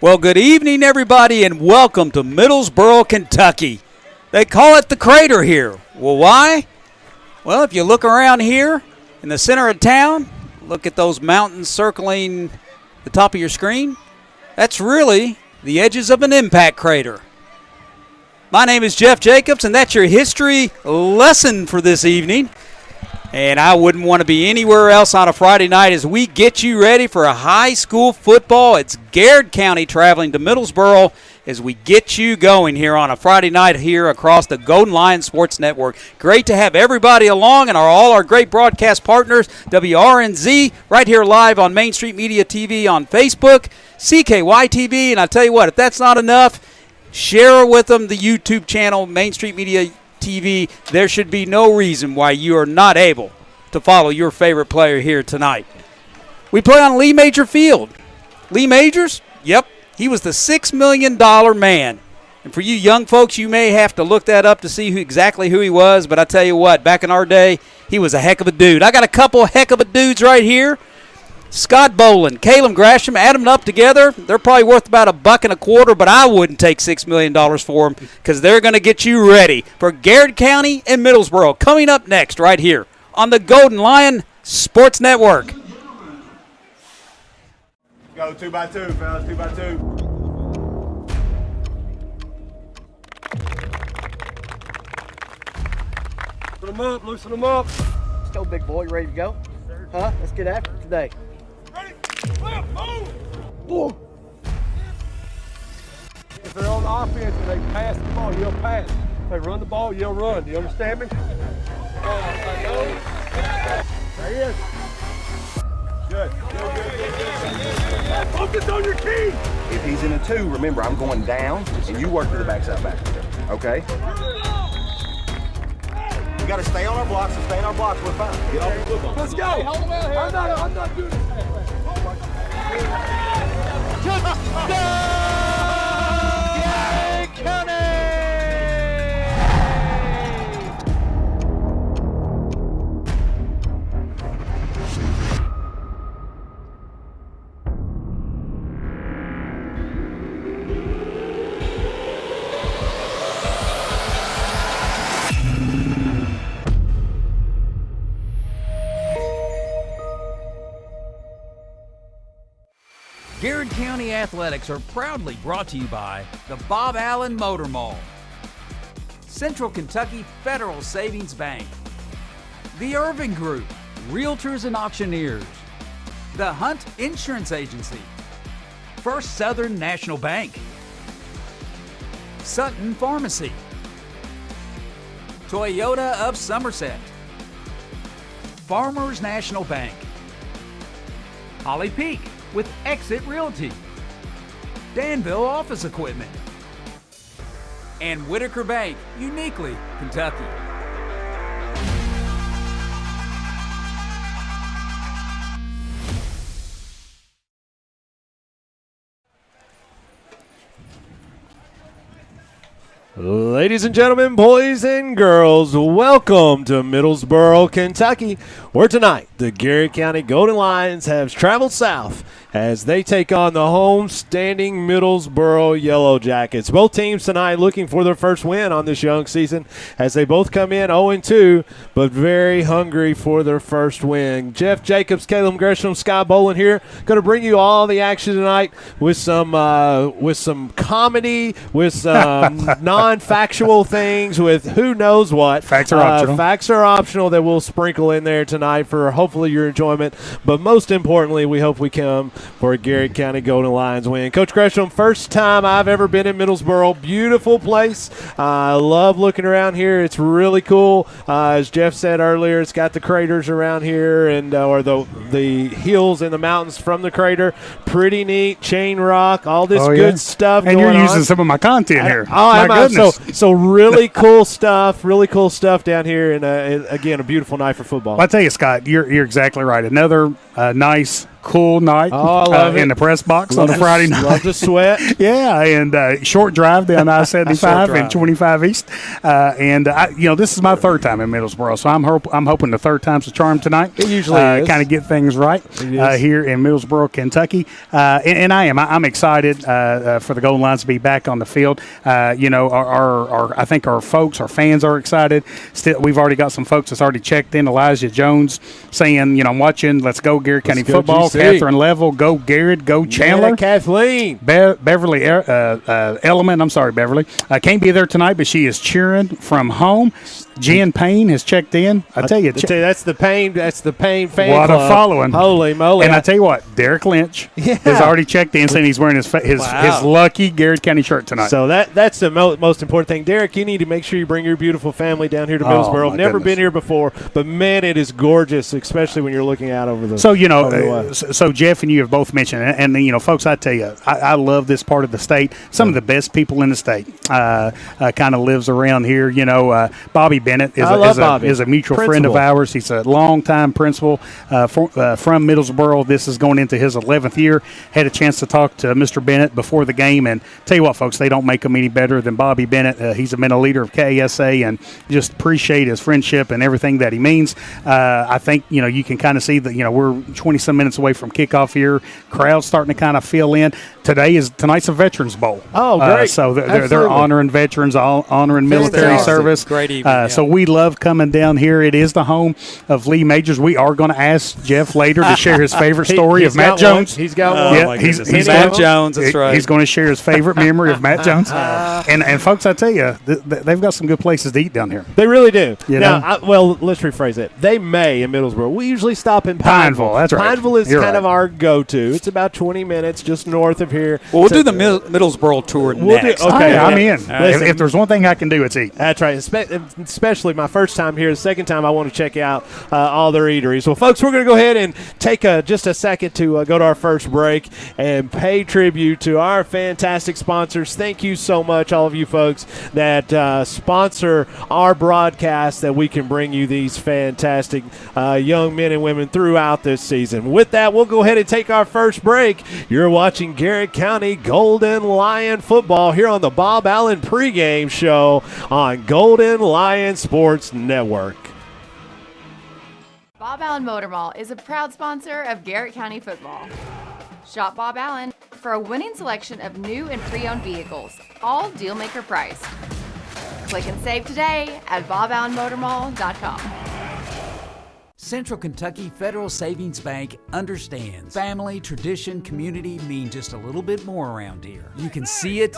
Well, good evening, everybody, and welcome to Middlesboro, Kentucky. They call it the Crater here. Well, why? Well, if you look around here in the center of town, look at those mountains circling the top of your screen. That's really the edges of an impact crater. My name is Jeff Jacobs, and that's your history lesson for this evening. And I wouldn't want to be anywhere else on a Friday night as we get you ready for a high school football. It's Garrard County traveling to Middlesboro as we get you going here on a Friday night here across the Golden Lion Sports Network. Great to have everybody along and all our great broadcast partners, WRNZ, right here live on Main Street Media TV on Facebook, CKY TV, and I tell you what, if that's not enough, share with them the YouTube channel, Main Street Media TV. There should be no reason why you are not able to follow your favorite player here tonight. We play on Lee Major Field. Lee Majors? Yep, he was the $6 million man. And for you young folks, you may have to look that up to see exactly who he was, but I tell you what, back in our day, he was a heck of a dude. I got a couple heck of a dudes right here. Scott Boland, Caleb Grasham, add them up together. They're probably worth about $1.25, but I wouldn't take $6 million for them because they're going to get you ready for Garrard County and Middlesboro. Coming up next right here on the Golden Lion Sports Network. Go 2x2, fellas, 2x2. Loosen them up, loosen them up. Let's go, big boy. You ready to go? Huh? Let's get after it today. Ready? Move! If they're on offense and they pass the ball, you'll pass. If they run the ball, you'll run. Do you understand me? There he is. Good. Focus on your key. If he's in a 2, remember, I'm going down, and you work to the backside back. Okay? We got to stay on our blocks and stay on our blocks. We're fine. Get off the football. Let's go. I'm not doing this. Garrard County Athletics are proudly brought to you by the Bob Allen Motor Mall, Central Kentucky Federal Savings Bank, the Irving Group, Realtors and Auctioneers, the Hunt Insurance Agency, First Southern National Bank, Sutton Pharmacy, Toyota of Somerset, Farmers National Bank, Holly Peak with Exit Realty, Danville Office Equipment, and Whitaker Bank, uniquely Kentucky. Ladies and gentlemen, boys and girls, welcome to Middlesboro, Kentucky, where tonight the Garrard County Golden Lions have traveled south as they take on the home-standing Middlesboro Yellow Jackets. Both teams tonight looking for their first win on this young season as they both come in 0-2, but very hungry for their first win. Jeff Jacobs, Caleb Gresham, Scott Boland here, going to bring you all the action tonight with some comedy, with some non-factual things, with who knows what. Facts are optional. Facts are optional that we'll sprinkle in there tonight for hopefully your enjoyment. But most importantly, we hope we come for a Garrard County Golden Lions win. Coach Gresham, first time I've ever been in Middlesboro. Beautiful place. I love looking around here. It's really cool. As Jeff said earlier, it's got the craters around here and or the hills and the mountains from the crater. Pretty neat. Chain rock, all this good stuff and going you're using on. some of my content here. My goodness. So really cool stuff. Really cool stuff down here. And again, a beautiful night for football. Well, I tell you, Scott, you're exactly right. Another nice cool night in the press box on a Friday night. Love to sweat. Yeah, and short drive down I-75 and 25 East. This is my third time in Middlesboro, so I'm hoping the third time's a charm tonight. It usually is. Kind of get things right here in Middlesboro, Kentucky. And I'm excited for the Golden Lions to be back on the field. I think our folks, our fans are excited. Still, we've already got some folks that's already checked in. Elijah Jones saying, I'm watching. Let's go Garrett County football. GC. Catherine Level, go Garrett, go Chandler. Yeah, Kathleen. Beverly Element. I'm sorry, Beverly. Can't be there tonight, but she is cheering from home. Jen Payne has checked in. I tell you, that's the Payne. That's the Payne fan what club. A following! Holy moly! And I tell you what, Derek Lynch has already checked in, saying he's wearing his lucky Garrett County shirt tonight. So that's the most important thing. Derek, you need to make sure you bring your beautiful family down here to Middlesboro. Never been here before, but man, it is gorgeous, especially when you're looking out over the. So so Jeff and you have both mentioned it, and folks, I tell you, I love this part of the state. Some of the best people in the state kind of lives around here. Bobby Bennett is a mutual friend of ours. He's a longtime principal from Middlesboro. This is going into his 11th year. Had a chance to talk to Mr. Bennett before the game, and tell you what, folks, they don't make him any better than Bobby Bennett. He's been a leader of KSA, and just appreciate his friendship and everything that he means. I think you can kind of see that we're 20-some minutes away from kickoff here. Crowd's starting to kind of fill in. Tonight's a Veterans Bowl. Oh, great! So they're honoring veterans, honoring military service. Great evening. So we love coming down here. It is the home of Lee Majors. We are going to ask Jeff later to share his favorite story of Matt Jones. He's got one. He's Matt Jones. That's right. He's going to share his favorite memory of Matt Jones. And folks, I tell you, they've got some good places to eat down here. They really do. Now, let's rephrase it. They may in Middlesboro. We usually stop in Pineville. That's right. Pineville is kind of our go-to. It's about 20 minutes just north of here. Well, we'll do the Middlesboro tour next. Okay, I'm in. If there's one thing I can do, it's eat. That's right. Especially my first time here. The second time, I want to check out all their eateries. Well, folks, we're going to go ahead and take just a second to go to our first break and pay tribute to our fantastic sponsors. Thank you so much, all of you folks that sponsor our broadcast, that we can bring you these fantastic young men and women throughout this season. With that, we'll go ahead and take our first break. You're watching Garrett County Golden Lion football here on the Bob Allen pregame show on Golden Lion Sports Network. Bob Allen Motor Mall is a proud sponsor of Garrett County football. Shop Bob Allen for a winning selection of new and pre-owned vehicles, all deal-maker price. Click and save today at boballenmotormall.com. Central Kentucky Federal Savings Bank understands family, tradition, community mean just a little bit more around here. You can see it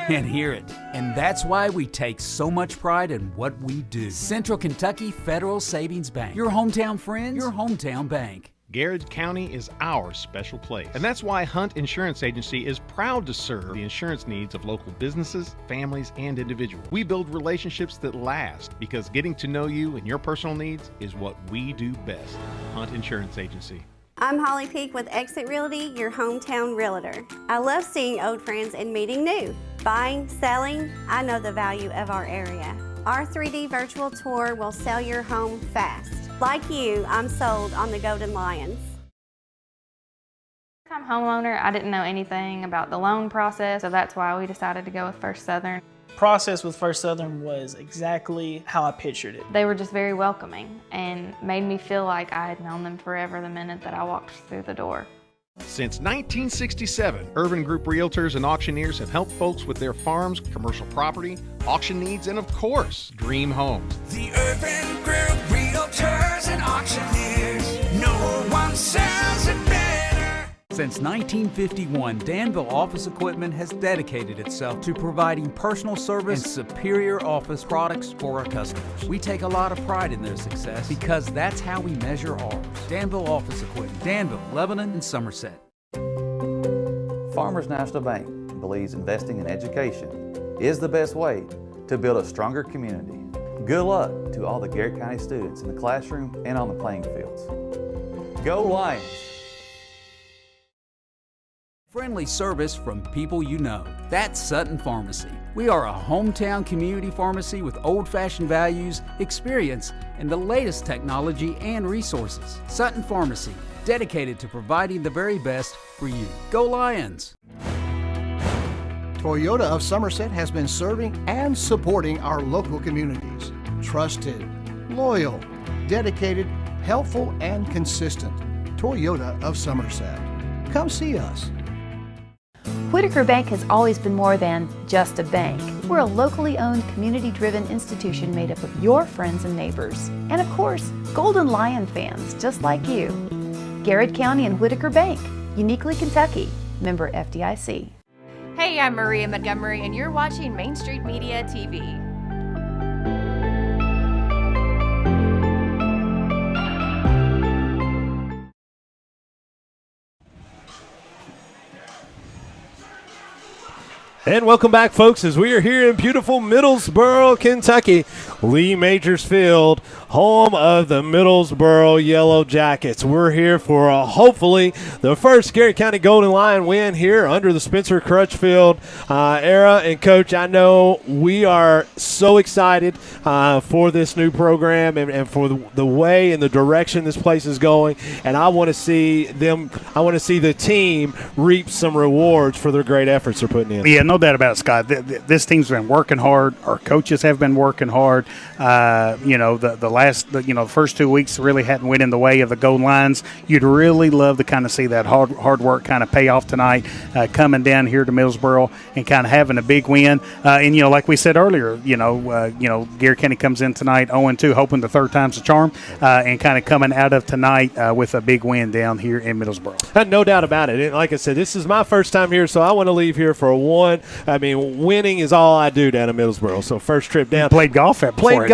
and hear it, and that's why we take so much pride in what we do. Central Kentucky Federal Savings Bank, your hometown friends, your hometown bank. Garrard County is our special place, and that's why Hunt Insurance Agency is proud to serve the insurance needs of local businesses, families, and individuals. We build relationships that last because getting to know you and your personal needs is what we do best. Hunt Insurance Agency. I'm Holly Peak with Exit Realty, your hometown realtor. I love seeing old friends and meeting new. Buying, selling, I know the value of our area. Our 3D virtual tour will sell your home fast. Like you, I'm sold on the Golden Lions. I'm a homeowner. I didn't know anything about the loan process, so that's why we decided to go with First Southern. Process with First Southern was exactly how I pictured it. They were just very welcoming and made me feel like I had known them forever the minute that I walked through the door. Since 1967, Urban Group Realtors and Auctioneers have helped folks with their farms, commercial property, auction needs, and of course, dream homes. The Urban Group Realtors and Auctioneers, no one sells it better. Since 1951, Danville Office Equipment has dedicated itself to providing personal service and superior office products for our customers. We take a lot of pride in their success because that's how we measure ours. Danville Office Equipment, Danville, Lebanon, and Somerset. Farmers National Bank believes investing in education is the best way to build a stronger community. Good luck to all the Garrett County students in the classroom and on the playing fields. Go Lions! friendly service from people you know. That's Sutton Pharmacy. We are a hometown community pharmacy with old-fashioned values, experience, and the latest technology and resources. Sutton Pharmacy, dedicated to providing the very best for you. Go Lions! Toyota of Somerset has been serving and supporting our local communities. Trusted, loyal, dedicated, helpful, and consistent. Toyota of Somerset. Come see us. Whitaker Bank has always been more than just a bank. We're a locally owned, community-driven institution made up of your friends and neighbors. And of course, Golden Lion fans just like you. Garrard County and Whitaker Bank, uniquely Kentucky. Member FDIC. Hey, I'm Maria Montgomery, and you're watching Main Street Media TV. And welcome back, folks, as we are here in beautiful Middlesboro, Kentucky. Lee Majors Field, home of the Middlesboro Yellow Jackets. We're here for hopefully the first Garrett County Golden Lion win here under the Spencer Crutchfield era. And, Coach, I know we are so excited for this new program and for the way and the direction this place is going. And I want to see the team reap some rewards for their great efforts they're putting in. Yeah, no doubt about it, Scott. This team's been working hard. Our coaches have been working hard. The first 2 weeks really hadn't went in the way of the Golden Lions. You'd really love to kind of see that hard work kind of pay off tonight, coming down here to Middlesboro and kind of having a big win. Like we said earlier, Garrett County comes in tonight 0-2, hoping the third time's the charm, and kind of coming out of tonight with a big win down here in Middlesboro. No doubt about it. And like I said, this is my first time here, so I want to leave here for a one. I mean, winning is all I do down in Middlesboro. So first trip down. You played golf at before.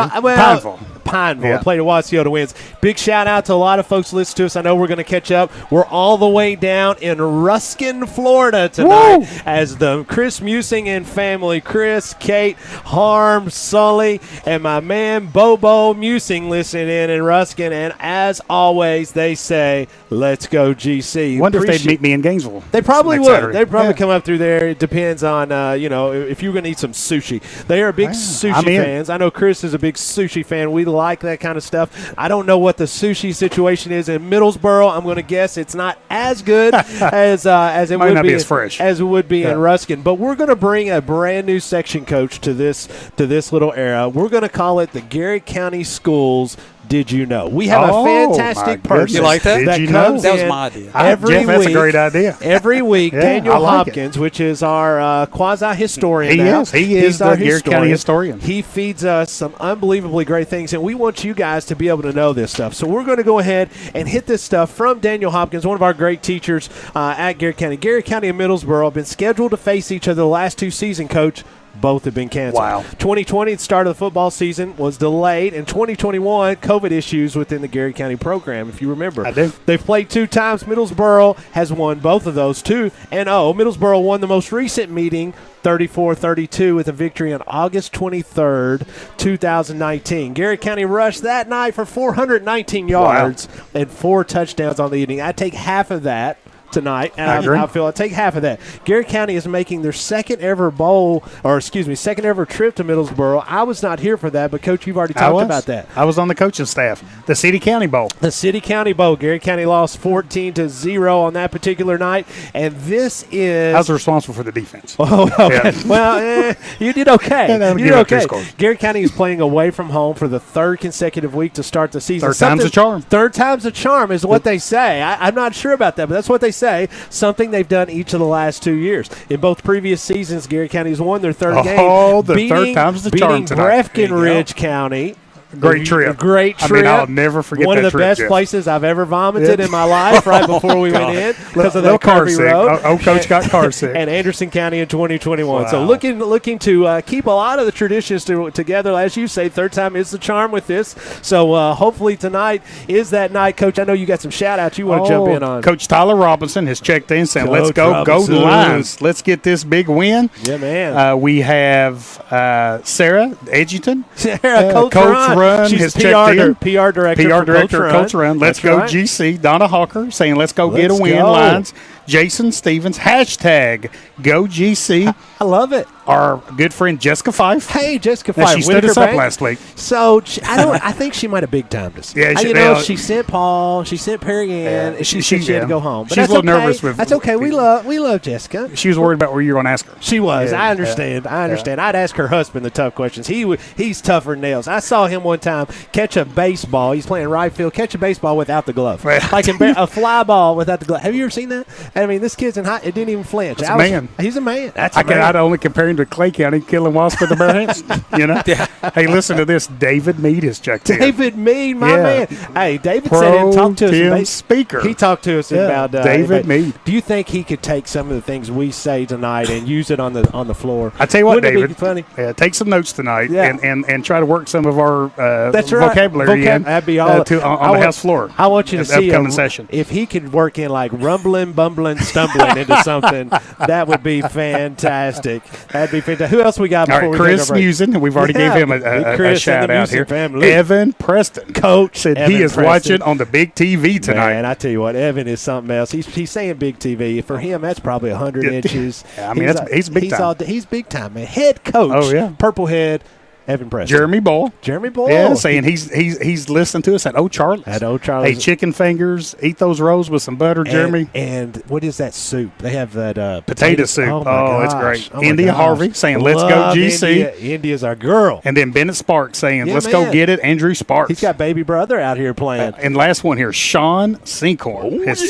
Pineville. Yeah. Played at Waukegan Wins. Big shout out to a lot of folks listening to us. I know we're going to catch up. We're all the way down in Ruskin, Florida tonight. Woo! As the Chris Musing and family, Chris, Kate, Harm, Sully, and my man Bobo Musing listening in Ruskin. And as always, they say, let's go GC. Wonder if they'd meet me in Gainesville. They probably would. Saturday. They'd probably come up through there. It depends on, if you're going to eat some sushi. They are big sushi fans. I know Chris is a big sushi fan. We like that kind of stuff. I don't know what the sushi situation is in Middlesboro. I'm going to guess it's not as good as it would be as fresh as it would be in Ruskin. But we're going to bring a brand new section, Coach, to this little era. We're going to call it the Garrett County Schools. Did you know? We have a fantastic person. You like that? That comes that was in my idea. Jeff, that's a great idea. Every week, Daniel Hopkins, which is our quasi-historian He is the Garrett County historian. He feeds us some unbelievably great things, and we want you guys to be able to know this stuff. So we're going to go ahead and hit this stuff from Daniel Hopkins, one of our great teachers at Garrett County. Garrett County and Middlesboro have been scheduled to face each other the last two seasons, Coach. Both have been canceled. Wow. 2020, the start of the football season, was delayed. And 2021, COVID issues within the Garrett County program, if you remember. I do. They've played two times. Middlesboro has won both of those, 2-0. Middlesboro won the most recent meeting, 34-32, with a victory on August 23rd, 2019. Garrett County rushed that night for 419 yards and 4 touchdowns on the evening. I take half of that tonight, and I feel I'll take half of that. Garrett County is making their second ever trip to Middlesboro. I was not here for that, but Coach, you've already talked about that. I was on the coaching staff. The City County Bowl. The City County Bowl. Garrett County lost 14-0 on that particular night, and this is. I was responsible for the defense. Oh, okay. Yeah. Well, you did okay. You did okay. Garrett County is playing away from home for the third consecutive week to start the season. Third time's a charm. Third time's a charm is what they say. I'm not sure about that, but that's what they say. Something they've done each of the last 2 years. In both previous seasons, Garrett County has won their third game. Oh, the third time's the charm tonight. Beating Breckenridge County. Great trip. Great trip. I mean, I'll never forget that trip. One of the best places I've ever vomited in my life right before we went in because of that curvy road. Coach got car sick. And Anderson County in 2021. Wow. So looking to keep a lot of the traditions together. As you say, third time is the charm with this. So hopefully tonight is that night. Coach, I know you got some shout-outs you want to jump in on. Coach Tyler Robinson has checked in saying, let's go Golden Lions. Let's get this big win. Yeah, man. We have Sarah Edgerton. Sarah, Coach Run She's has PR director Coach Run. Let's go GC. Donna Hawker saying, let's go get a win, Lions. Jason Stevens, hashtag GoGC. I love it. Our good friend Jessica Fife. Hey, Jessica Now, Fife. she stood Whitaker us up Bank. last week. So I think she might have big timed us. Yeah, she sent Paul, she sent Perry Ann, and she said she had to go home. But she's a little nervous with. That's okay. We love Jessica. She was worried about where you were going to ask her. She was. Yeah, I understand. I'd ask her husband the tough questions. He's tougher than nails. I saw him one time catch a baseball. He's playing right field. Catch a baseball without the glove, like a fly ball without the glove. Have you ever seen that? I mean, this kid's in high. It didn't even flinch. That's a man. He's a man. That's a man. I'd only compare him to Clay County killing wasps with the bare hands. You know. Yeah. Hey, listen to this. David Mead is checked in. David Mead, my man. Hey, David said and talked to us about speaker. He talked to us about David Mead. Do you think he could take some of the things we say tonight and use it on the floor? I tell you what, Wouldn't David. it be funny? Yeah, take some notes tonight Yeah. and try to work some of our That's right. vocabulary in That'd be all on the house floor. I want you to see upcoming session. If he could work in like rumbling, bumbling, stumbling into something, that would be fantastic. That'd be fantastic. Who else we got before All right, we Chris take our break? Musin, we've already gave him a shout out here. Family. Evan Preston, Coach, said Evan he is Preston. watching on the big TV tonight. Man, I tell you what, Evan is something else. He's saying big TV. For him, that's probably 100 inches. Yeah, I mean, he's big time. He's big time, man. Head coach. Oh, yeah. Purple head. Evan Preston. Jeremy Boyle. Yeah, saying he's listening to us at Old Charlie's. At Old Charlie's. Hey, chicken fingers. Eat those rolls with some butter, Jeremy. And what is that soup? They have that potato soup. Oh, it's great. Oh, my India gosh. Harvey saying, let's go Love GC. India. India's our girl. And then Bennett Sparks saying, Yeah, let's man. go get it. Andrew Sparks. He's got baby brother out here playing. And last one here, Sean Sinkhorn has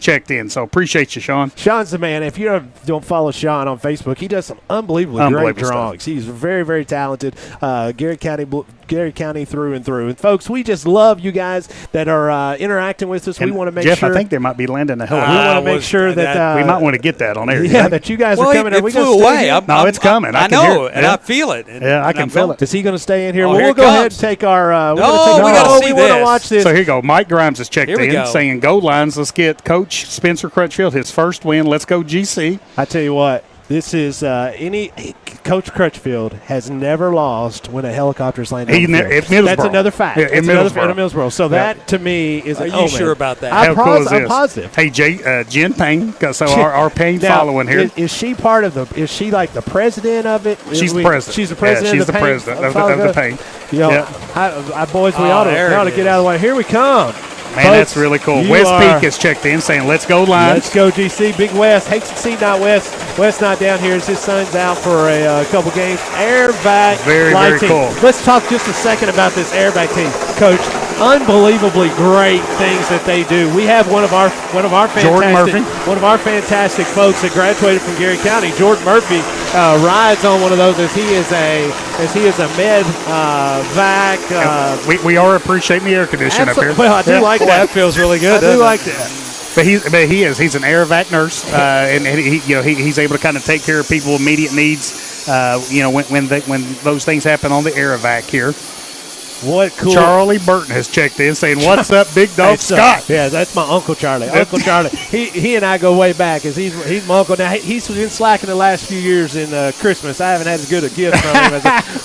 checked in. So appreciate you, Sean. Sean's the man. If you don't follow Sean on Facebook, he does some unbelievably great drawings. He's very, very talented. Garrett County through and through. And folks, we just love you guys that are interacting with us. And we want to make Jeff, sure. I think there might be landing a we helicopter. want to make sure that we might want to get that on air. Yeah, that you guys are coming. It flew away. No, it's coming. I can know, hear it. and I feel it. And, I can feel it. Is he going to stay in here? Oh, Well, here we'll it go ahead and comes. take our. we got to see we want to this. watch this. So here you go. Mike Grimes has checked Here we in go. saying, go Lions. Let's get Coach Spencer Crutchfield his first win. Let's go GC. I tell you what. This is Coach Crutchfield has never lost when a helicopter is landing. That's another fact. Yeah, in Middlesboro. So that to me is. Are you sure about that? I'm positive. Hey, Jen Payne. So our Payne now, following here. Is she part of the? Is she like the president of it? She's the president. She's the president. She's of the the Payne? president of the Payne. Boys, we ought to get out of the way. Here we come. Man, Folks, that's really cool. Wes Peak has checked in saying, let's go Lions. Let's go GC. Big Wes. Hates to see not Wes. Wes not down here as his son's out for a couple games. Airbag Very, very team. cool. Let's talk just a second about this airbag team. Coach, unbelievably great things that they do. We have one of our fantastic folks that graduated from Garrett County. Jordan Murphy rides on one of those as he is a med vac. We are appreciating the air conditioning up here. Well, I do like that. That feels really good. I do like that. But he's an air vac nurse, and he's able to kind of take care of people with immediate needs. When those things happen on the air vac here. What cool. Charlie Burton has checked in saying, what's up, Big Dog Scott? Yeah, that's my Uncle Charlie. Uncle Charlie. He and I go way back as he's my uncle. Now, he's been slacking the last few years in Christmas. I haven't had as good a gift from him.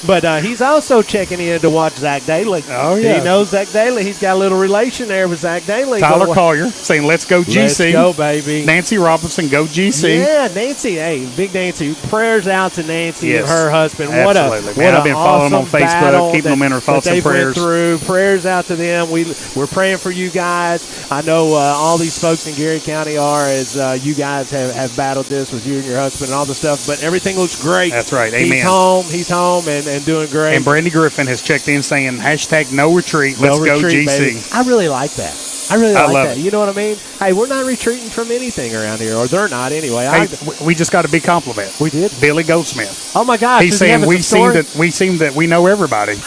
But he's also checking in to watch Zach Daly. Oh, yeah. He knows Zach Daly. He's got a little relation there with Zach Daly. Tyler Collier saying, let's go GC. Let's go, baby. Nancy Robinson, go GC. Yeah, Nancy. Hey, Big Nancy. Prayers out to Nancy and her husband. Absolutely, What I've been following them on Facebook, keeping them in our thoughts and prayers. Prayers out to them. We're praying for you guys. I know all these folks in Garrett County are, as you guys have battled this with you and your husband and all the stuff, but everything looks great. That's right. Amen. He's home and doing great. And Brandy Griffin has checked in saying, hashtag no retreat. Let's go GC. Baby. I really like that. I really like love that. it. You know what I mean? Hey, we're not retreating from anything around here, or they're not anyway. Hey, we just got a big compliment. We did? Billy Goldsmith. Oh, my gosh. He's saying we seem that we know everybody.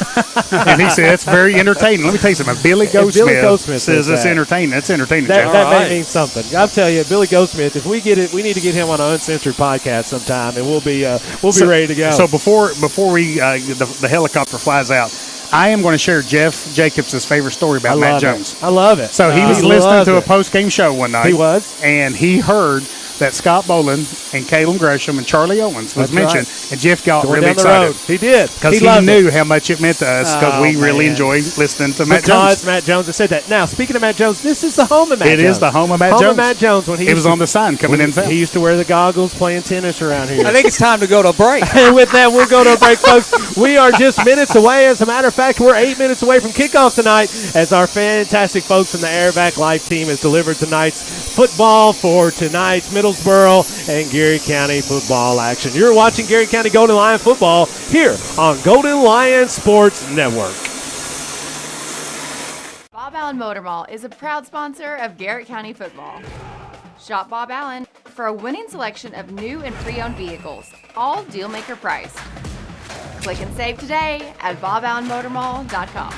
And he said, that's very entertaining. Let me tell you something. Billy Goldsmith says it's entertaining. That's entertaining, Jeff. That may mean something. I'll tell you, Billy Goldsmith, if we get it, we need to get him on an uncensored podcast sometime, and we'll be ready to go. So before the helicopter flies out, I am going to share Jeff Jacobs' favorite story about Matt Jones. I love it. So he was listening to a post-game show one night. He was. And he heard that Scott Boland and Caleb Gresham and Charlie Owens was That's mentioned, right. and Jeff got Going really down the excited. road. He did. Because he loved knew it. how much it meant to us because Oh, we really man. enjoy listening to Matt Because Jones. Matt Jones has said that. Now, speaking of Matt Jones, this is the home of Matt Jones. It is the home of Matt Jones. Home of Matt Jones. When It was on the sign coming in. He used to wear the goggles playing tennis around here. I think it's time to go to a break. And with that, we'll go to a break, folks. We are just minutes away. As a matter of fact, we're 8 minutes away from kickoff tonight as our fantastic folks from the Airvac Life team has delivered tonight's football for tonight's Middlesboro and Garrett County football action. You're watching Garrett County Golden Lion football here on Golden Lion Sports Network. Bob Allen Motor Mall is a proud sponsor of Garrett County football. Shop Bob Allen for a winning selection of new and pre-owned vehicles, all deal-maker price. Click and save today at boballenmotormall.com.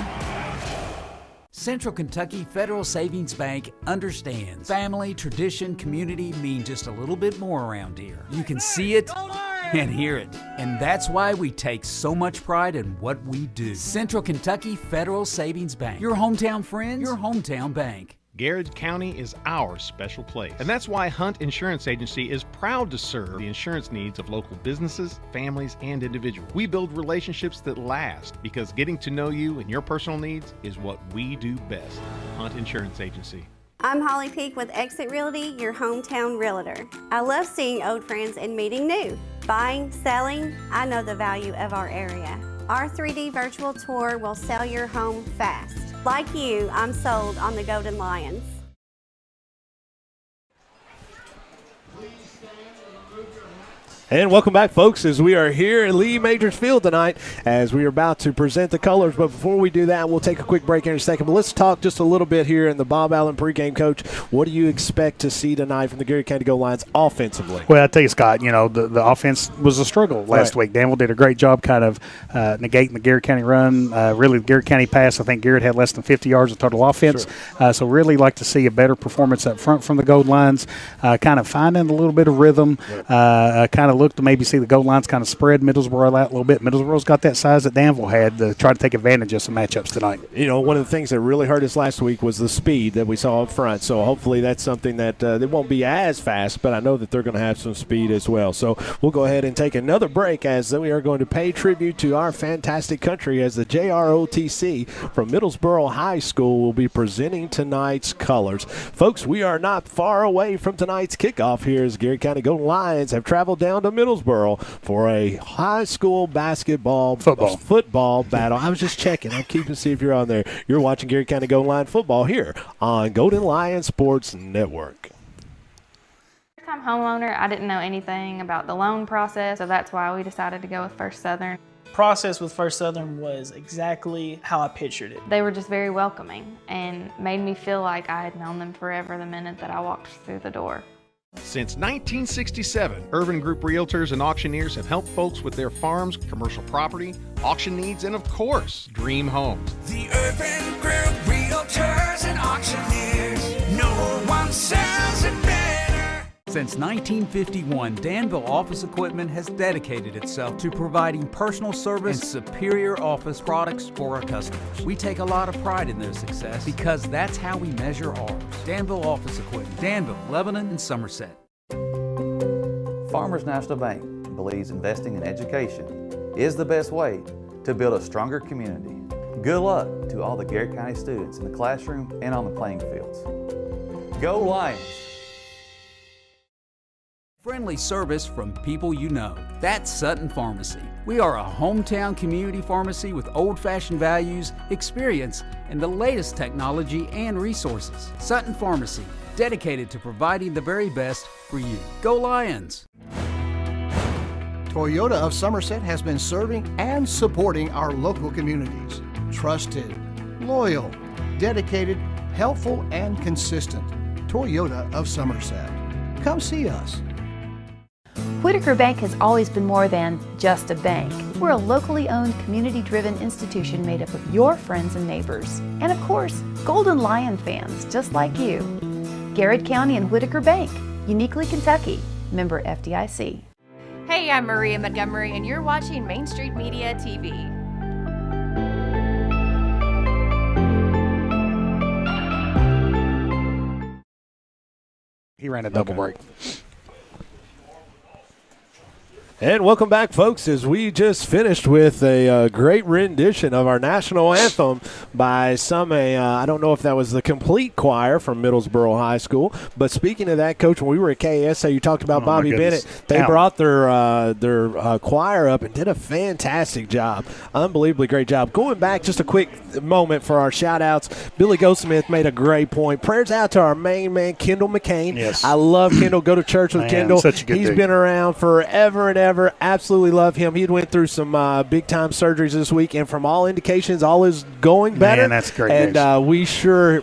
Central Kentucky Federal Savings Bank understands family, tradition, community mean just a little bit more around here. You can see it and hear it, and that's why we take so much pride in what we do. Central Kentucky Federal Savings Bank, your hometown friends, your hometown bank. Garrard County is our special place. And that's why Hunt Insurance Agency is proud to serve the insurance needs of local businesses, families, and individuals. We build relationships that last because getting to know you and your personal needs is what we do best. Hunt Insurance Agency. I'm Holly Peak with Exit Realty, your hometown realtor. I love seeing old friends and meeting new. Buying, selling, I know the value of our area. Our 3D virtual tour will sell your home fast. Like you, I'm sold on the Golden Lions. And welcome back, folks, as we are here at Lee Majors Field tonight as we are about to present the colors. But before we do that, we'll take a quick break in a second. But let's talk just a little bit here in the Bob Allen pregame. Coach, what do you expect to see tonight from the Garrett County Golden Lions offensively? Well, I tell you, Scott, you know, the offense was a struggle last week. Danville did a great job kind of negating the Garrett County run. Really, the Garrett County pass, I think Garrett had less than 50 yards of total offense. Sure. So really like to see a better performance up front from the Golden Lions, kind of finding a little bit of rhythm, kind of look to maybe see the goal lines kind of spread Middlesboro out a little bit. Middlesboro's got that size that Danville had to try to take advantage of some matchups tonight. You know, one of the things that really hurt us last week was the speed that we saw up front. So hopefully that's something that they won't be as fast, but I know that they're going to have some speed as well. So we'll go ahead and take another break as we are going to pay tribute to our fantastic country as the JROTC from Middlesboro High School will be presenting tonight's colors. Folks, we are not far away from tonight's kickoff here as Garrett County Golden Lions have traveled down to Middlesboro for a high school football battle. I was just checking. I'm keeping to see if you're on there. You're watching Garrett County Golden Lion football here on Golden Lion Sports Network. First-time homeowner, I didn't know anything about the loan process, so that's why we decided to go with First Southern. Process with First Southern was exactly how I pictured it. They were just very welcoming and made me feel like I had known them forever the minute that I walked through the door. Since 1967, Urban Group Realtors and Auctioneers have helped folks with their farms, commercial property, auction needs, and of course, dream homes. The Urban Group Realtors and Auctioneers. No one sells it better. Since 1951, Danville Office Equipment has dedicated itself to providing personal service and superior office products for our customers. We take a lot of pride in their success because that's how we measure ours. Danville Office Equipment, Danville, Lebanon, and Somerset. Farmers National Bank believes investing in education is the best way to build a stronger community. Good luck to all the Garrett County students in the classroom and on the playing fields. Go Lions! Friendly service from people you know. That's Sutton Pharmacy. We are a hometown community pharmacy with old-fashioned values, experience, and the latest technology and resources. Sutton Pharmacy, dedicated to providing the very best for you. Go Lions! Toyota of Somerset has been serving and supporting our local communities. Trusted, loyal, dedicated, helpful, and consistent. Toyota of Somerset. Come see us. Whitaker Bank has always been more than just a bank. We're a locally owned, community-driven institution made up of your friends and neighbors. And of course, Golden Lion fans just like you. Garrett County and Whitaker Bank, uniquely Kentucky, member FDIC. Hey, I'm Maria Montgomery, and you're watching Main Street Media TV. He ran a double break. And welcome back, folks, as we just finished with a great rendition of our national anthem by I don't know if that was the complete choir from Middlesboro High School, but speaking of that, Coach, when we were at KSA, you talked about Bobby Bennett. They brought their choir up and did a fantastic job. Unbelievably great job. Going back, just a quick moment for our shout-outs. Billy Goldsmith made a great point. Prayers out to our main man, Kendall McCain. Yes. I love Kendall. Go to church with Kendall. Such a good He's dude. been around forever and ever. Absolutely love him. He went through some big-time surgeries this week, and from all indications, all is going better. Man, that's great and news.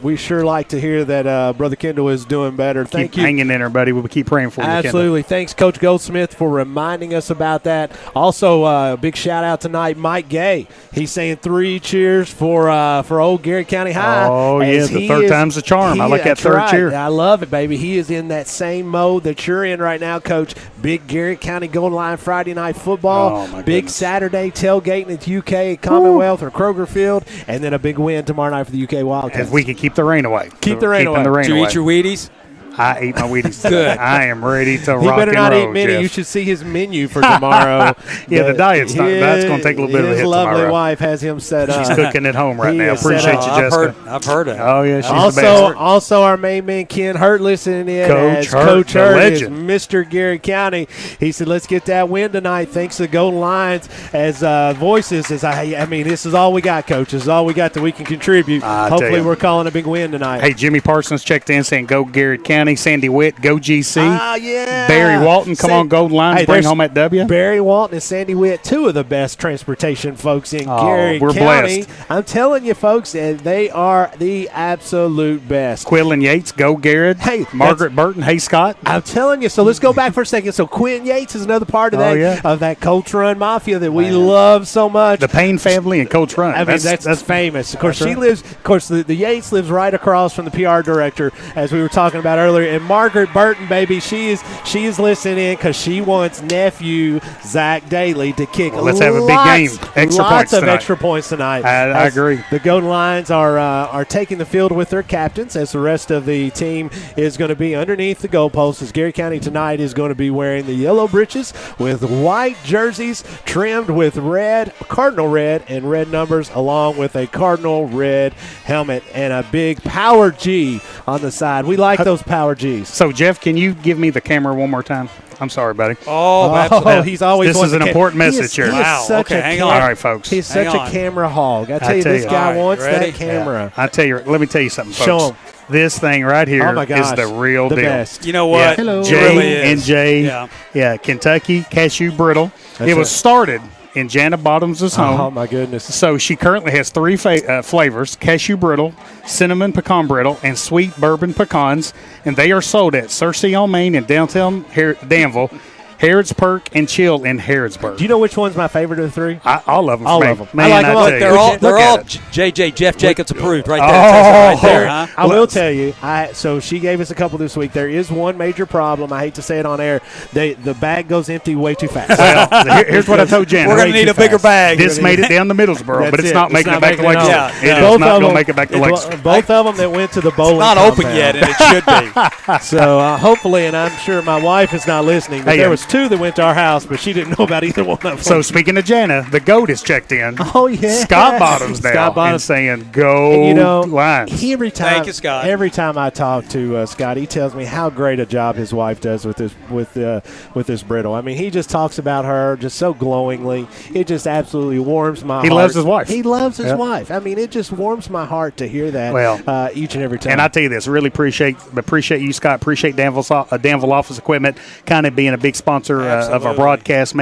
We sure like to hear that Brother Kendall is doing better. Thank Keep you. hanging in there, buddy. We'll keep praying for you, Absolutely. Thanks, Coach Goldsmith, for reminding us about that. Also, big shout-out tonight, Mike Gay. He's saying 3 cheers for old Garrett County High. Oh, yeah, the third time's the charm. I like that That's third right. cheer. I love it, baby. He is in that same mode that you're in right now, Coach. Big Garrett County Golden Line Friday Night Football. Oh, my big goodness. Saturday tailgating at UK at Commonwealth or Kroger Field, and then a big win tomorrow night for the UK Wildcats. If we can keep the rain away. Keep the rain away. Did you eat your Wheaties? I ate my Wheaties. Good. I am ready to He rock better and not roll, eat many. Jeff. You should see his menu for tomorrow. Yeah, the diet's not. That's going to take a little bit of a hit His lovely tomorrow. wife has him set up. She's cooking at home right He now. is set Appreciate up. you, Jessica. I've heard it. Oh, yeah, she's the best. Also, our main man, Ken Hurt, listening in. Coach as Hurt, Coach the Hurt is legend. Mr. Garrett County. He said, let's get that win tonight. Thanks to the Golden Lions as voices. I mean, this is all we got, Coach. This is all we got that we can contribute. I Hopefully, tell you. we're calling a big win tonight. Hey, Jimmy Parsons checked in saying, go Garrett County. Sandy Witt, go GC. Yeah. Barry Walton, come on, Golden Lions, bring there's home that W. Barry Walton and Sandy Witt, 2 of the best transportation folks in Garrett we're County. blessed. I'm telling you, folks, and they are the absolute best. Quillen Yates, go Garrett. Hey, Margaret Burton, hey Scott. I'm telling you. So let's go back for a second. So Quinn Yates is another part of that Coach Run Mafia that we love so much. The Payne family and Coach Run. I mean, that's famous. Of course, that's she right. lives. Of course, the Yates lives right across from the PR director, as we were talking about earlier. And Margaret Burton, baby, she is listening in because she wants nephew Zach Daly to kick. Well, let's have a big game. Extra lots points of tonight. extra points tonight. I agree. The Golden Lions are taking the field with their captains, as the rest of the team is going to be underneath the goalposts. As Garrett County tonight is going to be wearing the yellow breeches with white jerseys trimmed with red, cardinal red, and red numbers, along with a cardinal red helmet and a big Power G on the side. We like those Power Gs. So, Jeff, can you give me the camera one more time? I'm sorry, buddy. Oh, absolutely. He's always. This is an important message here. Wow. Okay, hang on. All right, folks. He's Hang such a on. camera hog. I tell you, this you. guy All right, wants ready? that camera. I tell you, let me tell you something, folks. Show 'em. This thing right here Oh my gosh. is the real The deal. best. You know what? Hello. It J really is. and J, Yeah. Kentucky Cashew Brittle. That's it was it. started in Jana Bottoms' home. Oh my goodness. So she currently has 3 flavors: cashew brittle, cinnamon pecan brittle, and sweet bourbon pecans. And they are sold at Cersei on Main in downtown Danville, Harrodsburg, and Chill in Harrodsburg. Do you know which one's my favorite of the 3? All of them. All man. of them. Man, I like them all. tell you. They're all Look at it. JJ Jeff Jacobs approved right there. It says it right there, huh? I will tell you. So she gave us a couple this week. There is one major problem. I hate to say it on air. The bag goes empty way too fast. Well, here's what I told Jan. We're going to need a bigger bag. This made it down to Middlesboro, but it's not making it back to Lexington. Yeah. It is not going to make it back to Lexington. Both of them that went to the bowling. Not open compound. yet, and it should be. So hopefully, and I'm sure my wife is not listening, but Hey, there was 2 that went to our house, but she didn't know about either one of them. So speaking of Jana, the GOAT is checked in. Oh yeah, Scott Bottoms now. Scott Bottoms saying go And, you know, Lions. Every time, Thank you, Scott. Every time I talk to Scott, he tells me how great a job his wife does with this brittle. I mean, he just talks about her just so glowingly. It just absolutely warms my heart. He loves his wife. He loves his Yep. wife. I mean, it just warms my heart to hear that. Well, each and every time. And I tell you this, really appreciate you, Scott. Appreciate Danville Office Equipment kind of being a big sponsor of our broadcast,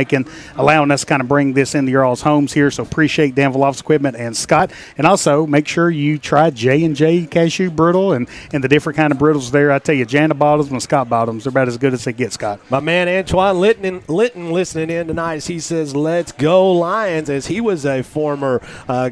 allowing us kind of bring this into your all's homes here. So appreciate Danville Office Equipment and Scott. And also make sure you try J&J Cashew Brittle and the different kind of brittles there. I tell you, Jana Bottoms and Scott Bottoms, they're about as good as they get, Scott. My man Antoine Litton listening in tonight, as he says, let's go Lions, as he was a former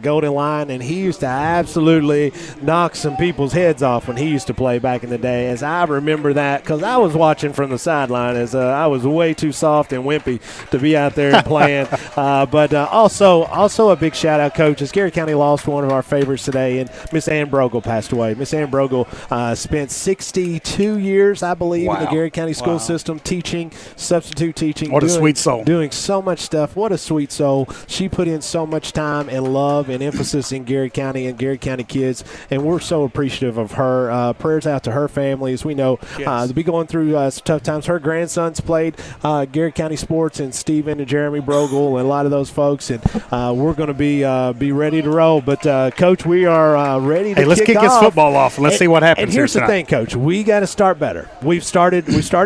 Golden Lion, and he used to absolutely knock some people's heads off when he used to play back in the day, as I remember that, because I was watching from the sideline as I was way way too soft and wimpy to be out there and playing. But also a big shout-out, Coach, as Garrett County lost one of our favorites today, and Miss Ann Brogel passed away. Miss Ann Brogel spent 62 years, I believe, in the Garrett County school system teaching, substitute teaching. What a sweet soul. Doing so much stuff. What a sweet soul. She put in so much time and love and emphasis in Garrett County and Garrett County kids, and we're so appreciative of her. Prayers out to her family. As we know, to be going through tough times. Her grandsons played Garrett County sports, and Stephen and Jeremy Brogel and a lot of those folks, and we're going to be ready to roll. But, Coach, we are ready to let's kick off. this football off, and let's see what happens. And here's the thing, Coach. We got to start better. We started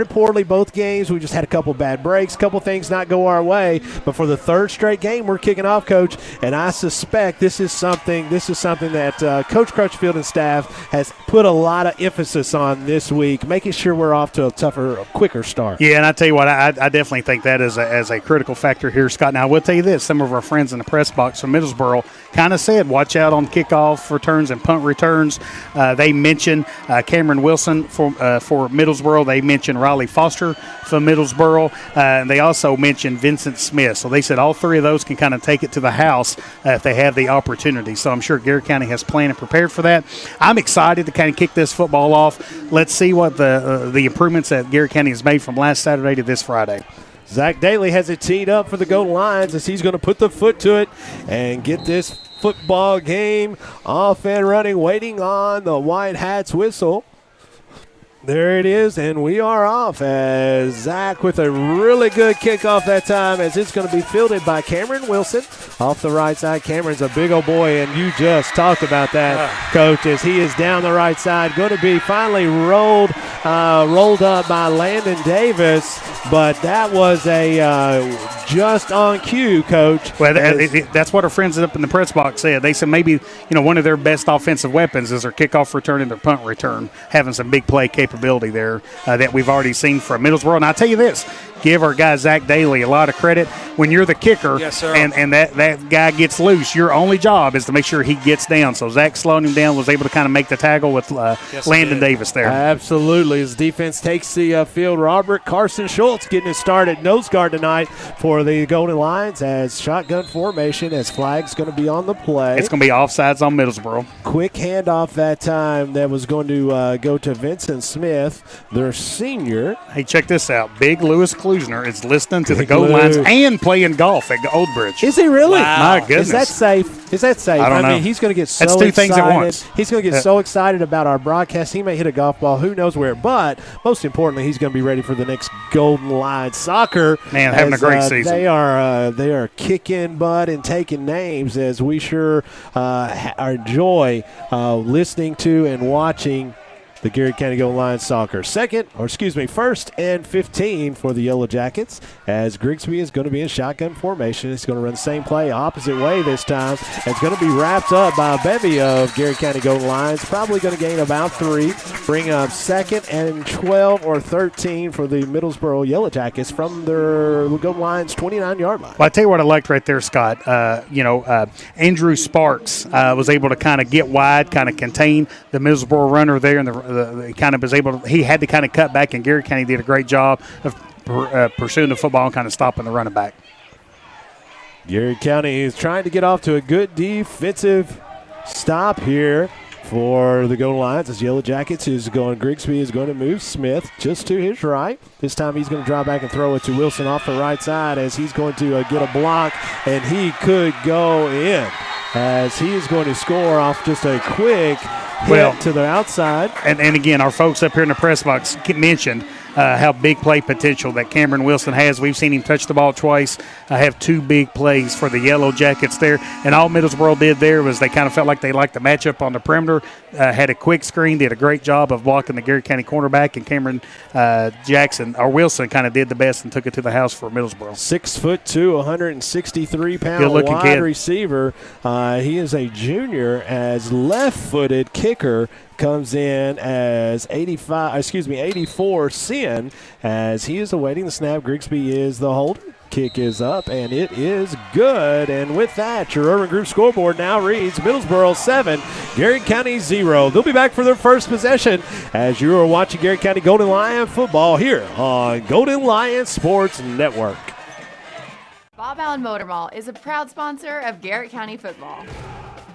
poorly both games. We just had a couple bad breaks, a couple things not go our way. But for the third straight game, we're kicking off, Coach, and I suspect this is something that Coach Crutchfield and staff has put a lot of emphasis on this week, making sure we're off to a tougher, quicker start. Yeah, and I tell you what, I definitely think that is a critical factor here, Scott. Now, I will tell you this. Some of our friends in the press box from Middlesboro kind of said, watch out on kickoff returns and punt returns. They mentioned Cameron Wilson for Middlesboro. They mentioned Riley Foster for Middlesboro. And they also mentioned Vincent Smith. So they said all three of those can kind of take it to the house if they have the opportunity. So I'm sure Garrett County has planned and prepared for that. I'm excited to kind of kick this football off. Let's see what the improvements that Garrett County has made from last Saturday to this Friday. Zach Daly has it teed up for the Golden Lions as he's going to put the foot to it and get this football game off and running, waiting on the White Hats whistle. There it is, and we are off as Zach with a really good kickoff that time, as it's going to be fielded by Cameron Wilson off the right side. Cameron's a big old boy, and you just talked about that, Coach, as he is down the right side, going to be finally rolled up by Landon Davis, but that was a just on cue, Coach. Well, that's what our friends up in the press box said. They said maybe one of their best offensive weapons is their kickoff return and their punt return, having some big play capability there that we've already seen from Middlesboro. And I'll tell you this, give our guy Zach Daly a lot of credit. When you're the kicker and that guy gets loose, your only job is to make sure he gets down. So Zach slowed him down, was able to kind of make the tackle with Landon Davis there. Absolutely. His defense takes the field. Robert Carson Schultz getting it started nose guard tonight for the Golden Lions as shotgun formation, as flag's going to be on the play. It's going to be offsides on Middlesboro. Quick handoff that time that was going to go to Vincent Smith, their senior. Hey, check this out. Big Lewis Klusner is listening to the Golden Lions and playing golf at Old Bridge. Is he really? Wow. My goodness. Is that safe? I don't know. mean, he's going to get so excited. That's two things at once. He's going to get so excited about our broadcast. He may hit a golf ball. Who knows where? But most importantly, he's going to be ready for the next Golden Lions soccer. Man, having a great season. They are kicking butt and taking names, as we sure enjoy listening to and watching the Garrett County Golden Lions soccer. First and 15 for the Yellow Jackets, as Grigsby is going to be in shotgun formation. He's going to run the same play opposite way this time. It's going to be wrapped up by a bevy of Garrett County Golden Lions, probably going to gain about 3, bring up 2nd and 12 or 13 for the Middlesboro Yellow Jackets from their Golden Lions 29-yard line. Well, I tell you what I liked right there, Scott. Andrew Sparks was able to kind of get wide, kind of contain the Middlesboro runner there, and he had to kind of cut back, and Garrett County did a great job of pursuing the football and kind of stopping the running back. Garrett County is trying to get off to a good defensive stop here for the Golden Lions, as Yellow Jackets Grigsby is going to move Smith just to his right. This time he's going to draw back and throw it to Wilson off the right side, as he's going to get a block, and he could go in, as he is going to score off just a quick hit to the outside. And again, our folks up here in the press box mentioned how big play potential that Cameron Wilson has. We've seen him touch the ball twice. Have 2 big plays for the Yellow Jackets there. And all Middlesboro did there was they kind of felt like they liked the matchup on the perimeter, had a quick screen, did a great job of blocking the Garrett County cornerback, and Cameron Wilson kind of did the best and took it to the house for Middlesboro. 6'2", 163-pound wide receiver. He is a junior, as left-footed kicker comes in as 84 Sin as he is awaiting the snap. Grigsby is the holder. Kick is up, and it is good. And with that, your Urban Group scoreboard now reads Middlesboro 7, Garrett County 0. They'll be back for their first possession as you are watching Garrett County Golden Lion football here on Golden Lion Sports Network. Bob Allen Motor Mall is a proud sponsor of Garrett County football.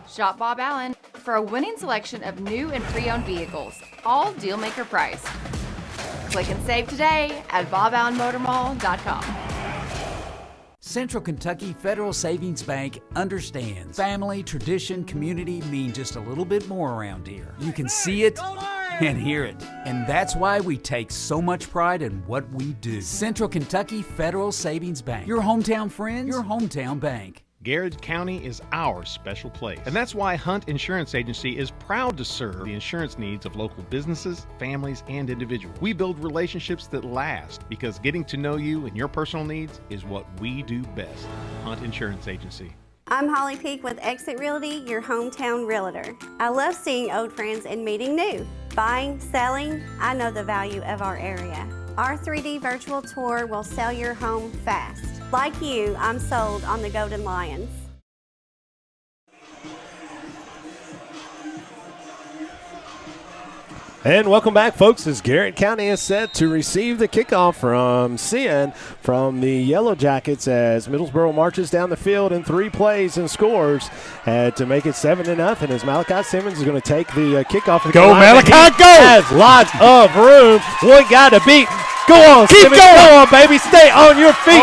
Shop Bob Allen for a winning selection of new and pre-owned vehicles, all deal-maker price. Click and save today at boballenmotormall.com. Central Kentucky Federal Savings Bank understands family, tradition, community mean just a little bit more around here. You can see it and hear it. And that's why we take so much pride in what we do. Central Kentucky Federal Savings Bank. Your hometown friends, your hometown bank. Garrard County is our special place. And that's why Hunt Insurance Agency is proud to serve the insurance needs of local businesses, families, and individuals. We build relationships that last because getting to know you and your personal needs is what we do best. Hunt Insurance Agency. I'm Holly Peak with Exit Realty, your hometown realtor. I love seeing old friends and meeting new. Buying, selling, I know the value of our area. Our 3D virtual tour will sell your home fast. Like you, I'm sold on the Golden Lions. And welcome back, folks, as Garrett County is set to receive the kickoff from Sin from the Yellow Jackets as Middlesboro marches down the field in 3 plays and scores to make it 7-0. As Malachi Simmons is going to take the kickoff. Go, Malachi, go! Has lots of room. One guy to beat. Go on, keep Simmons. going. Go on, baby. Stay on your feet.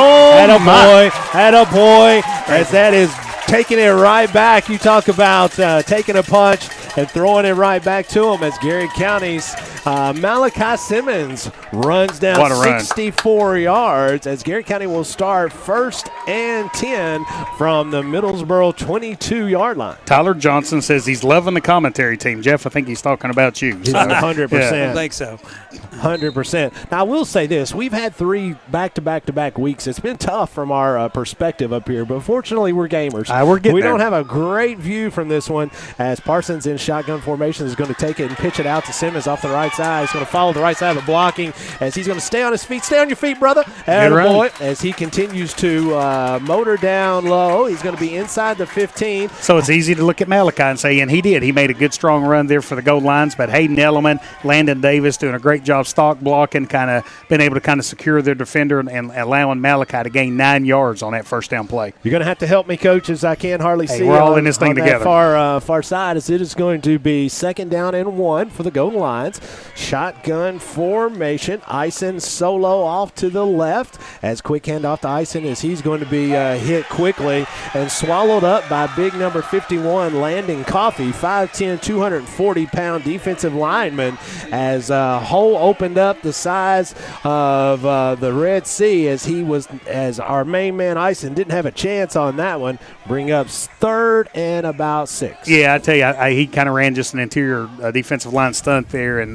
Attaboy. As that is taking it right back. You talk about taking a punch and throwing it right back to him as Garrett County's Malachi Simmons runs down 64 yards as Garrett County will start 1st and 10 from the Middlesboro 22-yard line. Tyler Johnson says he's loving the commentary team. Jeff, I think he's talking about you. 100%. I think so. 100%. Now, I will say this. We've had 3 back-to-back-to-back weeks. It's been tough from our perspective up here, but fortunately we're gamers. We don't have a great view from this one as Parsons in shotgun formation is going to take it and pitch it out to Simmons off the right side. He's going to follow the right side of the blocking as he's going to stay on his feet. Stay on your feet, brother. Attaboy, as he continues to motor down low. He's going to be inside the 15. So it's easy to look at Malachi and say, and he did. He made a good, strong run there for the goal lines, but Hayden Elliman, Landon Davis doing a great job stock blocking, kind of been able to kind of secure their defender and allowing Malachi to gain 9 yards on that first down play. You're going to have to help me, coach, as I can't hardly see. We're all in this thing together. Far side, as it is going to be 2nd down and 1 for the Golden Lions. Shotgun formation. Ison solo off to the left as quick handoff to Ison as he's going to be hit quickly and swallowed up by big number 51 Landon Coffey, 5'10", 240-pound defensive lineman as hole opened up the size of the Red Sea as our main man Ison didn't have a chance on that one. Bring up 3rd and about 6. Yeah, I tell you, he kind of ran just an interior defensive line stunt there, and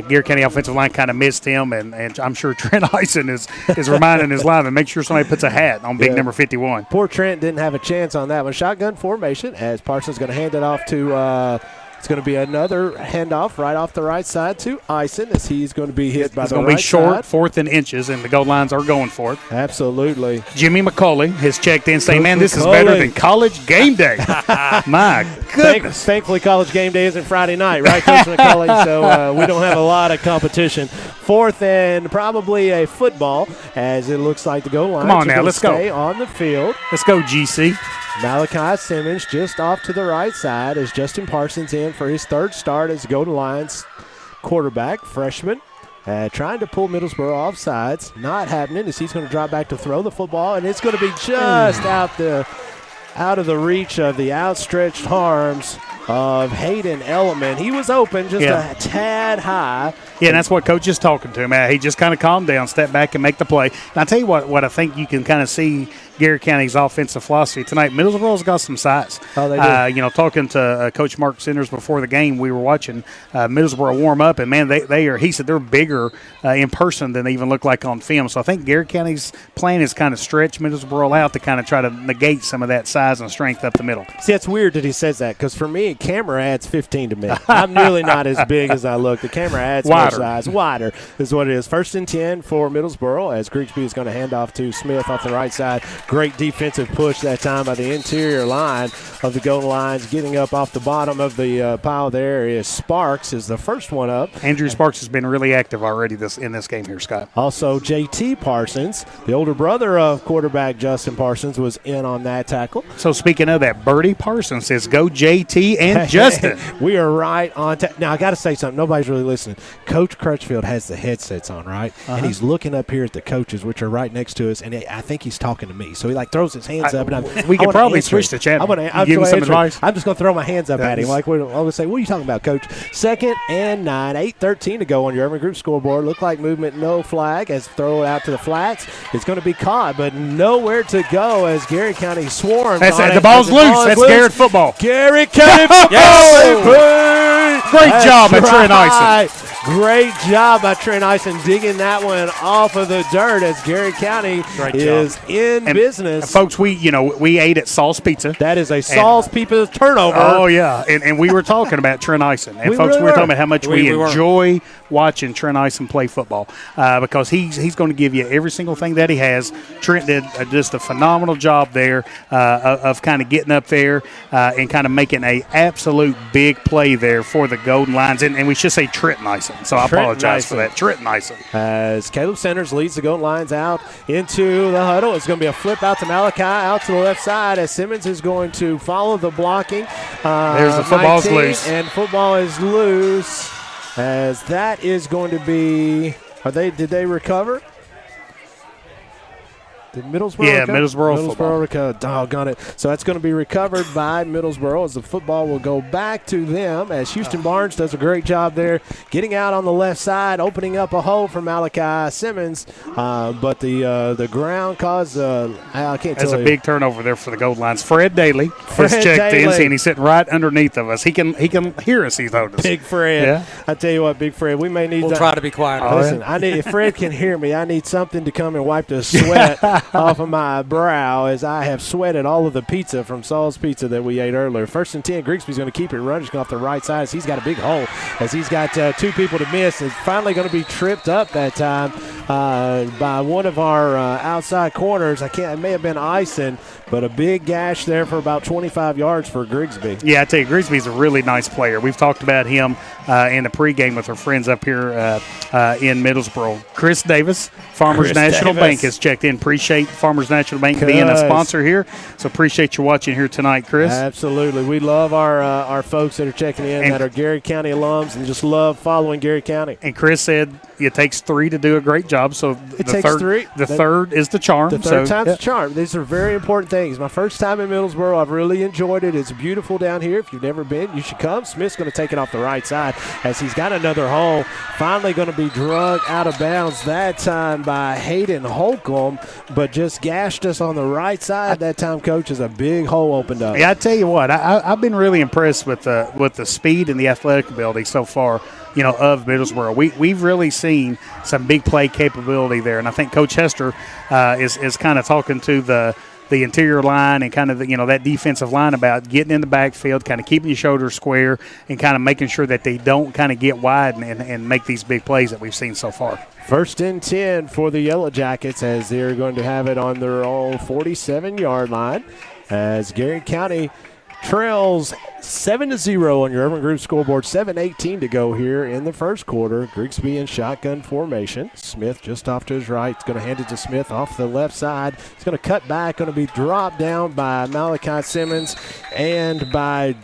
Garrett County offensive line kind of missed him, and I'm sure Trent Ison is reminding his lineman, make sure somebody puts a hat on big number 51. Poor Trent didn't have a chance on that one. Shotgun formation as Parsons going to hand it off to it's going to be another handoff right off the right side to Ison as he's going to be hit by the right side. It's going to be short, 4th and inches, and the goal lines are going for it. Absolutely. Jimmy McCauley has checked in saying, man, this is better than college game day. My goodness. Thankfully, college game day isn't Friday night, right, Coach McCauley? So we don't have a lot of competition. 4th and probably a football as it looks like the goal line. Come on now, let's stay on the field. Let's go, GC. Malachi Simmons just off to the right side as Justin Parsons in for his 3rd start as Golden Lions quarterback, freshman. Trying to pull Middlesboro off sides. Not happening as he's going to drop back to throw the football, and it's going to be just out of the reach of the outstretched arms of Hayden Elliman. He was open just a tad high. Yeah, and that's what Coach is talking to him at. He just kind of calmed down, step back, and make the play. And I tell you what I think you can kind of see Garrett County's offensive philosophy tonight. Middlesboro's got some size. Oh, they do. Talking to Coach Mark Sanders before the game, we were watching Middlesboro warm up, and man, they are. He said they're bigger in person than they even look like on film. So I think Garrett County's plan is kind of stretch Middlesboro out to kind of try to negate some of that size and strength up the middle. See, it's weird that he says that because for me, camera adds 15 to me. I'm really not as big as I look. The camera adds more size. Wider is what it is. 1st and 10 for Middlesboro as Grigsby is going to hand off to Smith off the right side. Great defensive push that time by the interior line of the goal lines. Getting up off the bottom of the pile there is Sparks is the first one up. Andrew Sparks has been really active already in this game here, Scott. Also, J.T. Parsons, the older brother of quarterback Justin Parsons, was in on that tackle. So speaking of that, Birdie Parsons says, go J.T. and Justin. We are right on. Now, I got to say something. Nobody's really listening. Coach Crutchfield has the headsets on, right? And he's looking up here at the coaches, which are right next to us, and I think he's talking to me. So he, throws his hands up. And we could probably switch the chat. Give him some advice. I'm just going to throw my hands up at him. I'm going to say, what are you talking about, Coach? 2nd and 9, 8:13 to go on your Urban Group scoreboard. Look like movement, no flag as throw it out to the flats. It's going to be caught, but nowhere to go as Garrett County swarms. The ball's loose. That's Garrett football. Garrett County football. Great job by Trent Ison. Great job by Trent Ison digging that one off of the dirt as Garrett County is in business. Folks, we ate at Saul's Pizza. That is a Saul's Pizza turnover. Oh, yeah. And we were talking about Trent Ison. And folks, we were talking about how much we enjoy watching Trent Ison play football because he's going to give you every single thing that he has. Trent did just a phenomenal job there of kind of getting up there and kind of making an absolute big play there for the Golden Lions. And we should say Trent Ison. So I apologize for that. Trent Ison. As Caleb Sanders leads the Golden Lions out into the huddle. It's going to be a flip out to Malachi, out to the left side as Simmons is going to follow the blocking. There's the football's loose. And football is loose as that is going to be – did they recover? Did Middlesboro recover? Middlesboro recovered. Doggone it. So that's going to be recovered by Middlesboro as the football will go back to them as Houston Barnes does a great job there getting out on the left side, opening up a hole for Malachi Simmons. But the ground caused I can't tell you. That's a big turnover there for the Gold Lines. Fred Daly has checked in, and he's sitting right underneath of us. He can hear us. He's noticed. Big Fred. Yeah. I tell you what, Big Fred, we may need We'll try to be quiet. Listen, if Fred can hear me, I need something to come and wipe the sweat off of my brow as I have sweated all of the pizza from Saul's Pizza that we ate earlier. 1st and 10, Grigsby's going to keep it running off the right side as he's got a big hole as he's got 2 people to miss. It's finally going to be tripped up that time by one of our outside corners. It may have been Ison, but a big gash there for about 25 yards for Grigsby. Yeah, I tell you, Grigsby's a really nice player. We've talked about him in the pregame with our friends up here in Middlesboro. Chris Davis, Farmers National Bank, has checked in. Appreciate Farmers National Bank being a sponsor here. So appreciate you watching here tonight, Chris. Absolutely. We love our folks that are checking in that are Garrett County alums and just love following Garrett County. And Chris said it takes 3 to do a great job. So it takes 3. The third is the charm. The third time's the charm. These are very important things. My first time in Middlesboro, I've really enjoyed it. It's beautiful down here. If you've never been, you should come. Smith's going to take it off the right side as he's got another hole. Finally going to be drugged out of bounds that time by Hayden Holcomb, but just gashed us on the right side that time, Coach, as a big hole opened up. Yeah, I tell you what, I've been really impressed with the speed and the athletic ability so far, of Middlesboro. We've really seen some big play capability there, and I think Coach Hester is kind of talking to the interior line and kind of that defensive line about getting in the backfield, kind of keeping your shoulders square, and kind of making sure that they don't kind of get wide and make these big plays that we've seen so far. 1st and 10 for the Yellow Jackets as they're going to have it on their own 47-yard line as Garrett County trails 7-0 on your Urban Group scoreboard. 7:18 to go here in the first quarter. Grigsby in shotgun formation. Smith just off to his right. He's going to hand it to Smith off the left side. He's going to cut back. Going to be dropped down by Malachi Simmons and by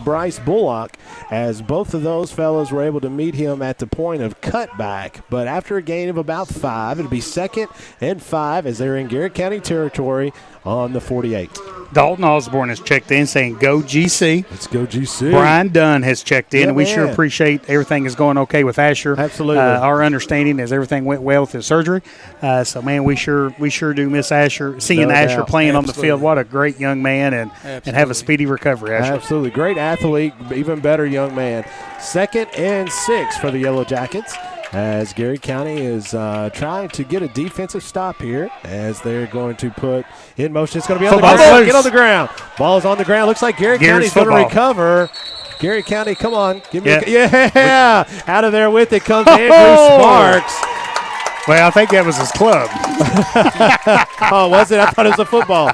Bryce Bullock, as both of those fellows were able to meet him at the point of cutback. But after a gain of about 5, it'll be 2nd and 5 as they're in Garrett County territory on the 48. Dalton Osborne has checked in saying, go GC. Let's go GC. Brian Dunn has checked in, yeah, and we sure appreciate everything is going okay with Asher. Absolutely. Our understanding is everything went well with his surgery. So, man, we sure do miss Asher. Seeing Asher playing on the field, what a great young man, and have a speedy recovery, Asher. Absolutely. Great athlete, even better young man. 2nd and 6 for the Yellow Jackets as Garrett County is trying to get a defensive stop here as they're going to put in motion. It's going to be on the ground. Get on the ground. Ball is on the ground. Looks like Garrett County's going to recover. Garrett County, come on. Give me out of there with it comes Andrew Sparks. Well, I think that was his club. Oh, was it? I thought it was a football.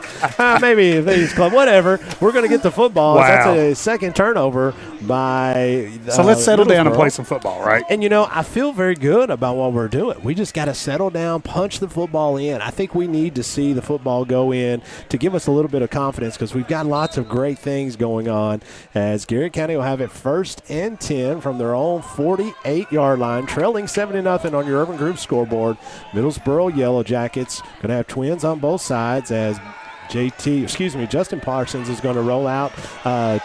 Maybe his club. Whatever. We're going to get the football. Wow. That's a second turnover by So let's settle down and play some football, right? And, I feel very good about what we're doing. We just got to settle down, punch the football in. I think we need to see the football go in to give us a little bit of confidence because we've got lots of great things going on as Garrett County will have it 1st and 10 from their own 48-yard line, trailing 7-0 on your Urban Group scoreboard. Middlesboro Yellow Jackets going to have twins on both sides as Justin Parsons is going to roll out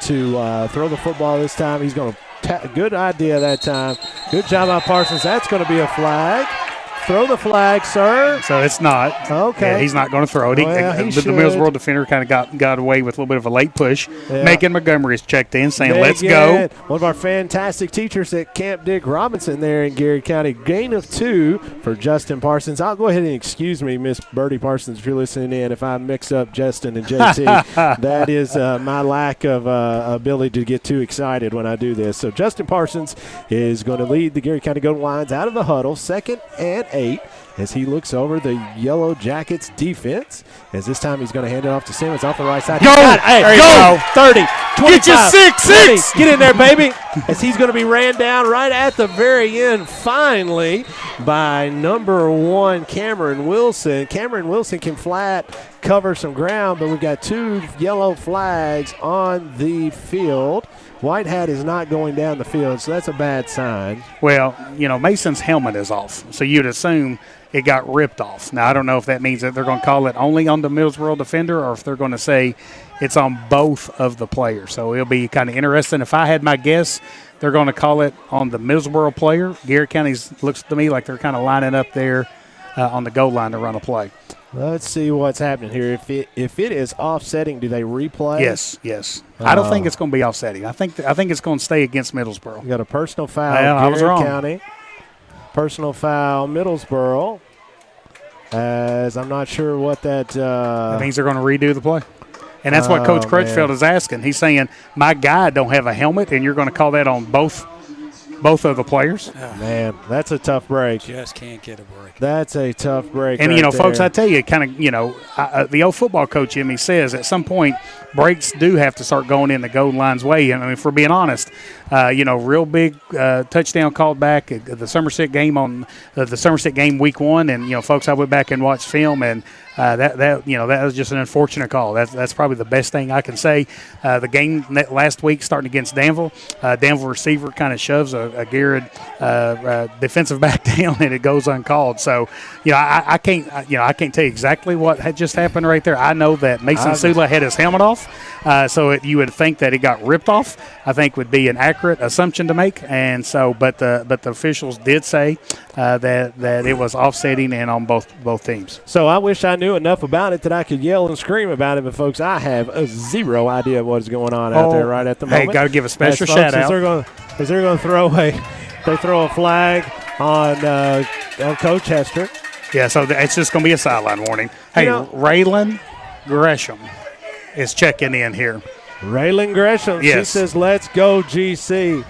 to throw the football this time. He's going to good idea that time. Good job by Parsons. That's going to be a flag. Throw the flag, sir. So it's not. Okay. Yeah, he's not going to throw it. He the Middlesboro defender kind of got away with a little bit of a late push. Yeah. Megan Montgomery is checked in saying, let's go. One of our fantastic teachers at Camp Dick Robinson there in Garrett County. Gain of 2 for Justin Parsons. I'll go ahead and excuse me, Miss Birdie Parsons, if you're listening in, if I mix up Justin and JT. That is my lack of ability to get too excited when I do this. So Justin Parsons is going to lead the Garrett County Golden Lions out of the huddle, 2nd and 8. As he looks over the Yellow Jackets defense. As this time he's going to hand it off to Simmons off the right side. Go! Go! 30, 25, get your 6. Get in there, baby. As he's going to be ran down right at the very end, finally, by number 1, Cameron Wilson. Cameron Wilson can flat cover some ground, but we've got 2 yellow flags on the field. White hat is not going down the field, so that's a bad sign. Well, Mason's helmet is off, so you'd assume it got ripped off. Now, I don't know if that means that they're going to call it only on the Middlesboro defender or if they're going to say it's on both of the players. So it'll be kind of interesting. If I had my guess, they're going to call it on the Middlesboro player. Garrett County looks to me like they're kind of lining up there on the goal line to run a play. Let's see what's happening here. If it is offsetting, do they replay? Yes. I don't think it's going to be offsetting. I think it's going to stay against Middlesboro. You got a personal foul. I was wrong. County. Personal foul, Middlesboro. As I'm not sure what that. That means they're going to redo the play. And that's what Coach Crutchfield is asking. He's saying, my guy don't have a helmet, and you're going to call that on both of the players. Oh, man, that's a tough break. Just can't get a break. That's a tough break. And, right folks, there. I tell you, the old football coach in me says at some point breaks do have to start going in the Golden Line's way. And, if we're being honest, real big touchdown called back the Somerset game on the Somerset game week 1. And, folks, I went back and watched film, and that was just an unfortunate call. That's probably the best thing I can say. The game last week starting against Danville, Danville receiver kind of shoves a Garrard defensive back down, and it goes uncalled. So, I can't tell you exactly what had just happened right there. I know that Mason Sula had his helmet off, so you would think that it got ripped off. I think would be an accurate assumption to make, and so, but the officials did say that it was offsetting and on both teams. So I wish I knew enough about it that I could yell and scream about it, but folks, I have zero idea what is going on out there right at the moment. Hey, got to give a special shout out. As they're going to throw a flag on Coach Hester. Yeah, so it's just going to be a sideline warning. Hey, Raylan Gresham is checking in here. Raylan Gresham, yes. She says, let's go, GC.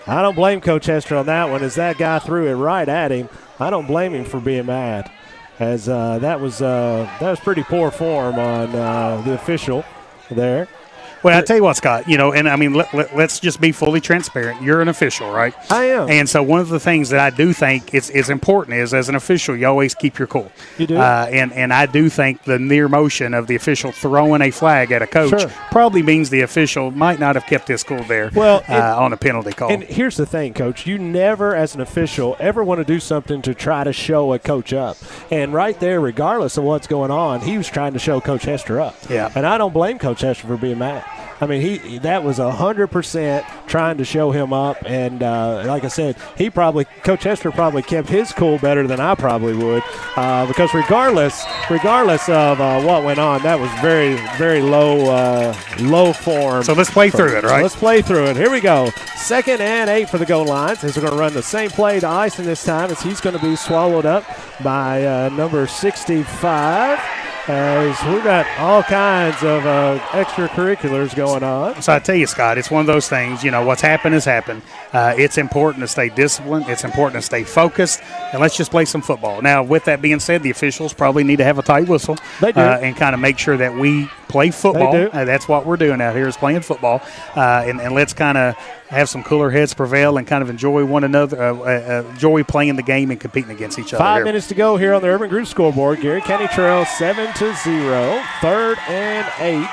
I don't blame Coach Hester on that one as that guy threw it right at him. I don't blame him for being mad as that was pretty poor form on the official there. Well, I tell you what, Scott, and I mean, let's just be fully transparent. You're an official, right? I am. And so one of the things that I do think is important is, as an official, you always keep your cool. You do. And I do think the near motion of the official throwing a flag at a coach probably means the official might not have kept his cool there on a penalty call. And here's the thing, Coach. You never, as an official, ever want to do something to try to show a coach up. And right there, regardless of what's going on, he was trying to show Coach Hester up. Yeah. And I don't blame Coach Hester for being mad. I mean, that was 100% trying to show him up. And like I said, Coach Hester probably kept his cool better than I probably would, because regardless of what went on, that was very, very low form. So let's play through it, right? So let's play through it. Here we go. 2nd and 8 for the goal lines. As we're going to run the same play to Ison this time, as he's going to be swallowed up by number 65. As we've got all kinds of extracurriculars going on. So I tell you, Scott, it's one of those things, what's happened has happened. It's important to stay disciplined. It's important to stay focused. And let's just play some football. Now, with that being said, the officials probably need to have a tight whistle. They do. And kind of make sure that we play football. They do. That's what we're doing out here is playing football. And let's kind of have some cooler heads prevail and kind of enjoy one another, enjoy playing the game and competing against each other. 5 minutes to go here on the Urban Group scoreboard. Garrett County trails 7-0. 3rd and 8.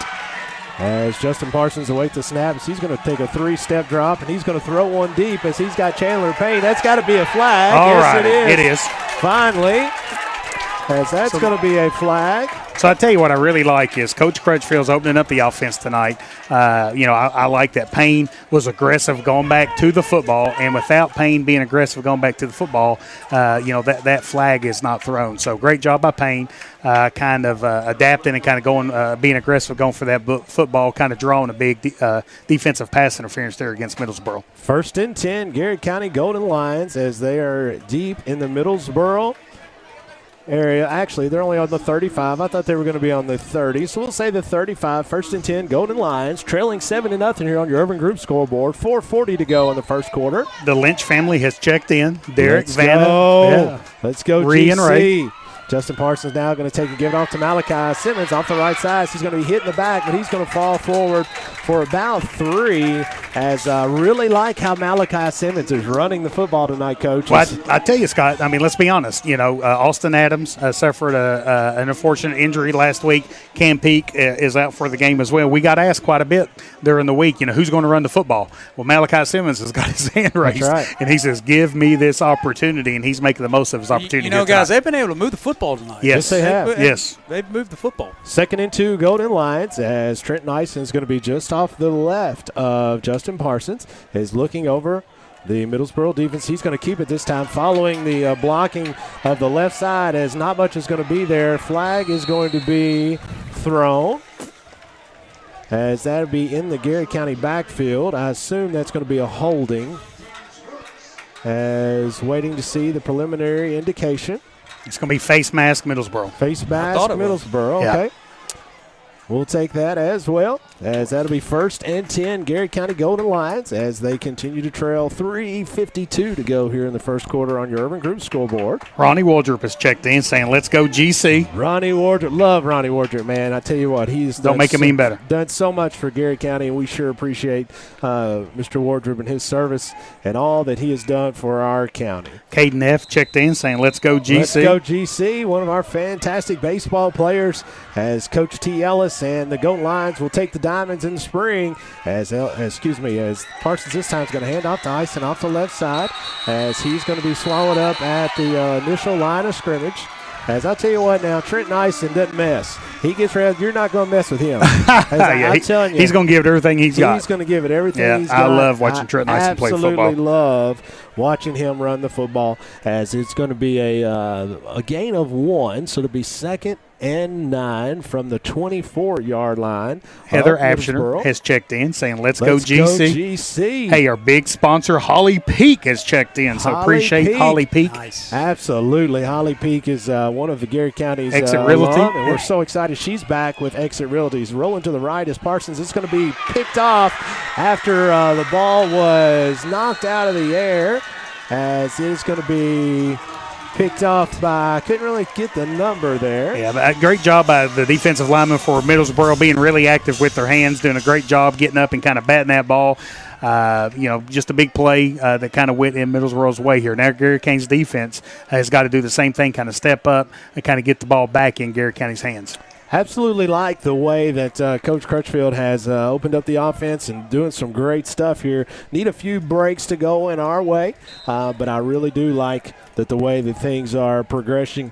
As Justin Parsons awaits the snap, he's going to take a 3-step drop, and he's going to throw one deep as he's got Chandler Payne. That's got to be a flag. All yes, right, it is. Finally, as that's going to be a flag. So I tell you what I really like is Coach Crutchfield's opening up the offense tonight. I like that Payne was aggressive going back to the football, and without Payne being aggressive going back to the football, that flag is not thrown. So great job by Payne, kind of adapting and kind of going, being aggressive, going for that football, kind of drawing a big defensive pass interference there against Middlesboro. 1st and 10, Garrett County Golden Lions as they are deep in the Middlesboro area. Actually, they're only on the 35. I thought they were going to be on the 30. So we'll say the 35. 1st and 10, Golden Lions trailing 7-0 here on your Urban Group scoreboard. 4:40 to go in the first quarter. The Lynch family has checked in. Derek, Let's Vanna. go. Yeah. Let's go, Ree and Ray. GC. Justin Parsons now going to take and give it off to Malachi Simmons off the right side. He's going to be hit in the back, but he's going to fall forward for about 3. As really like how Malachi Simmons is running the football tonight, Coach. Well, I tell you, Scott, I mean, let's be honest. Austin Adams suffered an unfortunate injury last week. Cam Peake is out for the game as well. We got asked quite a bit during the week, who's going to run the football? Well, Malachi Simmons has got his hand raised. That's right. And he says, give me this opportunity, and he's making the most of his opportunity. Guys, they've been able to move the football tonight. Yes, they have. They've moved the football. 2nd and 2, Golden Lions, as Trenton Ison is going to be just off the left of Justin Parsons, is looking over the Middlesboro defense. He's going to keep it this time, following the blocking of the left side, as not much is going to be there. Flag is going to be thrown, as that'll be in the Garrett County backfield. I assume that's going to be a holding, as waiting to see the preliminary indication. It's going to be face mask Middlesboro. Face mask Middlesboro, okay. Yeah. We'll take that as well, as that'll be 1st and 10, Garrett County Golden Lions, as they continue to trail. 3:52 to go here in the first quarter on your Urban Group scoreboard. Ronnie Wardrop has checked in saying, let's go GC. Ronnie Wardrop, love Ronnie Wardrop, man. I tell you what, he's Don't make him mean better. Done so much for Garrett County, and we sure appreciate Mr. Wardrop and his service and all that he has done for our county. Caden F. checked in saying, let's go GC. Let's go GC, one of our fantastic baseball players, as Coach T. Ellis and the Golden Lions will take the Diamonds in the spring, as Parsons this time is going to hand off to Ison off the left side, as he's going to be swallowed up at the initial line of scrimmage. As I tell you what now, Trenton Ison doesn't mess. He gets around, you're not going to mess with him. I'm telling you. He's going to give it everything he's got. He's going to give it everything he's got. I love watching Trenton Ison play football. I absolutely love watching him run the football, as it's going to be a gain of 1, so it'll be 2nd and 9 from the 24-yard line. Heather Abshener has checked in saying, let's go GC. Hey, our big sponsor, Holly Peak, has checked in, so appreciate Holly Peak. Nice. Absolutely. Holly Peak is one of the Garrett County's Exit Realty. and we're so excited she's back with Exit Realty. He's rolling to the right as Parsons is going to be picked off after the ball was knocked out of the air, as it's going to be picked off by, couldn't really get the number there. Yeah, but a great job by the defensive lineman for Middlesboro, being really active with their hands, doing a great job getting up and kind of batting that ball. Just a big play that kind of went in Middlesboro's way here. Now Garrett County's defense has got to do the same thing, kind of step up and kind of get the ball back in Garrett County's hands. Absolutely like the way that Coach Crutchfield has opened up the offense and doing some great stuff here. Need a few breaks to go in our way, but I really do like that the way that things are progressing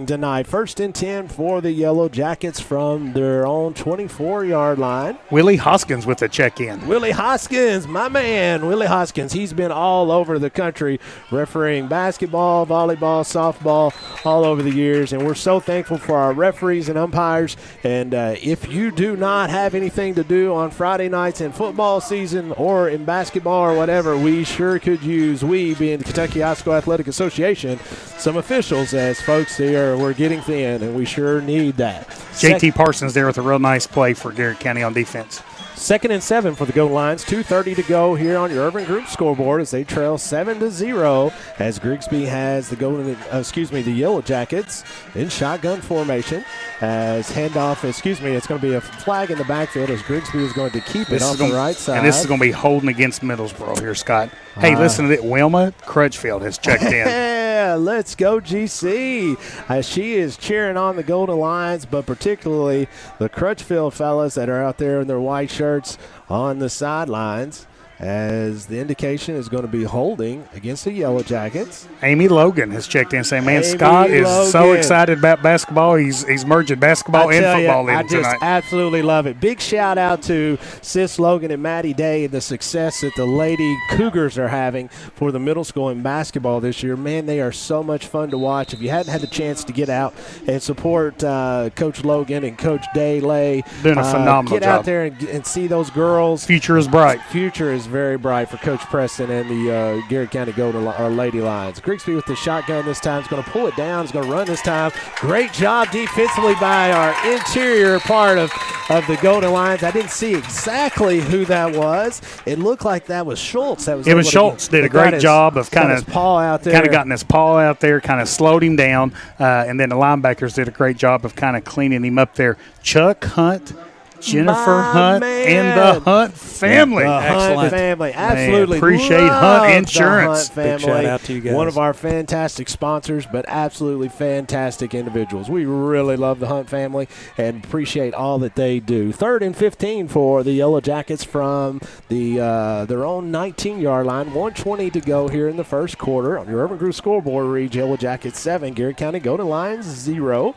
tonight. 1st and 10 for the Yellow Jackets from their own 24-yard line. Willie Hoskins with the check-in. Willie Hoskins, my man, Willie Hoskins. He's been all over the country refereeing basketball, volleyball, softball, all over the years, and we're so thankful for our referees and umpires. And if you do not have anything to do on Friday nights in football season or in basketball or whatever, we sure could use, we being the Kentucky High School Athletic Association, some officials, as folks here, we're getting thin, and we sure need that. JT Parsons there with a real nice play for Garrett County on defense. 2nd and 7 for the Golden Lions. 2:30 to go here on your Urban Group scoreboard as they trail 7-0 as Grigsby has the Yellow Jackets in shotgun formation as handoff. It's going to be a flag in the backfield as Grigsby is going to keep it off the right side. And this is going to be holding against Middlesboro here, Scott. Hey, listen to that. Wilma Crutchfield has checked in. Yeah, let's go GC. She is cheering on the Golden Lions, but particularly the Crutchfield fellas that are out there in their white shirts on the sidelines, as the indication is going to be holding against the Yellow Jackets. Amy Logan has checked in saying, man, Scott is so excited about basketball. He's merging basketball and football in tonight. I just absolutely love it. Big shout out to Sis Logan and Maddie Day and the success that the Lady Cougars are having for the middle school in basketball this year. Man, they are so much fun to watch. If you hadn't had the chance to get out and support Coach Logan and Coach Day Lay, doing a phenomenal job. Get out there and see those girls. Future is bright. Future is very bright for Coach Preston and the Garrett County Lady Lions. Grigsby with the shotgun this time is going to pull it down. Is going to run this time. Great job defensively by our interior part of the Golden Lions. I didn't see exactly who that was. It looked like that was Schultz. It was Schultz. Did a great job of kind of gotten his paw out there, kind of slowed him down, and then the linebackers did a great job of kind of cleaning him up there. Chuck Hunt, Jennifer Hunt, and the Hunt family. The Hunt family. Absolutely. Man, appreciate Hunt Insurance. The Hunt family. Big shout out to you guys. One of our fantastic sponsors, but absolutely fantastic individuals. We really love the Hunt family and appreciate all that they do. 3rd and 15 for the Yellow Jackets from their own 19-yard line. 1:20 to go here in the first quarter. On your Urban Group scoreboard reads Yellow Jackets 7, Garrett County Golden Lions 0.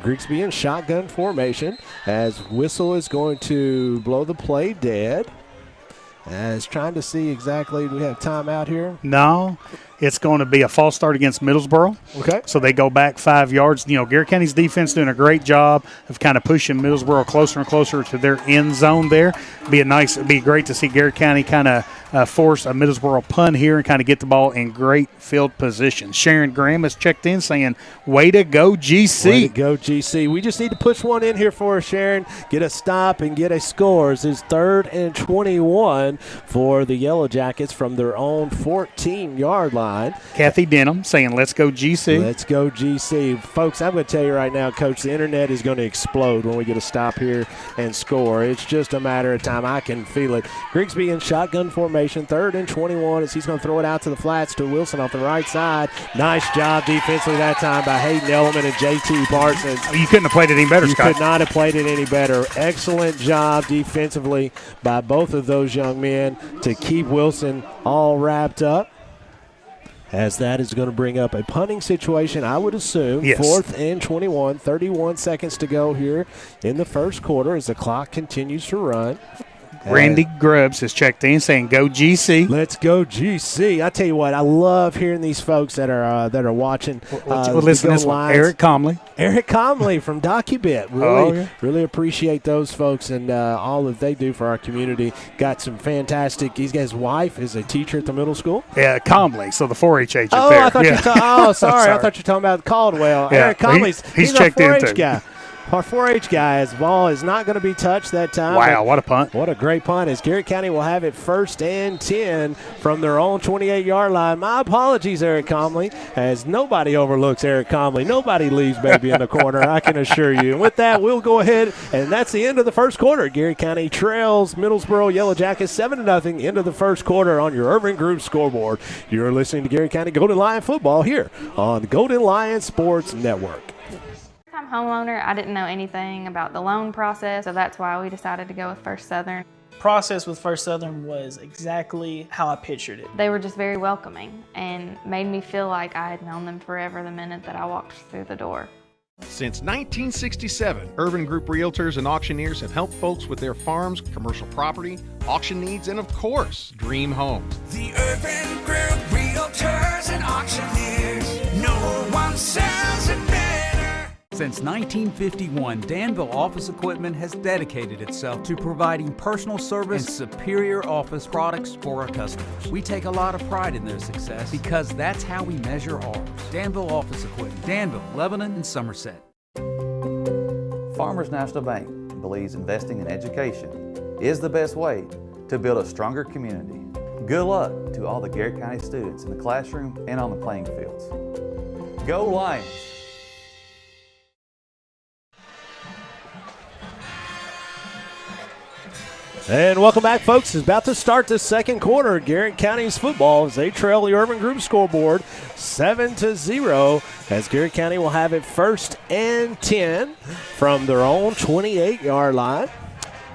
Grigsby in shotgun formation as Whistle is going to blow the play dead. As trying to see exactly, do we have timeout here? No. It's going to be a false start against Middlesboro. Okay. So they go back 5 yards. You know, Garrett County's defense doing a great job of kind of pushing Middlesboro closer and closer to their end zone there. It'd be great to see Garrett County kind of force a Middlesboro punt here and kind of get the ball in great field position. Sharon Graham has checked in saying, way to go, GC. Way to go, GC. We just need to push one in here for us, Sharon. Get a stop and get a score. This is 3rd and 21 for the Yellow Jackets from their own 14-yard line. Kathy Denham saying, let's go, GC. Let's go, GC. Folks, I'm going to tell you right now, Coach, the internet is going to explode when we get a stop here and score. It's just a matter of time. I can feel it. Grigsby in shotgun formation, 3rd and 21 as he's going to throw it out to the flats to Wilson off the right side. Nice job defensively that time by Hayden Elliman and JT Parsons. You couldn't have played it any better, Scott. You could not have played it any better. Excellent job defensively by both of those young men to keep Wilson all wrapped up. As that is going to bring up a punting situation, I would assume. Yes. 4th and 21, 31 seconds to go here in the first quarter as the clock continues to run. Randy Grubbs has checked in saying, go GC. Let's go GC. I tell you what, I love hearing these folks that are watching. Listen to this one. Eric Comley. Eric Comley from DocuBit. Really appreciate those folks and all that they do for our community. Got some fantastic. His wife is a teacher at the middle school. Yeah, Comley. So the 4-H agent there. I thought sorry. I thought you were talking about Caldwell. Yeah, Eric Comley's he's a checked 4-H in too. guy. Our 4-H guy's ball is not going to be touched that time. Wow, what a punt. What a great punt. As Garrett County will have it 1st and 10 from their own 28-yard line. My apologies, Eric Comley, as nobody overlooks Eric Comley. Nobody leaves baby in the corner, I can assure you. And with that, we'll go ahead, and that's the end of the first quarter. Garrett County trails Middlesboro Yellow Jackets 7-0 into the first quarter on your Urban Group scoreboard. You're listening to Garrett County Golden Lion football here on Golden Lion Sports Network. homeowner, I didn't know anything about the loan process, so that's why we decided to go with First Southern. Process with First Southern was exactly how I pictured it. They were just very welcoming and made me feel like I had known them forever the minute that I walked through the door. Since 1967, Urban Group Realtors and Auctioneers have helped folks with their farms, commercial property, auction needs, and of course, dream homes. The Urban Group Realtors and Auctioneers. No one sells it better. Since 1951, Danville Office Equipment has dedicated itself to providing personal service and superior office products for our customers. We take a lot of pride in their success because that's how we measure ours. Danville Office Equipment, Danville, Lebanon, and Somerset. Farmers National Bank believes investing in education is the best way to build a stronger community. Good luck to all the Garrett County students in the classroom and on the playing fields. Go Lions! And welcome back, folks. It's about to start the second quarter. Garrett County's football as they trail the Urban Group scoreboard 7-0 as Garrett County will have it 1st and 10 from their own 28-yard line.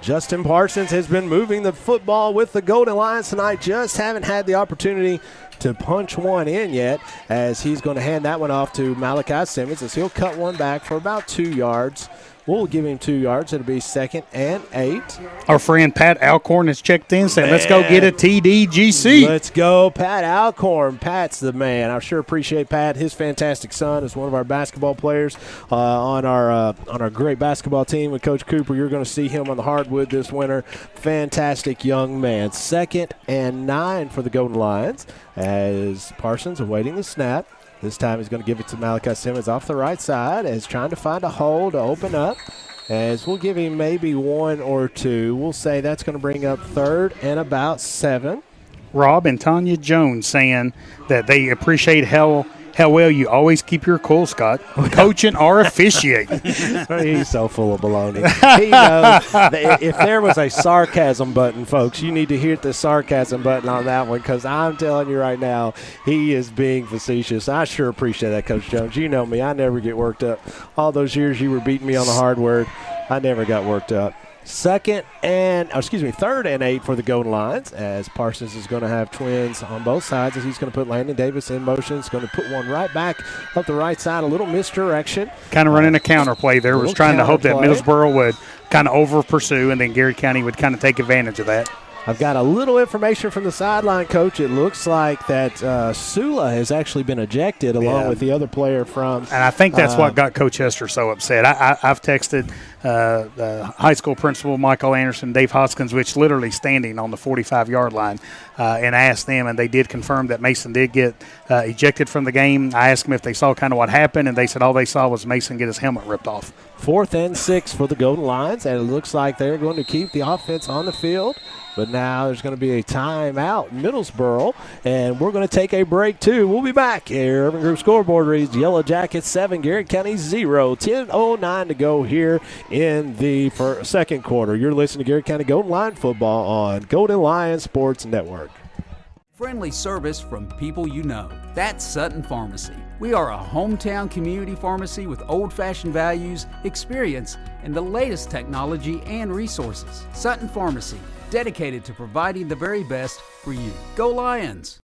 Justin Parsons has been moving the football with the Golden Lions tonight. Just haven't had the opportunity to punch one in yet as he's going to hand that one off to Malachi Simmons as he'll cut one back for about 2 yards. We'll give him 2 yards. It'll be 2nd and 8. Our friend Pat Alcorn has checked in, saying, let's go get a TDGC. Let's go, Pat Alcorn. Pat's the man. I sure appreciate Pat. His fantastic son is one of our basketball players on our great basketball team with Coach Cooper. You're going to see him on the hardwood this winter. Fantastic young man. 2nd and 9 for the Golden Lions as Parsons awaiting the snap. This time he's going to give it to Malachi Simmons off the right side as trying to find a hole to open up. As we'll give him maybe 1 or 2. We'll say that's going to bring up 3rd and about 7. Rob and Tanya Jones saying that they appreciate how well you always keep your cool, Scott, coaching or officiating. He's so full of baloney. He knows that if there was a sarcasm button, folks, you need to hit the sarcasm button on that one because I'm telling you right now, he is being facetious. I sure appreciate that, Coach Jones. You know me. I never get worked up. All those years you were beating me on the hard word, I never got worked up. 3rd and 8 for the Golden Lions as Parsons is going to have twins on both sides as he's going to put Landon Davis in motion. He's going to put one right back up the right side, a little misdirection. Kind of running a counter play there. Was trying to hope that Middlesboro would kind of over pursue and then Garrett County would kind of take advantage of that. I've got a little information from the sideline coach. It looks like that Sula has actually been ejected along with the other player from. And I think that's what got Coach Hester so upset. I've texted the high school principal, Michael Anderson, Dave Hoskins, which literally standing on the 45-yard line, and asked them, and they did confirm that Mason did get ejected from the game. I asked them if they saw kind of what happened, and they said all they saw was Mason get his helmet ripped off. 4th and 6 for the Golden Lions, and it looks like they're going to keep the offense on the field. But now there's going to be a timeout in Middlesboro, and we're going to take a break, too. We'll be back here. Urban Group scoreboard reads Yellow Jackets 7, Garrett County 0. 10:09 to go here in the second quarter. You're listening to Garrett County Golden Lion football on Golden Lion Sports Network. Friendly service from people you know. That's Sutton Pharmacy. We are a hometown community pharmacy with old-fashioned values, experience, and the latest technology and resources. Sutton Pharmacy, dedicated to providing the very best for you. Go Lions!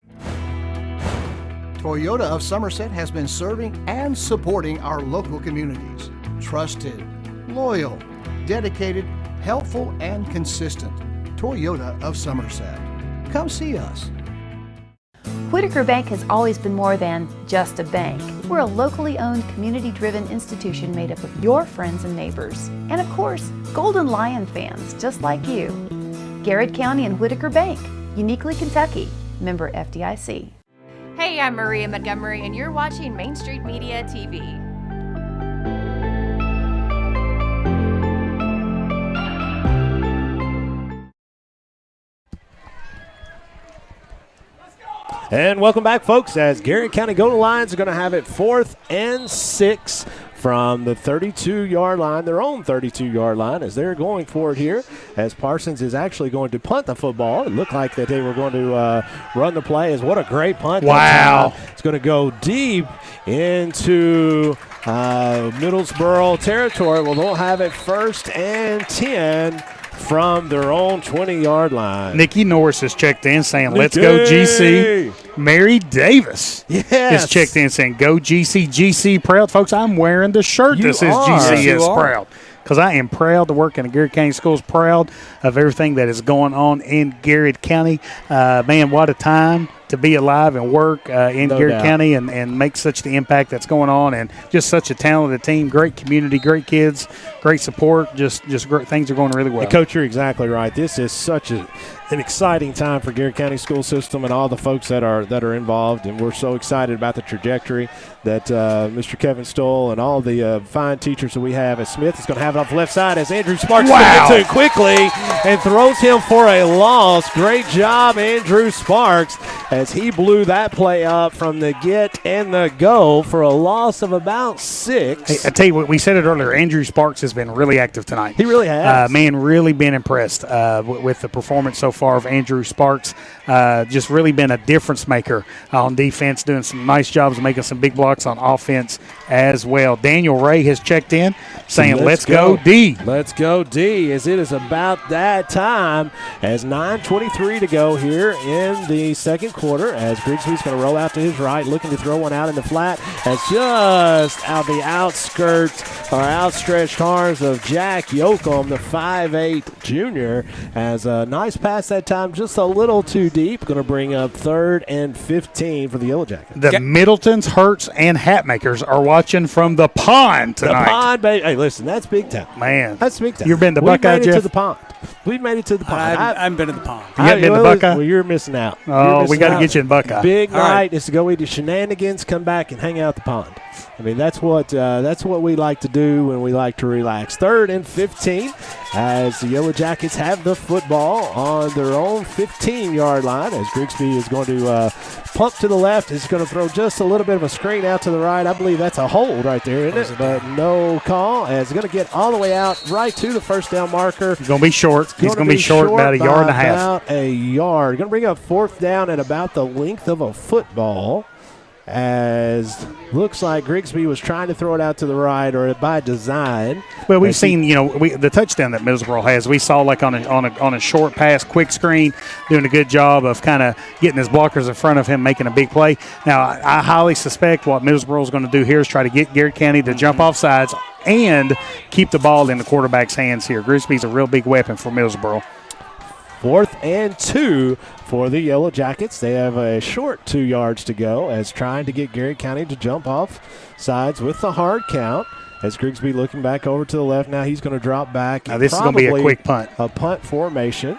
Toyota of Somerset has been serving and supporting our local communities. Trusted, loyal, dedicated, helpful, and consistent. Toyota of Somerset. Come see us. Whitaker Bank has always been more than just a bank. We're a locally owned, community-driven institution made up of your friends and neighbors. And of course, Golden Lion fans just like you. Garrett County and Whitaker Bank, uniquely Kentucky, member FDIC. Hey, I'm Maria Montgomery, and you're watching Main Street Media TV. And welcome back, folks, as Garrett County Golden Lions are going to have it 4th and 6 from the 32-yard line, their own 32-yard line, as they're going for it here, as Parsons is actually going to punt the football. It looked like that they were going to run the play. As what a great punt. Wow. It's going to go deep into Middlesboro territory. Well, they'll have it 1st and 10 from their own 20-yard line. Nikki Norris has checked in saying, let's go GC. Mary Davis has checked in saying, go GC. GC proud. Folks, I'm wearing the shirt that says GC is proud. Because I am proud to work in the Garrett County Schools, proud of everything that is going on in Garrett County. Man, what a time to be alive and work in Garrett County and make such the impact that's going on, and just such a talented team, great community, great kids, great support, just great things are going really well. And Coach, you're exactly right. This is such an exciting time for Garrett County School System and all the folks that are involved, and we're so excited about the trajectory that Mr. Kevin Stoll and all the fine teachers that we have. As Smith is going to have it off the left side as Andrew Sparks gets to it quickly and throws him for a loss. Great job, Andrew Sparks, as he blew that play up from the get and the go for a loss of about 6. Hey, I tell you what, we said it earlier, Andrew Sparks has been really active tonight. He really has. Man, really been impressed with the performance so far of Andrew Sparks. Just really been a difference maker on defense, doing some nice jobs, making some big blocks on offense as well. Daniel Ray has checked in saying, let's go D. Let's go D, as it is about that time as 9:23 to go here in the second quarter, as Grigsby's going to roll out to his right, looking to throw one out in the flat, as just out the outskirts or outstretched arms of Jack Yoakum, the 5'8 junior, as a nice pass that time, just a little too deep. Going to bring up 3rd and 15 for the Yellow Jackets. The Middletons, Hertz, and Hatmakers are watching from the pond tonight. The pond, baby. Hey, listen, that's big time. Man. That's big time. You've been to Buckeye, Jeff? Jeff? To the pond. We've made it to the pond. I haven't been to the pond. You haven't been to Buckeye? Well, you're missing out. Oh, we got to get you in Buckeye. Big night is to go eat the shenanigans, come back and hang out at the pond. I mean, that's what we like to do when we like to relax. 3rd and 15 as the Yellow Jackets have the football on their own 15-yard line, as Grigsby is going to pump to the left. He's going to throw just a little bit of a screen out to the right. I believe that's a hold right there, isn't it? But no call, as he's going to get all the way out right to the first down marker. He's going to be short. He's going to be short about a yard and a half. About a yard. Going to bring up 4th down at about the length of a football, as looks like Grigsby was trying to throw it out to the right, or by design. Well, we've seen, the touchdown that Middlesboro has. We saw like on a short pass, quick screen, doing a good job of kind of getting his blockers in front of him, making a big play. Now, I highly suspect what Middlesboro is going to do here is try to get Garrett County to jump off sides and keep the ball in the quarterback's hands here. Grigsby's a real big weapon for Middlesboro. 4th and 2 for the Yellow Jackets. They have a short 2 yards to go, as trying to get Garrett County to jump off sides with the hard count. As Grigsby looking back over to the left, now he's going to drop back. Now this is going to be a quick punt. A punt formation.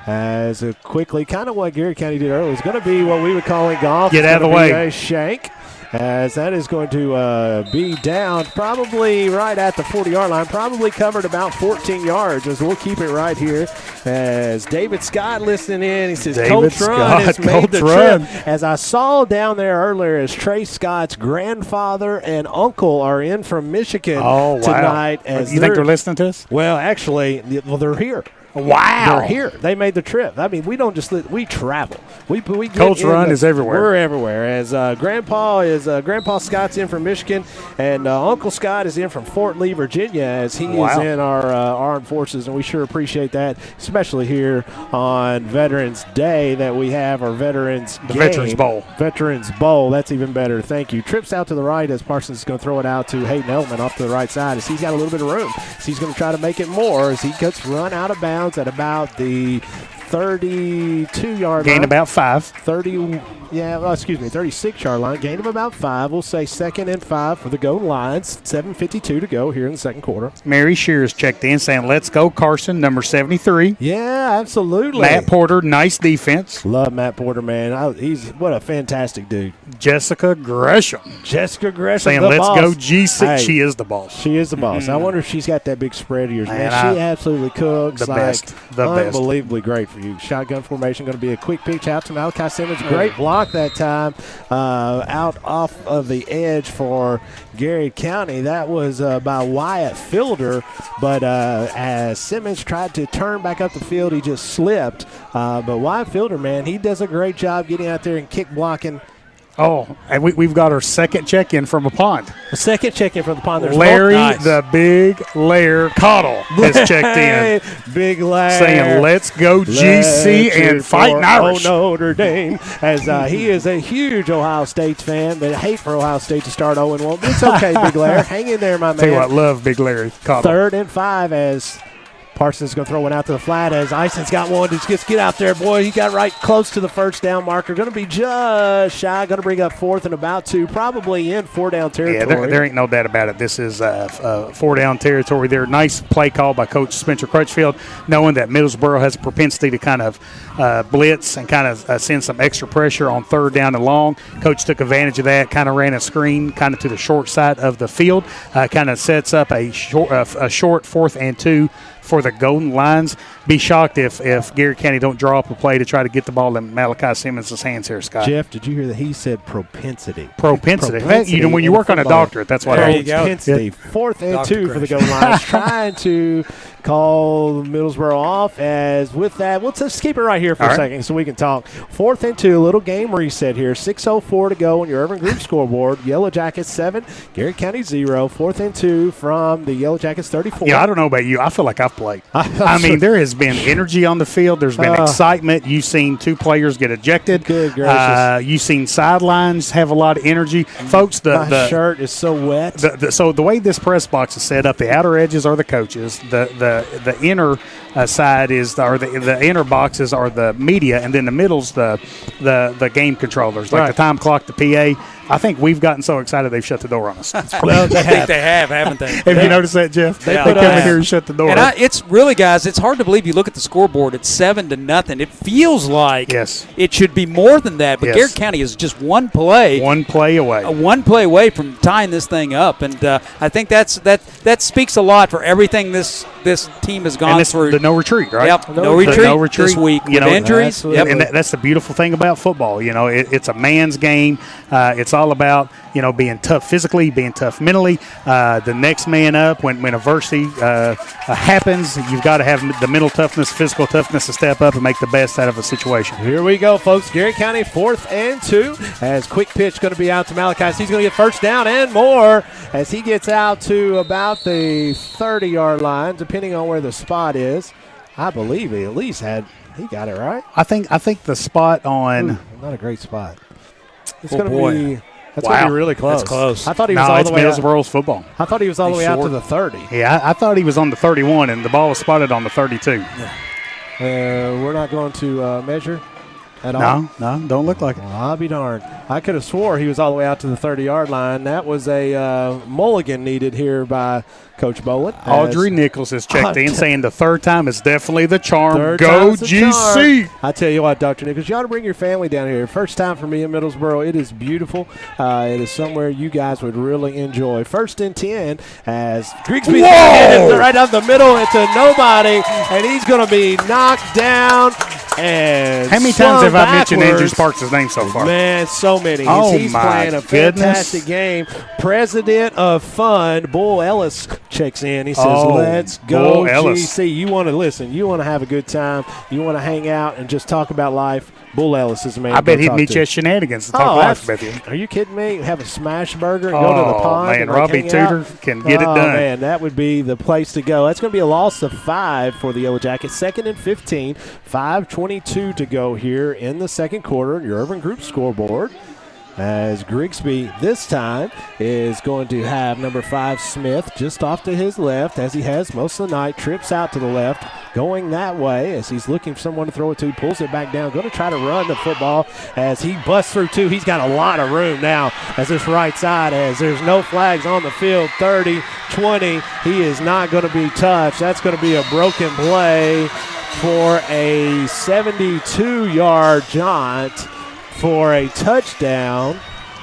As quickly, kind of what Garrett County did earlier, is going to be what we would call in golf. Get out of the way. A shank. As that is going to be down probably right at the 40-yard line, probably covered about 14 yards, as we'll keep it right here. As David Scott listening in, he says, Coach Run has made the trip. As I saw down there earlier, as Trey Scott's grandfather and uncle are in from Michigan tonight. As you think they're listening to us? Well, actually, they're here. Wow. They're here. They made the trip. I mean, we don't just we travel. We get Coach Run is everywhere. We're everywhere. As Grandpa Scott's in from Michigan, and Uncle Scott is in from Fort Lee, Virginia, as he is in our armed forces, and we sure appreciate that, especially here on Veterans Day that we have our Veterans game. Veterans Bowl. Veterans Bowl. That's even better. Thank you. Trips out to the right as Parsons is going to throw it out to Hayden Elman off to the right side, as he's got a little bit of room. So he's going to try to make it more as he gets run out of bounds at about the 32-yard line. Gain about 5. 36-yard line. Gain of about 5. We'll say 2nd and 5 for the Golden Lions. 7:52 to go here in the second quarter. Mary Shears checked in saying, let's go, Carson, number 73. Yeah, absolutely. Matt Porter, nice defense. Love Matt Porter, man. He's what a fantastic dude. Jessica Gresham. Saying, let's boss. go G6. Hey, she is the boss. She is the boss. I wonder if she's got that big spread of yours, man. She absolutely cooks. The best. Unbelievably great for you. Shotgun formation, going to be a quick pitch out to Malachi Simmons. Great block that time out off of the edge for Garrett County. That was by Wyatt Fielder, but as Simmons tried to turn back up the field, he just slipped. But Wyatt Fielder, man, he does a great job getting out there and kick blocking. Oh, and we've got our second check-in from a pond. The second check-in from the pond. There's Larry, nice. the Big Lair Cottle, has checked in. Big Lair. Saying, let's go GC and fighting Irish. Oh, Notre Dame. As he is a huge Ohio State fan, but I hate for Ohio State to start 0-1. But it's okay, Big Lair. Hang in there, my man. Tell you what, love Big Larry Cottle. 3rd and 5 as Parsons going to throw one out to the flat as Ison's got one. Just get out there, boy. He got right close to the first down marker. Going to be just shy. Going to bring up 4th and about 2. Probably in 4-down territory. Yeah, there ain't no doubt about it. This is 4-down territory there. Nice play call by Coach Spencer Crutchfield, knowing that Middlesboro has a propensity to kind of blitz and kind of send some extra pressure on 3rd down and long. Coach took advantage of that, kind of ran a screen kind of to the short side of the field, kind of sets up a short 4th and 2 for the Golden Lions. Be shocked if Garrett County don't draw up a play to try to get the ball in Malachi Simmons' hands here, Scott. Jeff, did you hear that he said propensity? Propensity. When you work on a doctorate, that's what there you go. Propensity. 4th and Dr. 2 for the Golden Lions. Trying to call Middlesboro off. As with that, let's just keep it right here for a second so we can talk. 4th and 2, little game reset here. 6:04 to go on your Urban Group scoreboard. Yellow Jackets 7, Garrett County 0. 4th and 2 from the Yellow Jackets 34. Yeah, I don't know about you. I feel like I've played. I mean, there has been energy on the field. There's been excitement. You've seen 2 players get ejected. Good gracious. You've seen sidelines have a lot of energy. Folks, my shirt is so wet. So the way this press box is set up, the outer edges are the coaches. The inner side is the inner boxes are the media, and then the middle's the game controllers, like the time clock, the PA. I think we've gotten so excited they've shut the door on us. Well, I think they have, haven't they? Have you noticed that, Jeff? They come in here and shut the door. And it's really, guys, it's hard to believe. You look at the scoreboard, it's 7-0. It feels like it should be more than that, but Garrett County is just one play away from tying this thing up. And I think that speaks a lot for everything this team has gone through. The no retreat, right? Yep, no retreat this week with injuries. Yep. And that's the beautiful thing about football. You know, it's a man's game. It's all about, being tough physically, being tough mentally. The next man up when adversity happens, you've got to have the mental toughness, physical toughness to step up and make the best out of a situation. Here we go, folks. Garrett County 4th and 2 as quick pitch going to be out to Malachi. He's going to get first down and more as he gets out to about the 30-yard line, depending on where the spot is. I believe he at least he got it right. I think the spot on not a great spot. It's going to be. That's going to be really close. That's close. I thought he was all the way out. Middlesboro's football. I thought he was all the way out to the 30. Yeah, I thought he was on the 31, and the ball was spotted on the 32. We're not going to measure at all. No, don't look like it. Well, I'll be darned. I could have swore he was all the way out to the 30-yard line. That was a mulligan needed here by Coach Bolin. Audrey Nichols has checked in saying the 3rd time is definitely the charm. Third Go time's the GC! Charm. I tell you what, Dr. Nichols, you ought to bring your family down here. First time for me in Middlesboro. It is beautiful. It is somewhere you guys would really enjoy. 1st and 10 as Grigsby's right up the middle into nobody, and he's going to be knocked down. And how many times have I mentioned Andrew Sparks' name so far? Man, so many. He's playing a fantastic game. President of Fun, Bull Ellis, checks in. He says, let's go, GC. You want to listen. You want to have a good time. You want to hang out and just talk about life. Bull Ellis is the man. I bet he'd meet you at Shenanigans to talk life with you. Are you kidding me? Have a smash burger and go to the pond. Man, and Robbie Tudor can get it done. Man, that would be the place to go. That's going to be a loss of 5 for the Yellow Jackets. 2nd and 15. 5:22 to go here in the second quarter. Your Urban Group scoreboard. As Grigsby this time is going to have number 5 Smith just off to his left, as he has most of the night. Trips out to the left, going that way as he's looking for someone to throw it to. Pulls it back down, going to try to run the football as he busts through 2. He's got a lot of room now as this right side, as there's no flags on the field. 30, 20, he is not going to be touched. That's going to be a broken play for a 72-yard jaunt for a touchdown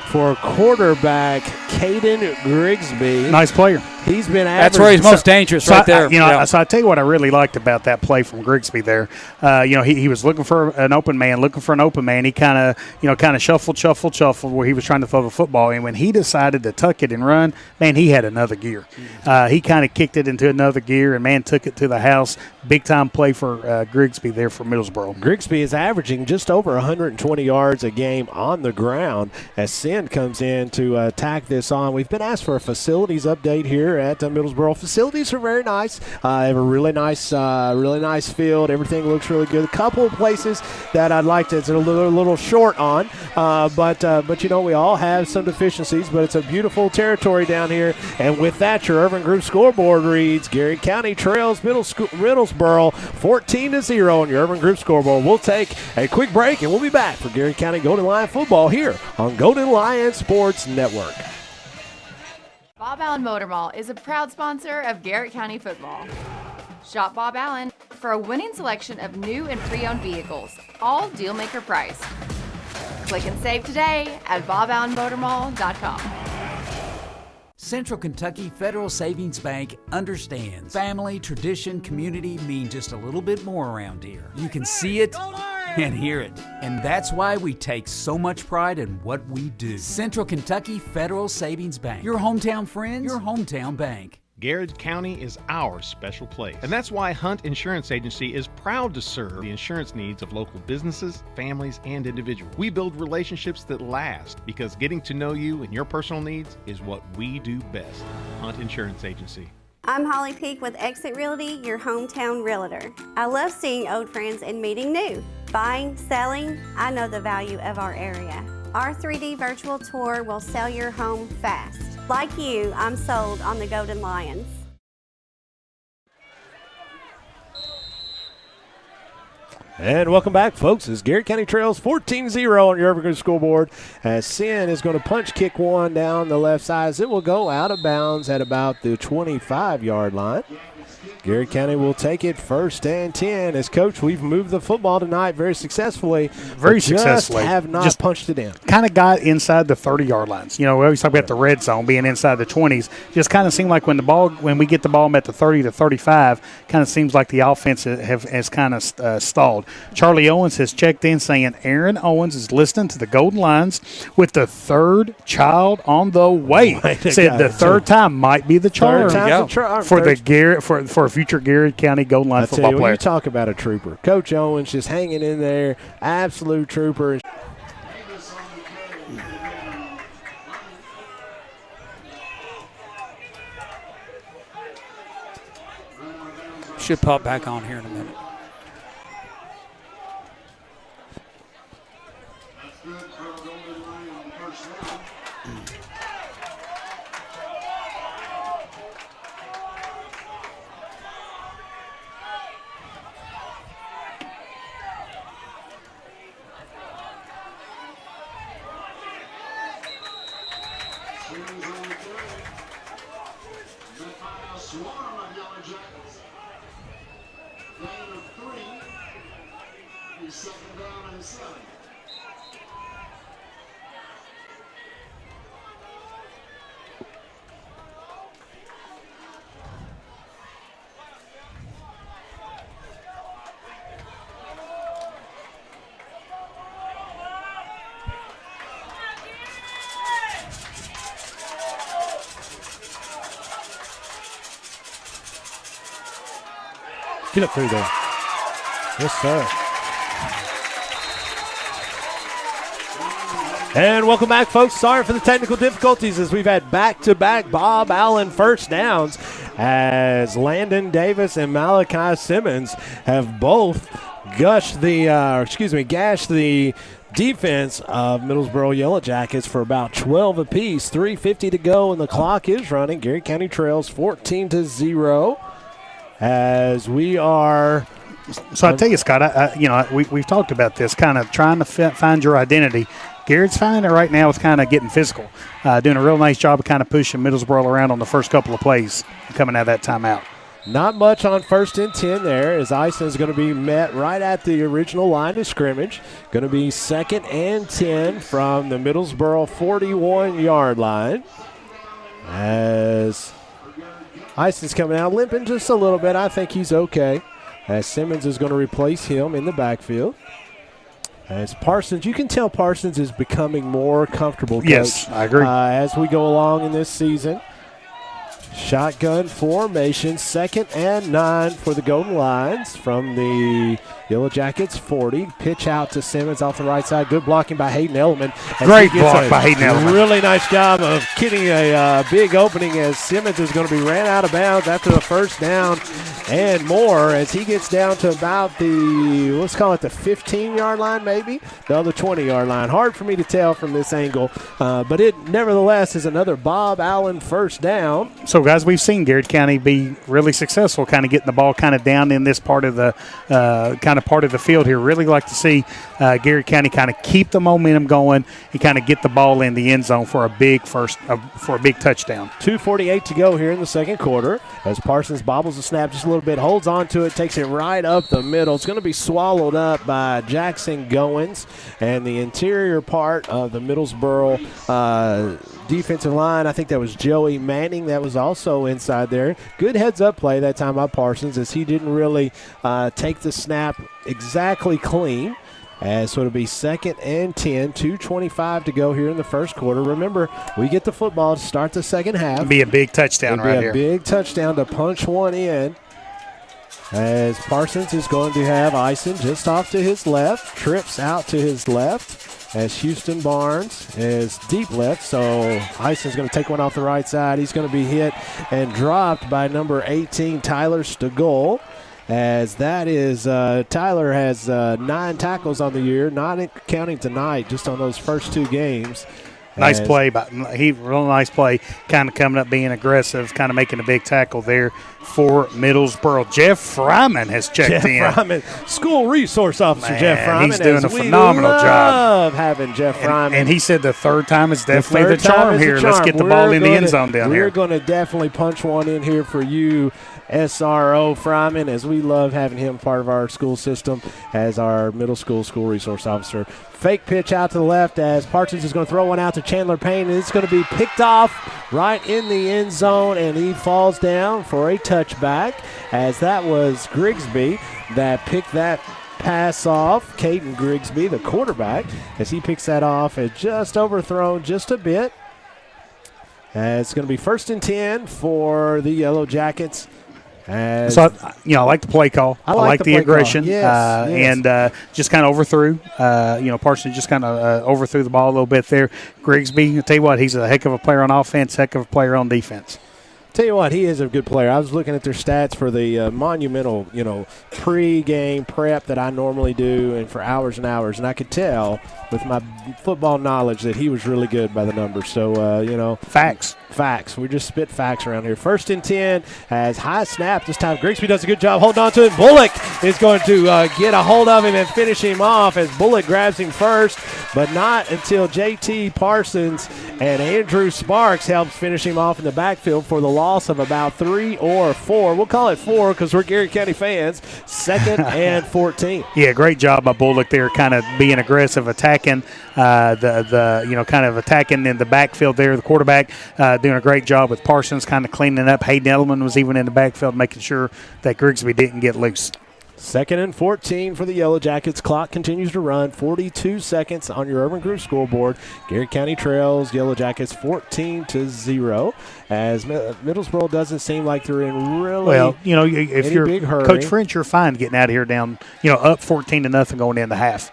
for quarterback Caden Grigsby. Nice player. He's been That's where he's most dangerous, right there. So I tell you what I really liked about that play from Grigsby there. He was looking for an open man. He kind of shuffled where he was trying to throw the football. And when he decided to tuck it and run, man, he had another gear. He kind of kicked it into another gear and, man, took it to the house. Big-time play for Grigsby there for Middlesboro. Grigsby is averaging just over 120 yards a game on the ground as Sin comes in to tack this on. We've been asked for a facilities update here at Middlesboro. Facilities are very nice. Have a really nice field. Everything looks really good. A couple of places that I'd like to, it's a little short on, but we all have some deficiencies, but it's a beautiful territory down here. And with that, your Urban Group scoreboard reads Garrett County trails Middlesboro 14-0 on your Urban Group scoreboard. We'll take a quick break, and we'll be back for Garrett County Golden Lion football here on Golden Lion Sports Network. Bob Allen Motor Mall is a proud sponsor of Garrett County football. Shop Bob Allen for a winning selection of new and pre-owned vehicles, all deal-maker price. Click and save today at boballenmotormall.com. Central Kentucky Federal Savings Bank understands family, tradition, community mean just a little bit more around here. You can see it and hear it, and that's why we take so much pride in what we do. Central Kentucky Federal Savings Bank. Your hometown friends, your hometown bank. Garrard County is our special place. And that's why Hunt Insurance Agency is proud to serve the insurance needs of local businesses, families, and individuals. We build relationships that last because getting to know you and your personal needs is what we do best. Hunt Insurance Agency. I'm Holly Peak with Exit Realty, your hometown realtor. I love seeing old friends and meeting new. Buying, selling, I know the value of our area. Our 3D virtual tour will sell your home fast. Like you, I'm sold on the Golden Lions. And welcome back, folks. As Garrett County trails 14-0 on your Urban Group scoreboard, as Sin is going to punch kick one down the left side. It will go out of bounds at about the 25-yard line. Garrett County will take it 1st and 10. As coach, we've moved the football tonight very successfully. Just have not punched it in. Kind of got inside the 30-yard lines. We always talk about the red zone being inside the 20s. Just kind of seemed like when we get the ball at the 30 to 35, kind of seems like the offense has kind of stalled. Charlie Owens has checked in saying Aaron Owens is listening to the Golden Lions with the third child on the way. Said the third time might be the charm for the Garrett for a future Garrett County Golden Line football player. You talk about a trooper. Coach Owens just hanging in there, absolute trooper. Should pop back on here in a minute. Get up through there. Yes, sir. And welcome back, folks. Sorry for the technical difficulties as we've had back-to-back Bob Allen first downs as Landon Davis and Malachi Simmons have both gashed the defense of Middlesboro Yellow Jackets for about 12 apiece. 3:50 to go, and the clock is running. Garrett County trails 14-0 as we are. So I tell you, Scott, we've talked about this, kind of trying to find your identity. Garrett's finding it right now with kind of getting physical, doing a real nice job of kind of pushing Middlesboro around on the first couple of plays coming out of that timeout. Not much on 1st and 10 there as Ison is going to be met right at the original line of scrimmage. Going to be 2nd and 10 from the Middlesboro 41-yard line as Ison's coming out limping just a little bit. I think he's okay, as Simmons is going to replace him in the backfield. As Parsons, you can tell Parsons is becoming more comfortable, Coach. Yes, I agree. As we go along in this season. Shotgun formation, 2nd and 9 for the Golden Lions from the Yellow Jackets 40. Pitch out to Simmons off the right side. Good blocking by Hayden Elliman. Great block by Hayden Elliman. Really nice job of getting a big opening as Simmons is going to be ran out of bounds after the first down and more as he gets down to about the, let's call it the 15-yard line maybe, the other 20-yard line. Hard for me to tell from this angle, but it nevertheless is another Bob Allen first down. So, guys, we've seen Garrett County be really successful kind of getting the ball kind of down in this part of the part of the field here. Really like to see Garrett County kind of keep the momentum going and kind of get the ball in the end zone for a big touchdown. 2:48 to go here in the second quarter as Parsons bobbles the snap just a little bit, holds on to it, takes it right up the middle. It's going to be swallowed up by Jackson Goins, and the interior part of the Middlesboro defensive line, I think that was Joey Manning that was also inside there. Good heads-up play that time by Parsons as he didn't really take the snap exactly clean. So it'll be 2nd and 10, 2:25 to go here in the first quarter. Remember, we get the football to start the second half. It'd be a big touchdown right here. It'd be a big touchdown to punch one in. As Parsons is going to have Ison just off to his left, trips out to his left, as Houston Barnes is deep left. So Ison's going to take one off the right side. He's going to be hit and dropped by number 18, Tyler Stegall. As that is, Tyler has 9 tackles on the year, not counting tonight, just on those first 2 games. Nice play, real nice play, kind of coming up, being aggressive, kind of making a big tackle there for Middlesboro. Jeff Fryman has checked in. Jeff Fryman, school resource officer. Jeff Fryman. He's doing a phenomenal job. Love having Jeff Fryman. And he said the third time is definitely the charm here. Let's get the ball in the end zone down here. We're going to definitely punch one in here for you, SRO Fryman, as we love having him part of our school system as our middle school resource officer. Fake pitch out to the left as Parsons is going to throw one out to Chandler Payne, and it's going to be picked off right in the end zone, and he falls down for a touchback, as that was Grigsby that picked that pass off. Caden Grigsby, the quarterback, as he picks that off and just overthrown just a bit. It's going to be 1st and 10 for the Yellow Jackets. So, I like the play call. I like the aggression. Yes. And just kind of overthrew. Parsons just kind of overthrew the ball a little bit there. Grigsby, I'll tell you what, he's a heck of a player on offense, heck of a player on defense. Tell you what, he is a good player. I was looking at their stats for the monumental, pre-game prep that I normally do, and for hours and hours, and I could tell with my football knowledge that he was really good by the numbers. So, Facts. We just spit facts around here. 1st and 10 as high snap. This time Grigsby does a good job holding on to it. Bullock is going to get a hold of him and finish him off as Bullock grabs him first, but not until J.T. Parsons and Andrew Sparks helps finish him off in the backfield for the loss of about 3 or 4. We'll call it 4 because we're Garrett County fans. 2nd and 14. Yeah, great job by Bullock there, kind of being aggressive, attacking kind of attacking in the backfield there. The quarterback doing a great job with Parsons kind of cleaning up. Hayden Elliman was even in the backfield making sure that Grigsby didn't get loose. 2nd and 14 for the Yellow Jackets. Clock continues to run. 42 seconds on your Urban Group scoreboard. Garrett County trails Yellow Jackets 14-0. As Middlesboro doesn't seem like they're in really if you're big hurry. Coach French, you're fine getting out of here down, up 14-0 going into half.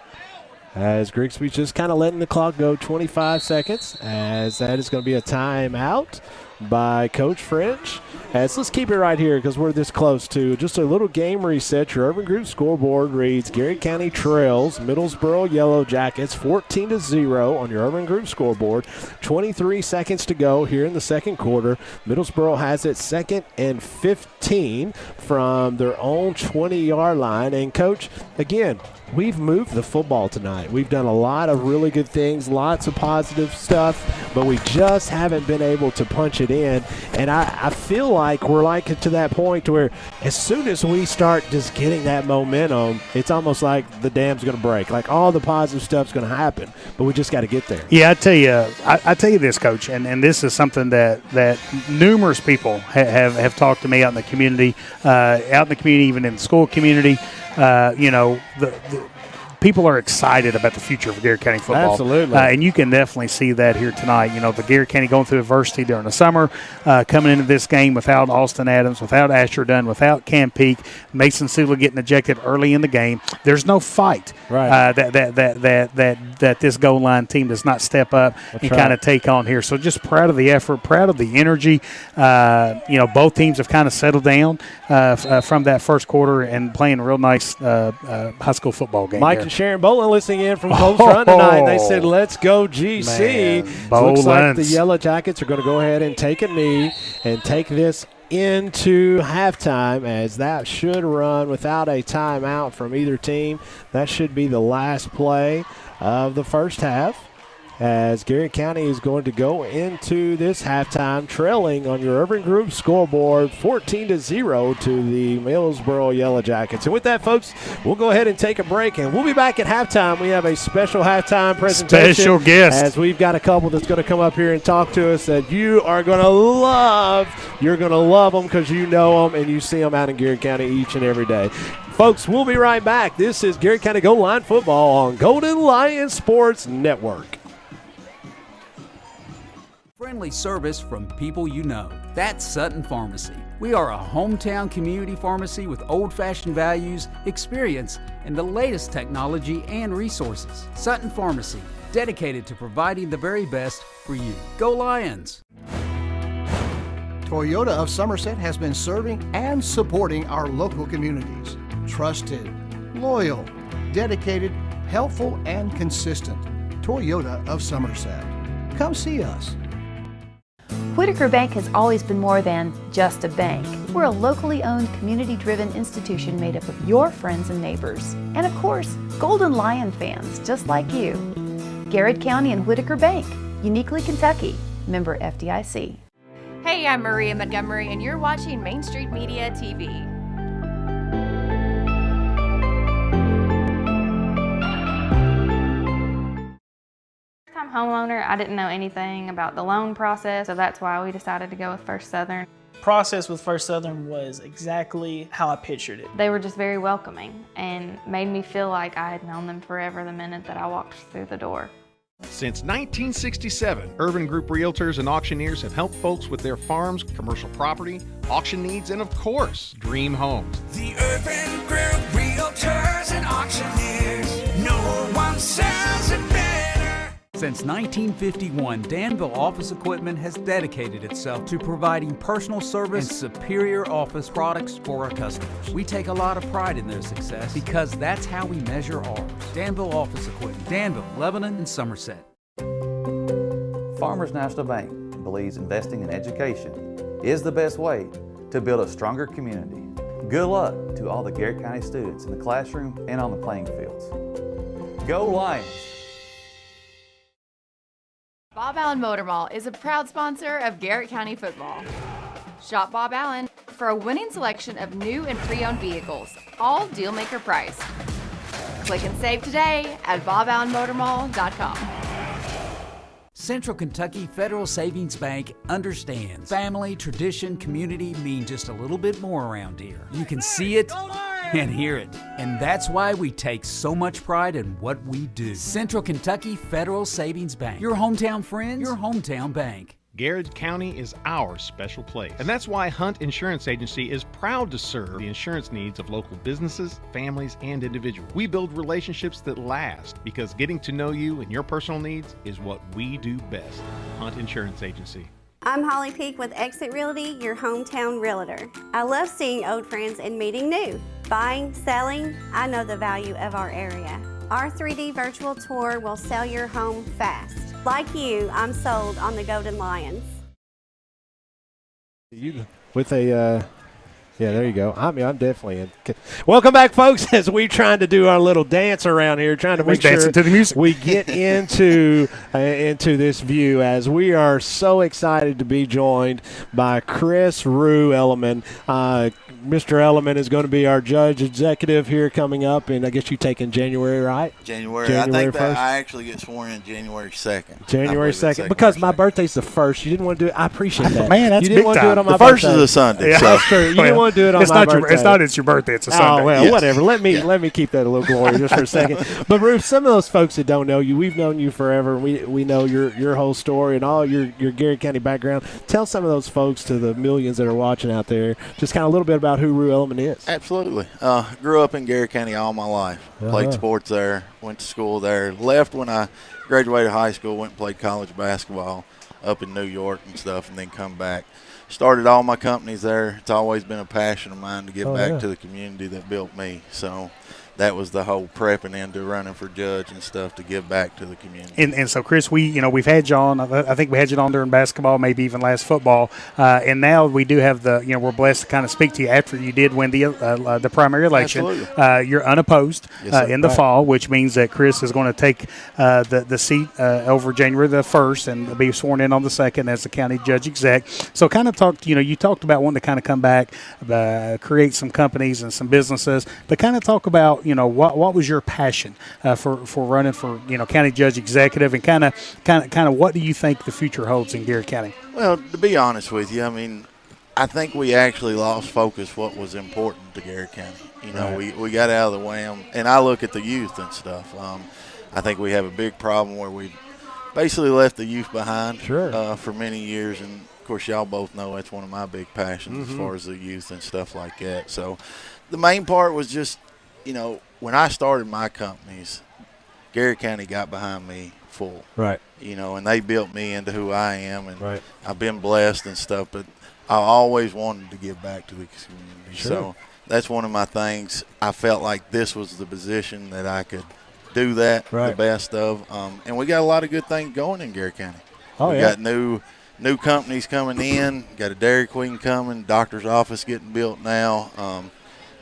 As Grigsby's just kind of letting the clock go, 25 seconds, as that is going to be a timeout by Coach French. Let's keep it right here because we're this close to just a little game reset. Your Urban Group scoreboard reads Garrett County trails Middlesboro Yellow Jackets 14-0 on your Urban Group scoreboard. 23 seconds to go here in the second quarter. Middlesboro has it 2nd and 15 from their own 20-yard line. And, Coach, again, we've moved the football tonight. We've done a lot of really good things, lots of positive stuff, but we just haven't been able to punch it in. And I feel like we're like to that point where as soon as we start just getting that momentum, it's almost like the dam's going to break. Like all the positive stuff's going to happen, but we just got to get there. Yeah, I tell you this, Coach, and this is something that numerous people have talked to me out in the community, even in the school community. The people are excited about the future of Garrett County football. Absolutely. And you can definitely see that here tonight. You know, the Garrett County going through adversity during the summer, coming into this game without Austin Adams, without Asher Dunn, without Cam Peak, Mason Sula getting ejected early in the game. There's no fight that this goal line team does not step up and kind of take on here. So just proud of the effort, proud of the energy. Both teams have kind of settled down from that first quarter and playing a real nice high school football game. Mike and Sharon Bolin listening in from Coach Run tonight. They said, let's go GC. Looks like the Yellow Jackets are going to go ahead and take a knee and take this into halftime, as that should run without a timeout from either team. That should be the last play of the first half, as Garrett County is going to go into this halftime trailing on your Urban Group scoreboard 14-0 to the Middlesboro Yellow Jackets. And with that, folks, we'll go ahead and take a break, and we'll be back at halftime. We have a special halftime presentation. Special guest. As we've got a couple that's going to come up here and talk to us that you are going to love. You're going to love them because you know them and you see them out in Garrett County each and every day. Folks, we'll be right back. This is Garrett County Goal Line Football on Golden Lion Sports Network. Friendly service from people you know. That's Sutton Pharmacy. We are a hometown community pharmacy with old-fashioned values, experience, and the latest technology and resources. Sutton Pharmacy, dedicated to providing the very best for you. Go Lions! Toyota of Somerset has been serving and supporting our local communities. Trusted, loyal, dedicated, helpful, and consistent. Toyota of Somerset. Come see us. Whitaker Bank has always been more than just a bank. We're a locally owned, community-driven institution made up of your friends and neighbors. And of course, Golden Lion fans just like you. Garrett County and Whitaker Bank, uniquely Kentucky, member FDIC. Hey, I'm Maria Montgomery, and you're watching Main Street Media TV. Homeowner, I didn't know anything about the loan process, so that's why we decided to go with First Southern. Process with First Southern was exactly how I pictured it. They were just very welcoming and made me feel like I had known them forever the minute that I walked through the door. Since 1967, Urban Group Realtors and Auctioneers have helped folks with their farms, commercial property, auction needs, and of course, dream homes. The Urban Group Realtors and Auctioneers, no one sells it better. Since 1951, Danville Office Equipment has dedicated itself to providing personal service and superior office products for our customers. We take a lot of pride in their success because that's how we measure ours. Danville Office Equipment, Danville, Lebanon, and Somerset. Farmers National Bank believes investing in education is the best way to build a stronger community. Good luck to all the Garrett County students in the classroom and on the playing fields. Go Lions! Bob Allen Motor Mall is a proud sponsor of Garrett County football. Shop Bob Allen for a winning selection of new and pre-owned vehicles, all deal-maker price. Click and save today at boballenmotormall.com. Central Kentucky Federal Savings Bank understands family, tradition, community mean just a little bit more around here. You can see it and hear it, and that's why we take so much pride in what we do. Central Kentucky Federal Savings Bank, your hometown friends, your hometown bank. Garrard County is our special place. And that's why Hunt Insurance Agency is proud to serve the insurance needs of local businesses, families, and individuals. We build relationships that last because getting to know you and your personal needs is what we do best. Hunt Insurance Agency. I'm Holly Peak with Exit Realty, your hometown realtor. I love seeing old friends and meeting new. Buying, selling, I know the value of our area. Our 3D virtual tour will sell your home fast. Like you, I'm sold on the Golden Lions. With a Yeah, there you go. I mean, I'm definitely in. Welcome back, folks, as we're trying to do our little dance around here, trying to make sure to the music. we get into this view, as we are so excited to be joined by Chris Rue Elliman. Mr. Elliman is going to be our judge executive here coming up, and I guess you take in January, right? January. I think that I actually get sworn in January 2nd. January 2nd, because my birthday's the 1st. You didn't want to do it. I appreciate that. Man, that's you didn't big want to time. do it on my The birthday. 1st is a Sunday. Yeah, so. that's true. You didn't want to do it on my birthday. It's not your birthday. It's a Sunday. Oh, well, Yes. whatever. Let me keep that a little glory just for a second. But, Ruth, some of those folks that don't know you, we've known you forever. We know your whole story and all your Garrett County background. Tell some of those folks, to the millions that are watching out there, just kind of a little bit about who Rue Elliman is. Absolutely. Grew up in Garrett County all my life. Played sports there, went to school there. Left when I graduated high school, went and played college basketball up in New York and stuff, and then come back. Started all my companies there. It's always been a passion of mine to give back to the community that built me. So that was the whole prepping into running for judge and stuff, to give back to the community. And so, Chris, we've had you on. I think we had you on during basketball, maybe even last football. And now we do have we're blessed to kind of speak to you after you did win the primary election. You're unopposed in the fall, which means that Chris is going to take the seat over January the 1st and be sworn in on the 2nd as the county judge exec. So kind of you talked about wanting to kind of come back, create some companies and some businesses, but kind of talk about, what was your passion for running for, county judge executive, and kind of what do you think the future holds in Garrett County? Well, to be honest with you, I mean, I think we actually lost focus what was important to Garrett County. We got out of the way, and I look at the youth and stuff. I think we have a big problem where we basically left the youth behind for many years, and of course y'all both know that's one of my big passions as far as the youth and stuff like that. So the main part was just, when I started my companies, Garrett County got behind me full. Right. And they built me into who I am, and I've been blessed and stuff, but I always wanted to give back to the community. So that's one of my things. I felt like this was the position that I could do that the best of. And we got a lot of good things going in Garrett County. We got new companies coming in, got a Dairy Queen coming, doctor's office getting built now.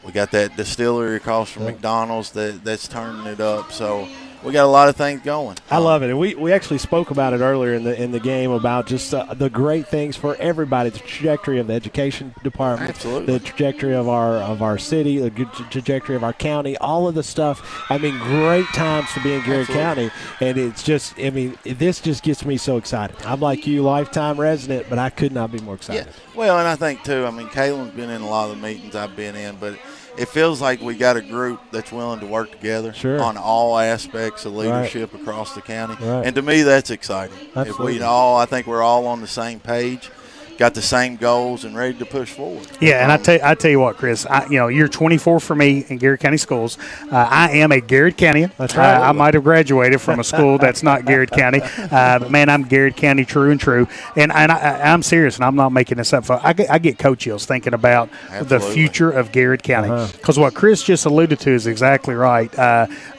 We got that distillery across from McDonald's that's turning it up. So we got a lot of things going. I love it. And we actually spoke about it earlier in the game, about just the great things for everybody, the trajectory of the education department, the trajectory of our city, the trajectory of our county, all of the stuff. I mean, great times to be in Garrett County. And it's just, this just gets me so excited. I'm like you, lifetime resident, but I could not be more excited. Yeah. Well, and I think, too, Kaylin's been in a lot of the meetings I've been in, but it feels like we got a group that's willing to work together on all aspects of leadership across the county. And to me, that's exciting. Absolutely. If I think we're all on the same page, got the same goals, and ready to push forward. Yeah, and I tell you what, Chris, you're 24 for me in Garrett County schools. I am a Garrett Countian. That's right. I might have graduated from a school that's not Garrett County, but man, I'm Garrett County true and true. And I'm serious, and I'm not making this up. I get coach chills thinking about the future of Garrett County, because what Chris just alluded to is exactly right.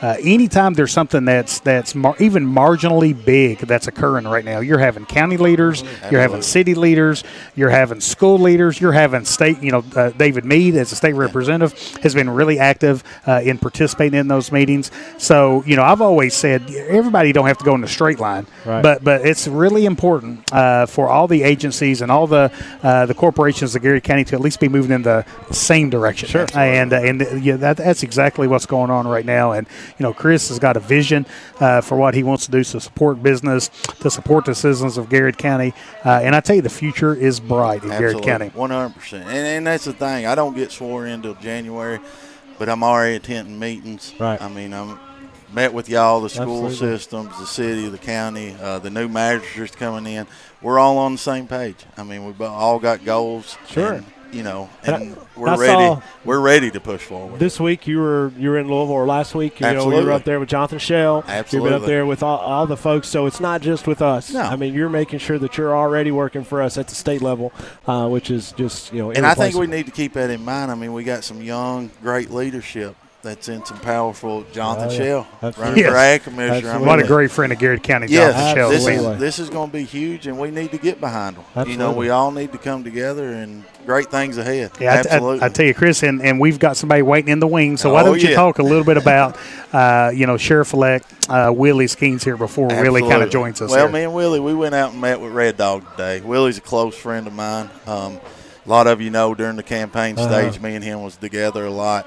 Anytime there's something that's even marginally big that's occurring right now, you're having county leaders, you're having city leaders, you're having school leaders, you're having state, David Meade as a state representative has been really active in participating in those meetings. So, I've always said everybody don't have to go in a straight line, but it's really important for all the agencies and all the corporations of Garrett County to at least be moving in the same direction. Sure. That's exactly what's going on right now. And, Chris has got a vision for what he wants to do to support business, to support the citizens of Garrett County. And I tell you, the future is bright in Garrett County. 100%. And that's the thing. I don't get sworn in until January, but I'm already attending meetings. Right. I'm met with y'all, the school systems, the city, the county, the new magistrates coming in. We're all on the same page. We've all got goals. Sure. And we're ready to push forward. This week you were in Louisville, or last week, you were up there with Jonathan Shell. Absolutely. You've been up there with all the folks, so it's not just with us. No. You're making sure that you're already working for us at the state level, which is just, And I think we need to keep that in mind. We got some young, great leadership that's in some powerful Jonathan Shell, Absolutely. running for ag commissioner. I mean, What a great friend of Garrett County, yes, Jonathan Shell. this is going to be huge, and we need to get behind them. Absolutely. You know, we all need to come together, and great things ahead. Yeah, absolutely. I tell you, Chris, and we've got somebody waiting in the wings. So why don't you talk a little bit about, Sheriff-elect Willie Skeens here before Willie kind of joins us. Well, me and Willie, we went out and met with Red Dog today. Willie's a close friend of mine. A lot of you know during the campaign stage, me and him was together a lot.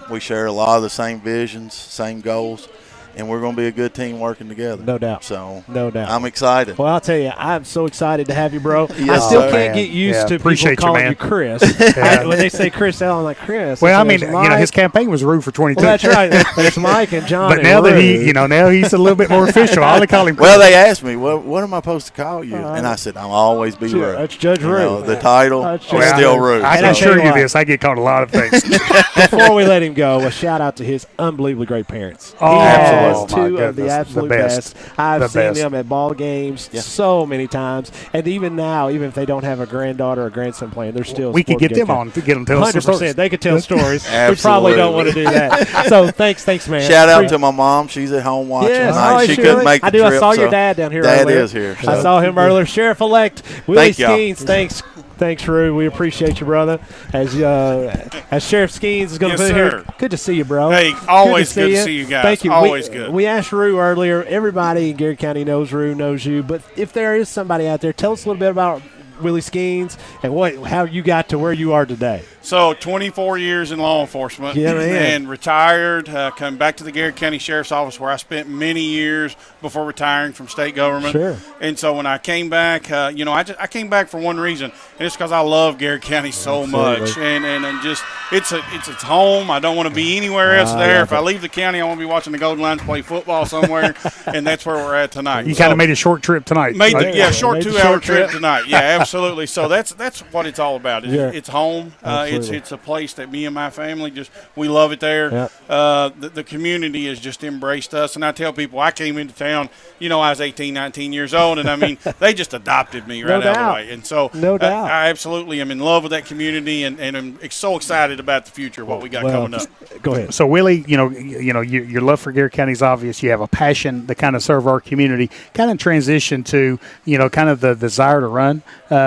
We share a lot of the same visions, same goals, and we're going to be a good team working together. No doubt. So no doubt. I'm excited. Well, I'll tell you, I'm so excited to have you, bro. Yes, I still sir. can't get used to people calling you Chris. When they say Chris Allen, I'm like, Chris. Well, I mean, his campaign was Rue for 22. Well, that's right. There's Mike and John. But now that now he's a little bit more official. I'll call him Chris. Well, they asked me, what am I supposed to call you? And I said, I'll always be Rue. That's Judge Rue. Know, the title is still Rue. I can assure you this. I get called a lot of things. Before we let him go, a shout out to his unbelievably great parents. Oh, he has my two of the goodness. absolute The best. best. I've The seen best. them at ball games so many times, and even now, even if they don't have a granddaughter or grandson playing, they're still. We could get them on to get them to tell us some 100%. stories. They could tell stories. We probably don't want to do that. So thanks, man. Shout out to my mom. She's at home watching tonight. She couldn't make the trip. I saw your dad down here Dad earlier. is here. I saw him earlier. Sheriff-elect Willie Thank y'all. Skeens. Thanks, Rue. We appreciate you, brother. As Sheriff Skeens is going to Yes, be sir. here. Good to see you, bro. Hey, always good to see you guys. Thank you. Always good. We asked Rue earlier. Everybody in Garrett County knows Rue, knows you. But if there is somebody out there, tell us a little bit about Willie Skeens and how you got to where you are today. So 24 years in law enforcement, and retired, come back to the Garrett County Sheriff's Office where I spent many years before retiring from state government. Sure. And so when I came back, I came back for one reason, and it's because I love Garrett County so much. And just it's home. I don't want to be anywhere else there. If I leave the county, I want to be watching the Golden Lions play football somewhere, and that's where we're at tonight. You kind of made a short trip tonight. Short 2-hour trip tonight. Yeah, absolutely. So that's what it's all about. It's home. It's a place that me and my family we love it there. Yep. The community has just embraced us, and I tell people I came into town, I was 18, 19 years old, and I mean they just adopted me right out of the way. And so I absolutely am in love with that community, and I'm so excited about the future, what we got coming up. Go ahead. So Willie, your love for Garrett County is obvious. You have a passion to kind of serve our community. Kind of transition to kind of the desire to run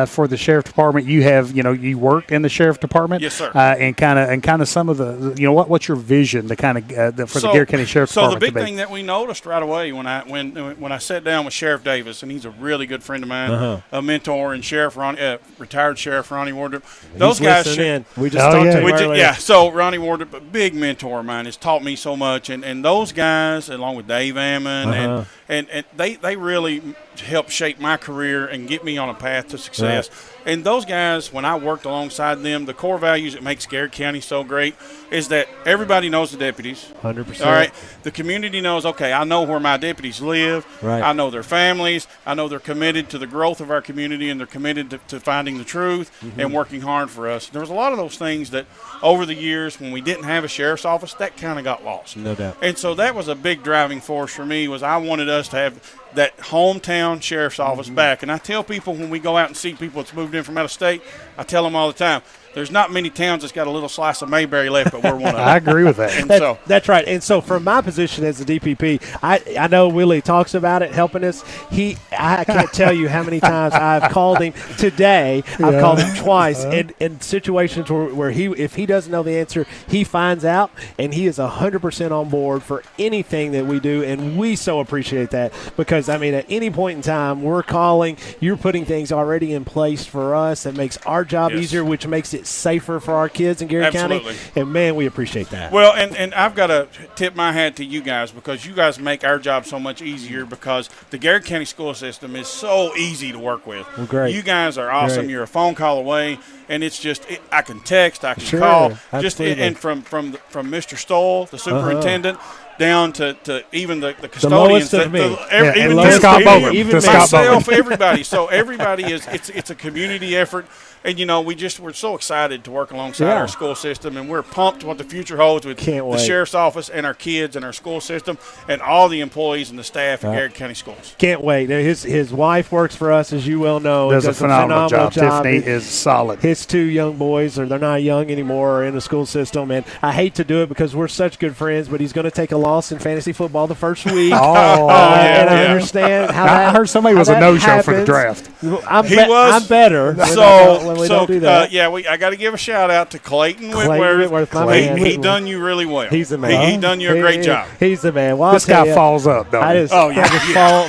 for the sheriff department. You have you worked in the sheriff department. Yes, sir. And kind of some of the what's your vision to kind of for the Garrett County Sheriff Department? So the big thing that we noticed right away when I sat down with Sheriff Davis, and he's a really good friend of mine, a mentor, and retired Sheriff Ronnie Wardrop. Those guys. We just talked to him earlier. Yeah. So Ronnie Wardrop, a big mentor of mine, has taught me so much, and those guys, along with Dave Ammon, and they really helped shape my career and get me on a path to success. Right. And those guys, when I worked alongside them, the core values that makes Garrett County so great is that everybody knows the deputies. 100%. All right. The community knows, okay, I know where my deputies live. Right. I know their families. I know they're committed to the growth of our community, and they're committed to finding the truth and working hard for us. There was a lot of those things that over the years when we didn't have a sheriff's office, that kind of got lost. No doubt. And so that was a big driving force for me, was I wanted us to have that hometown sheriff's office back. And I tell people when we go out and see people that's moved in from out of state, I tell them all the time, there's not many towns that's got a little slice of Mayberry left, but we're one of them. I agree with that. And that's right. And so from my position as the DPP, I know Willie talks about it, helping us. I can't tell you how many times I've called him today. I've called him twice in situations where if he doesn't know the answer, he finds out, and he is 100% on board for anything that we do, and we so appreciate that because, I mean, at any point in time, we're calling, you're putting things already in place for us that makes our job easier, which makes it safer for our kids in Garrett County. And, man, we appreciate that. Well, and I've got to tip my hat to you guys because you guys make our job so much easier because the Garrett County school system is so easy to work with. Well, great. You guys are awesome. Great. You're a phone call away, and it's just I can text, I can Sure, call. absolutely. And from Mr. Stoll, the superintendent, down to even the custodians, lowest of me. Even myself, everybody. So everybody it's a community effort. And, we're so excited to work alongside our school system, and we're pumped what the future holds with the sheriff's office and our kids and our school system and all the employees and the staff at Garrard County Schools. Can't wait. His wife works for us, as you well know. Does a phenomenal job. Tiffany is solid. His 2 young boys, they're not young anymore, are in the school system, and I hate to do it because we're such good friends, but he's going to take a loss in fantasy football the first week. And I understand how that. I heard somebody was a no-show for the draft. I'm better. We don't do that. I got to give a shout out to Clayton Whitworth. He done you really well. He's the man. He done you a great job. He's the man. Well, this guy falls up, though. I just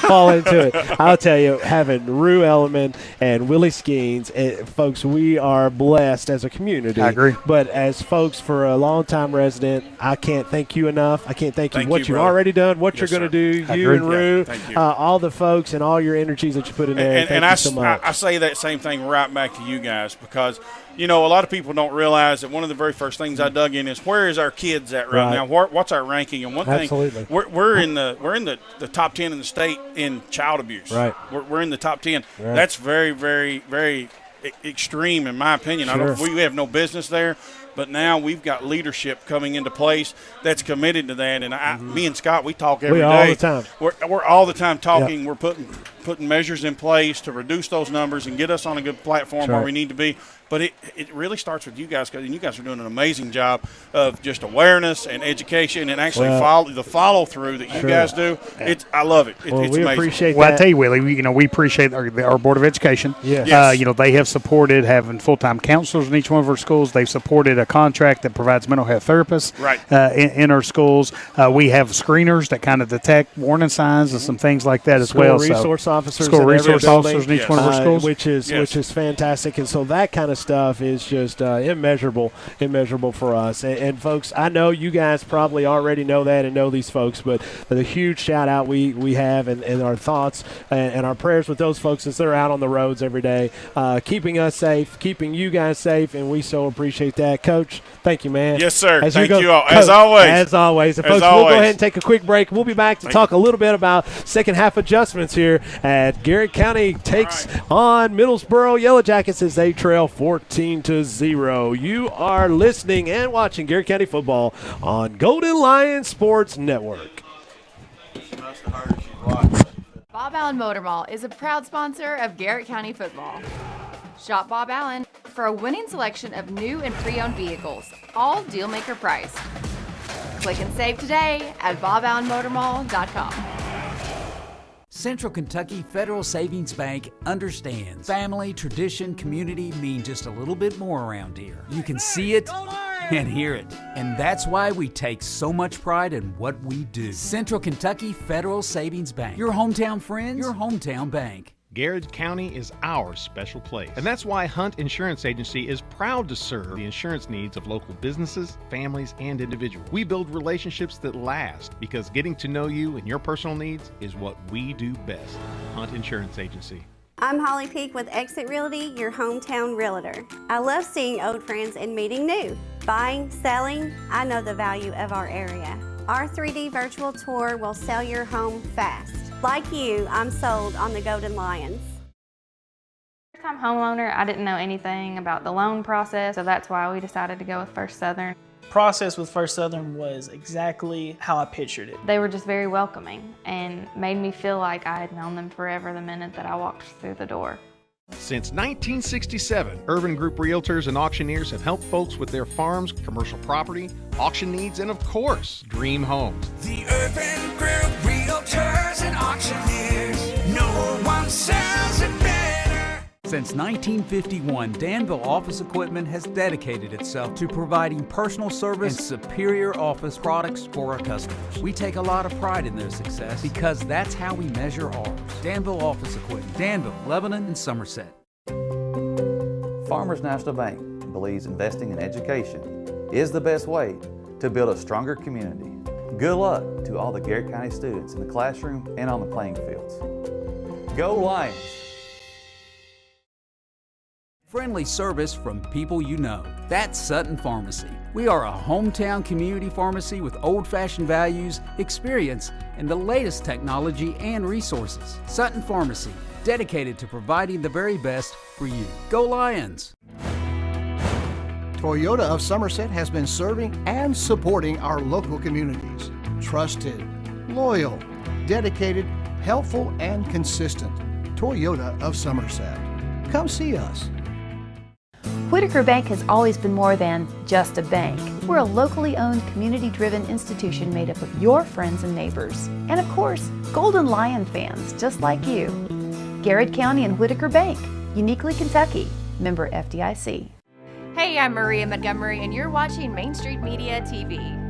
fall into it. I'll tell you, having Rue Elliman and Willie Skeens, folks, we are blessed as a community. I agree. But as folks for a long-time resident, I can't thank you enough. I can't thank you what you've already done, what you're going to do, you and Rue, all the folks and all your energies that you put in there. Thank you so much. I say that same thing right back to you guys because, a lot of people don't realize that one of the very first things I dug in is where is our kids at right now? What's our ranking? And one thing, we're in the top 10 in the state in child abuse. Right. We're in the top 10. Right. That's very, very, very extreme in my opinion. Sure. We have no business there. But now we've got leadership coming into place that's committed to that. And me and Scott, we talk every day. All the time. We're all the time talking. Yep. We're putting measures in place to reduce those numbers and get us on a good platform where we need to be. But it really starts with you guys, and you guys are doing an amazing job of just awareness and education and actually follow through that you guys do. I love it. It's amazing. Appreciate that. Well, I tell you, Willie, we appreciate our Board of Education. Yes. They have supported having full-time counselors in each one of our schools. They've supported a contract that provides mental health therapists in our schools. We have screeners that kind of detect warning signs and some things like that as well. School officers in each one of our schools, which is fantastic. And so that kind of stuff is just immeasurable for us. And folks, I know you guys probably already know that and know these folks, but the huge shout out we have and our thoughts and our prayers with those folks as they're out on the roads every day, keeping us safe, keeping you guys safe, and we so appreciate that. Coach, thank you, man. Yes, sir. Thank you all. As always. And folks, we'll go ahead and take a quick break. We'll be back to talk a little bit about second half adjustments here at Garrard County takes on Middlesboro Yellow Jackets as they trail 14-0. You are listening and watching Garrard County football on Golden Lion Sports Network. Bob Allen Motor Mall is a proud sponsor of Garrard County football. Shop Bob Allen for a winning selection of new and pre-owned vehicles, all deal-maker price. Click and save today at boballenmotormall.com. Central Kentucky Federal Savings Bank understands family, tradition, community mean just a little bit more around here. You can see it and hear it, and that's why we take so much pride in what we do. Central Kentucky Federal Savings Bank, your hometown friends, your hometown bank. Garrard County is our special place. And that's why Hunt Insurance Agency is proud to serve the insurance needs of local businesses, families, and individuals. We build relationships that last because getting to know you and your personal needs is what we do best. Hunt Insurance Agency. I'm Holly Peak with Exit Realty, your hometown realtor. I love seeing old friends and meeting new. Buying, selling, I know the value of our area. Our 3D virtual tour will sell your home fast. Like you, I'm sold on the Golden Lions. First-time homeowner, I didn't know anything about the loan process, so that's why we decided to go with First Southern. Process with First Southern was exactly how I pictured it. They were just very welcoming and made me feel like I had known them forever the minute that I walked through the door. Since 1967, Urban Group Realtors and Auctioneers have helped folks with their farms, commercial property, auction needs, and of course, dream homes. The Urban Group Realtors and Auctioneers, no one sells it better. Since 1951, Danville Office Equipment has dedicated itself to providing personal service and superior office products for our customers. We take a lot of pride in their success because that's how we measure ours. Danville Office Equipment, Danville, Lebanon, and Somerset. Farmers National Bank believes investing in education is the best way to build a stronger community. Good luck to all the Garrard County students in the classroom and on the playing fields. Go Lions! friendly service from people you know. That's Sutton Pharmacy. We are a hometown community pharmacy with old-fashioned values, experience, and the latest technology and resources. Sutton Pharmacy, dedicated to providing the very best for you. Go Lions! Toyota of Somerset has been serving and supporting our local communities. Trusted, loyal, dedicated, helpful, and consistent. Toyota of Somerset. Come see us. Whitaker Bank has always been more than just a bank. We're a locally owned, community-driven institution made up of your friends and neighbors. And of course, Golden Lion fans just like you. Garrard County and Whitaker Bank, uniquely Kentucky, member FDIC. Hey, I'm Maria Montgomery, and you're watching Main Street Media TV.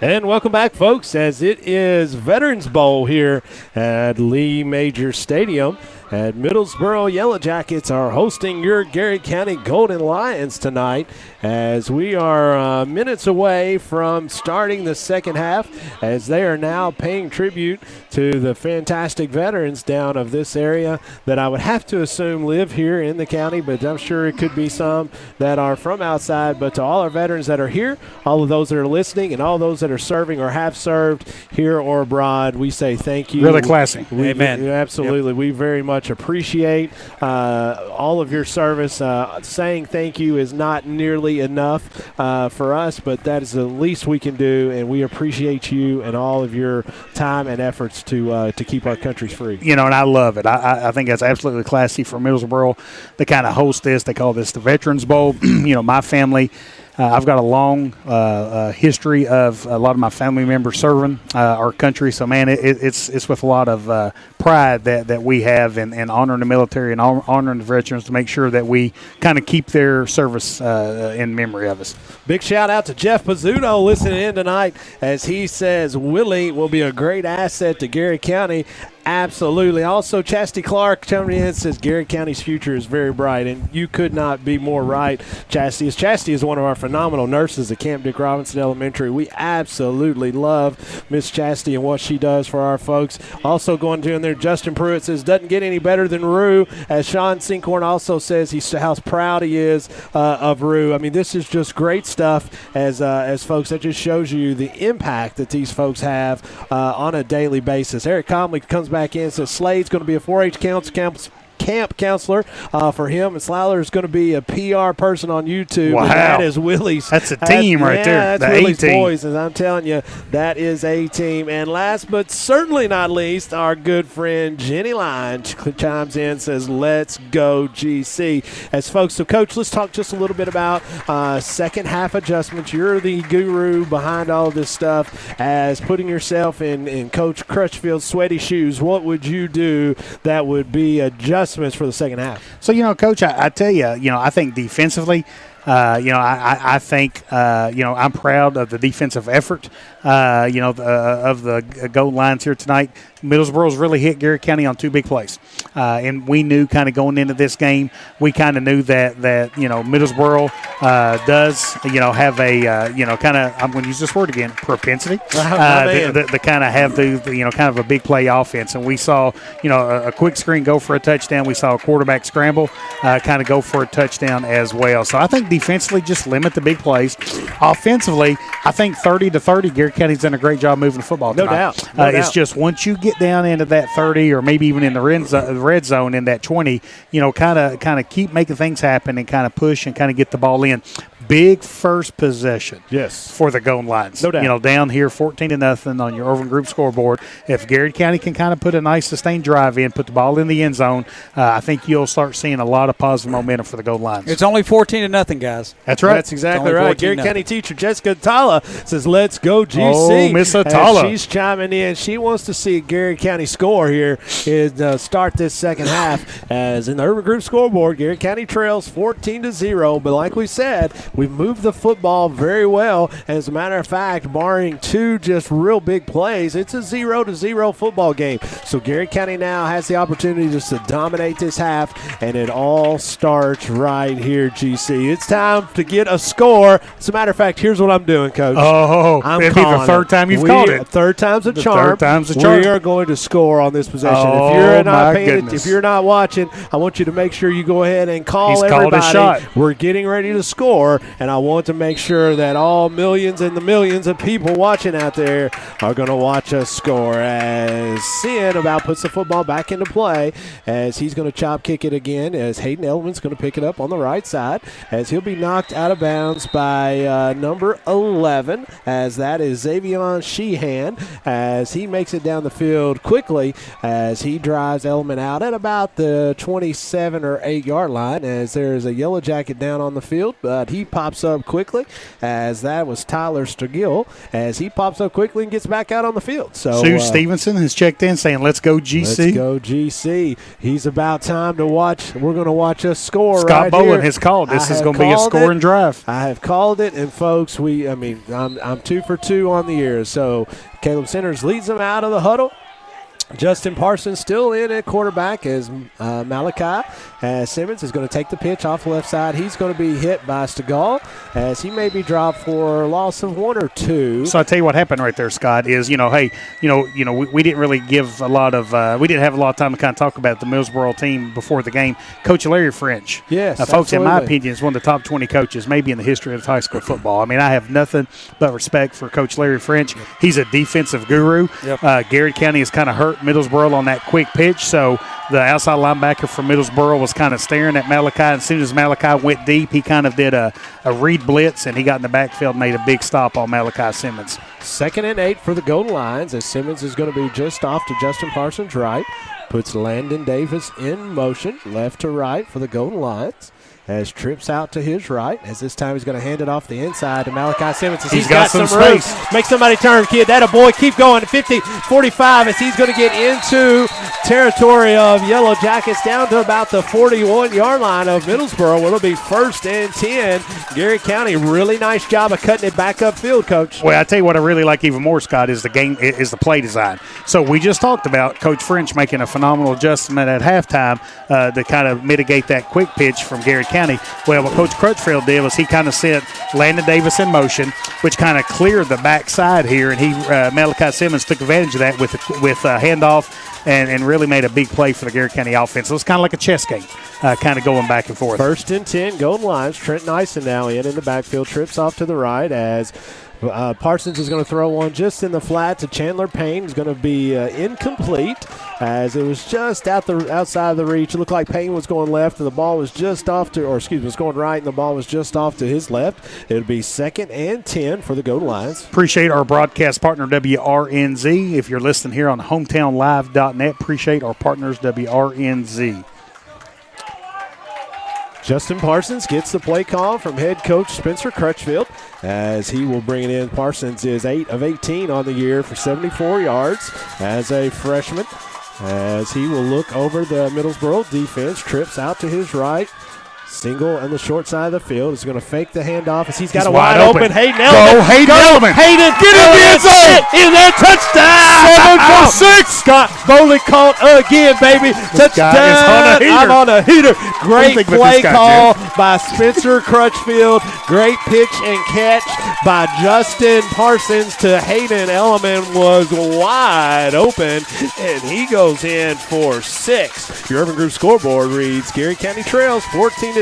And welcome back, folks, as it is Veterans Bowl here at Lee Major Stadium. At Middlesboro, Yellow Jackets are hosting your Garrard County Golden Lions tonight, as we are minutes away from starting the second half, as they are now paying tribute to the fantastic veterans down of this area that I would have to assume live here in the county, but I'm sure it could be some that are from outside. But to all our veterans that are here, all of those that are listening, and all those that are serving or have served here or abroad, we say thank you. Really classy. Amen. Absolutely. Yep. We very much appreciate all of your service. Saying thank you is not nearly enough for us, but that is the least we can do, and we appreciate you and all of your time and efforts to keep our countries free. You know, and I love it. I think that's absolutely classy for Middlesboro. They kind of host this. They call this the Veterans Bowl. You know, my family, I've got a long history of a lot of my family members serving our country. So, man, it's with a lot of pride that we have in honoring the military and honoring the veterans to make sure that we kind of keep their service in memory of us. Big shout out to Jeff Pizzuto listening in tonight, as he says Willie will be a great asset to Garrard County. Absolutely. Also, Chastity Clark coming in says Garrard County's future is very bright, and you could not be more right, Chastity. Chastity is one of our phenomenal nurses at Camp Dick Robinson Elementary. We absolutely love Miss Chastity and what she does for our folks. Also going to in there, Justin Pruitt says doesn't get any better than Rue, as Sean Sinkhorn also says how proud he is of Rue. I mean, this is just great stuff as folks. That just shows you the impact that these folks have on a daily basis. Eric Comley comes back in and says Slade's going to be a 4-H camp counselor for him, and Slyler is going to be a PR person on YouTube. Wow. And that is Willie's. That's a team right there. That's Willie's boys, and I'm telling you, that is a team. And last but certainly not least, our good friend Jenny Lyon chimes in and says, let's go GC. As folks, so Coach, let's talk just a little bit about second half adjustments. You're the guru behind all of this stuff, as putting yourself in Coach Crutchfield's sweaty shoes. What would you do that would be adjustments for the second half? So, you know, Coach, I tell you, I think defensively, I think, I'm proud of the defensive effort, of the Gold Lions here tonight. Middlesboro's really hit Garrard County on two big plays. And we knew kind of going into this game, we kind of knew that Middlesboro does, have a, kind of, I'm going to use this word again, propensity. The kind of have the kind of a big play offense. And we saw, a quick screen go for a touchdown. We saw a quarterback scramble kind of go for a touchdown as well. So I think defensively, just limit the big plays. Offensively, I think 30-30, Garrard County's done a great job moving the football tonight. No doubt. It's just once you get down into that 30 or maybe even in the red zone in that 20, kind of keep making things happen and kind of push and kind of get the ball in. Big first possession, yes, for the Golden Lions. No doubt. Down here 14-0 on your Irvin Group scoreboard. If Garrard County can kind of put a nice sustained drive in, put the ball in the end zone, I think you'll start seeing a lot of positive momentum for the Golden Lions. It's only 14-0, guys. That's right. That's exactly right. Garrard County teacher Jessica Atala says, "Let's go GC." Oh, Miss Atala. She's chiming in. She wants to see Garrard County score here is start this second half. As in the Irvin Group scoreboard, Garrard County trails 14-0. But like we said, We've moved the football very well. As a matter of fact, barring 2 just real big plays, it's a 0-0 football game. So Garrett County now has the opportunity just to dominate this half, and it all starts right here, GC. It's time to get a score. As a matter of fact, here's what I'm doing, Coach. Oh, it'll be the third time you've called it. Third time's a charm. Third time's a charm. We are going to score on this possession. Oh, If you're not watching, I want you to make sure you go ahead and call everybody. Called a shot. We're getting ready to score, and I want to make sure that all millions and the millions of people watching out there are going to watch us score. As Sin about puts the football back into play, as he's going to chop kick it again, as Hayden Elman's going to pick it up on the right side, as he'll be knocked out of bounds by number 11, as that is Xavion Sheehan, as he makes it down the field quickly, as he drives Elman out at about the 27 or 8 yard line, as there's a yellow jacket down on the field, but he pops up quickly, as that was Tyler Sturgill, as he pops up quickly and gets back out on the field. So Sue Stevenson has checked in saying, let's go GC. Let's go GC. He's about time to watch. We're going to watch us score. Scott right Bowen here. has called. This is going to be a scoring drive. I have called it, and folks, I'm 2 for 2 on the year. So Caleb Centers leads them out of the huddle. Justin Parsons still in at quarterback as Malachi. As Simmons is going to take the pitch off the left side. He's going to be hit by Stegall as he may be dropped for a loss of 1 or 2. So I tell you what happened right there, Scott, is, we didn't really give a lot of we didn't have a lot of time to kind of talk about the Middlesboro team before the game. Coach Larry French. Yes, folks, absolutely. in my opinion, is one of the top 20 coaches maybe in the history of high school football. I mean, I have nothing but respect for Coach Larry French. He's a defensive guru. Yep. Garrett County is kind of hurt Middlesboro on that quick pitch, so the outside linebacker from Middlesboro was kind of staring at Malachi. And as soon as Malachi went deep, he kind of did a read blitz, and he got in the backfield and made a big stop on Malachi Simmons. 2nd and 8 for the Golden Lions, as Simmons is going to be just off to Justin Parsons' right. Puts Landon Davis in motion, left to right for the Golden Lions. As trips out to his right, as this time he's going to hand it off the inside to Malachi Simmons. As he's got some room. space. Make somebody turn, kid. That a boy. Keep going. 50, 45 as he's going to get into territory of Yellow Jackets down to about the 41-yard line of Middlesboro. It'll be 1st and 10. Garrett County, really nice job of cutting it back upfield, Coach. Well, I tell you what I really like even more, Scott, is the play design. So we just talked about Coach French making a phenomenal adjustment at halftime to kind of mitigate that quick pitch from Garrett County. Well, what Coach Crutchfield did was he kind of sent Landon Davis in motion, which kind of cleared the backside here, and Malachi Simmons took advantage of that with a handoff and really made a big play for the Garrett County offense. So it was kind of like a chess game, kind of going back and forth. 1st and 10, Golden Lions. Trent Nyson now in the backfield, trips off to the right as Parsons is going to throw one just in the flat to Chandler Payne. It's going to be incomplete as it was just outside of the reach. It looked like Payne was going left and the ball was just off to, was going right and the ball was just off to his left. It'll be 2nd and 10 for the Golden Lions. Appreciate our broadcast partner, WRNZ. If you're listening here on hometownlive.net, appreciate our partners, WRNZ. Justin Parsons gets the play call from head coach Spencer Crutchfield as he will bring it in. Parsons is 8 of 18 on the year for 74 yards as a freshman. As he will look over the Middlesboro defense, trips out to his right. Single on the short side of the field. Is going to fake the handoff as he's got a wide open. Hayden Elman. Go, Hayden Elman. Hayden. Get in the end zone. In there. Touchdown. 7 for 6. Scott Bowley caught again, baby. Touchdown. I'm on a heater. Great play call by Spencer Crutchfield. Great pitch and catch by Justin Parsons to Hayden Elman was wide open, and he goes in for 6. Your Urban Group scoreboard reads Garrett County trails 14-6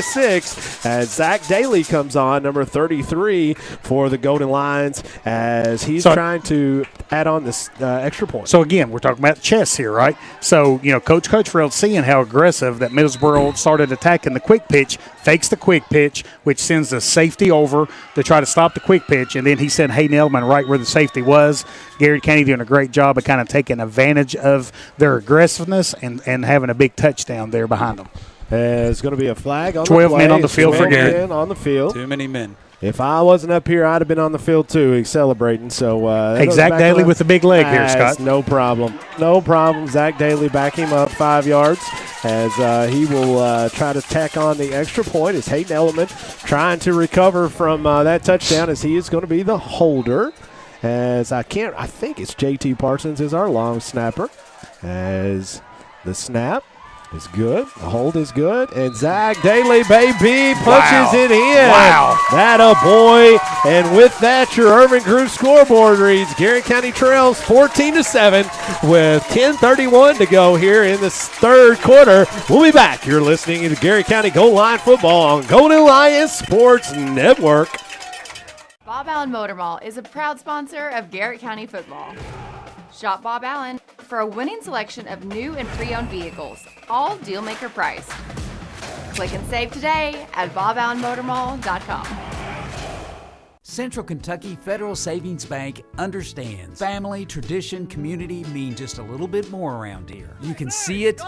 as Zach Daly comes on, number 33 for the Golden Lions, as he's trying to add on this extra point. So, again, we're talking about chess here, right? So, Coach Crutchfield seeing how aggressive that Middlesboro started attacking the quick pitch, fakes the quick pitch, which sends the safety over to try to stop the quick pitch, and then he sent Hayden Elman right where the safety was. Garrett County doing a great job of kind of taking advantage of their aggressiveness and having a big touchdown there behind them. There's going to be a flag on 12 the play. men on the field for Garrett. On the field. Too many men. If I wasn't up here, I'd have been on the field too, celebrating. So Zach Daly with the big leg here, Scott. No problem. No problem. Zach Daly back him up 5 yards as he will try to tack on the extra point as Hayden Elliman trying to recover from that touchdown as he is going to be the holder. As I think it's JT Parsons is our long snapper. As the snap is good, the hold is good, and Zach Daly, baby, punches it in. Wow. That a boy. And with that, your Urban Group scoreboard reads Garrett County trails 14-7 with 10:31 to go here in the third quarter. We'll be back. You're listening to Garrett County Goal Line Football on Golden Lion Sports Network. Bob Allen Motor Mall is a proud sponsor of Garrett County football. Shop Bob Allen for a winning selection of new and pre-owned vehicles, all deal-maker price. Click and save today at boballenmotormall.com. Central Kentucky Federal Savings Bank understands family, tradition, community mean just a little bit more around here. You can see it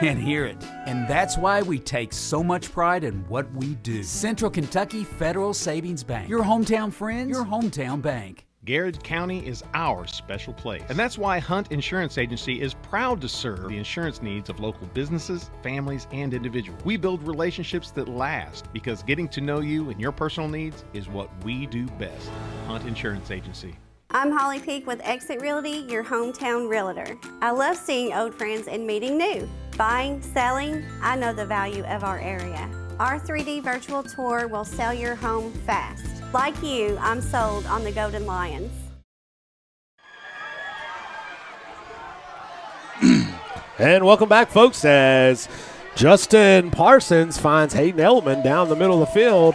and hear it, and that's why we take so much pride in what we do. Central Kentucky Federal Savings Bank, your hometown friends, your hometown bank. Garrard County is our special place. And that's why Hunt Insurance Agency is proud to serve the insurance needs of local businesses, families, and individuals. We build relationships that last because getting to know you and your personal needs is what we do best. Hunt Insurance Agency. I'm Holly Peak with Exit Realty, your hometown realtor. I love seeing old friends and meeting new. Buying, selling, I know the value of our area. Our 3D virtual tour will sell your home fast. Like you, I'm sold on the Golden Lions. And welcome back, folks, as Justin Parsons finds Hayden Elliman down the middle of the field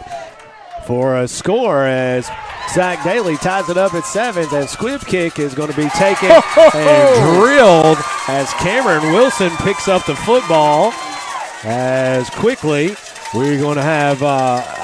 for a score as Zach Daly ties it up at 7, and squib kick is going to be taken and drilled as Cameron Wilson picks up the football as quickly. We're going to have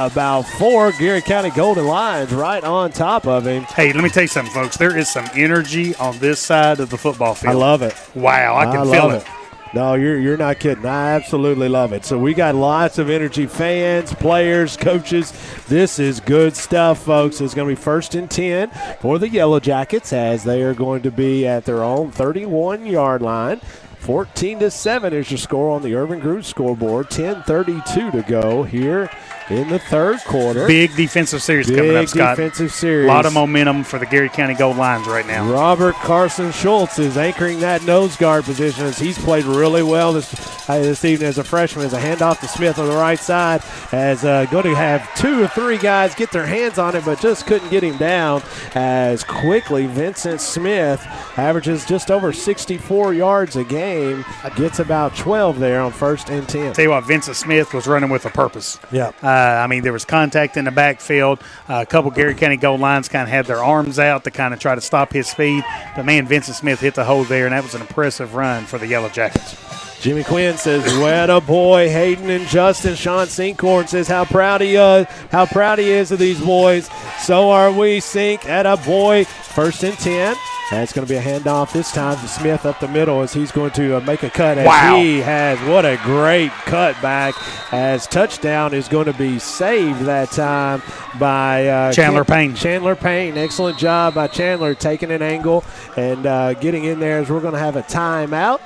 about 4 Garrett County Golden Lions right on top of him. Hey, let me tell you something, folks. There is some energy on this side of the football field. I love it. Wow, I can feel it. No, you're not kidding. I absolutely love it. So we got lots of energy, fans, players, coaches. This is good stuff, folks. It's going to be 1st and 10 for the Yellow Jackets as they are going to be at their own 31-yard line. 14-7 is your score on the Urban Group scoreboard. 10:32 to go here in the third quarter. Big defensive series coming up, Scott. Big defensive series. A lot of momentum for the Garrett County Gold Lions right now. Robert Carson Schultz is anchoring that nose guard position as he's played really well this evening as a freshman. As a handoff to Smith on the right side, as going to have 2 or 3 guys get their hands on it, but just couldn't get him down. As quickly Vincent Smith averages just over 64 yards a game, gets about 12 there on 1st and 10. Tell you what, Vincent Smith was running with a purpose. Yeah. I mean, there was contact in the backfield. A couple Garrett County Gold Lions kind of had their arms out to kind of try to stop his speed. But, man, Vincent Smith hit the hole there, and that was an impressive run for the Yellow Jackets. Jimmy Quinn says, "What a boy, Hayden and Justin." Sean Sinkhorn says, how proud he is of these boys. So are we. Sink at a boy. 1st and 10. That's going to be a handoff this time to Smith up the middle as he's going to make a cut. As he has, what a great cutback as touchdown is going to be saved that time by Chandler Payne. Chandler Payne. Excellent job by Chandler taking an angle and getting in there as we're going to have a timeout.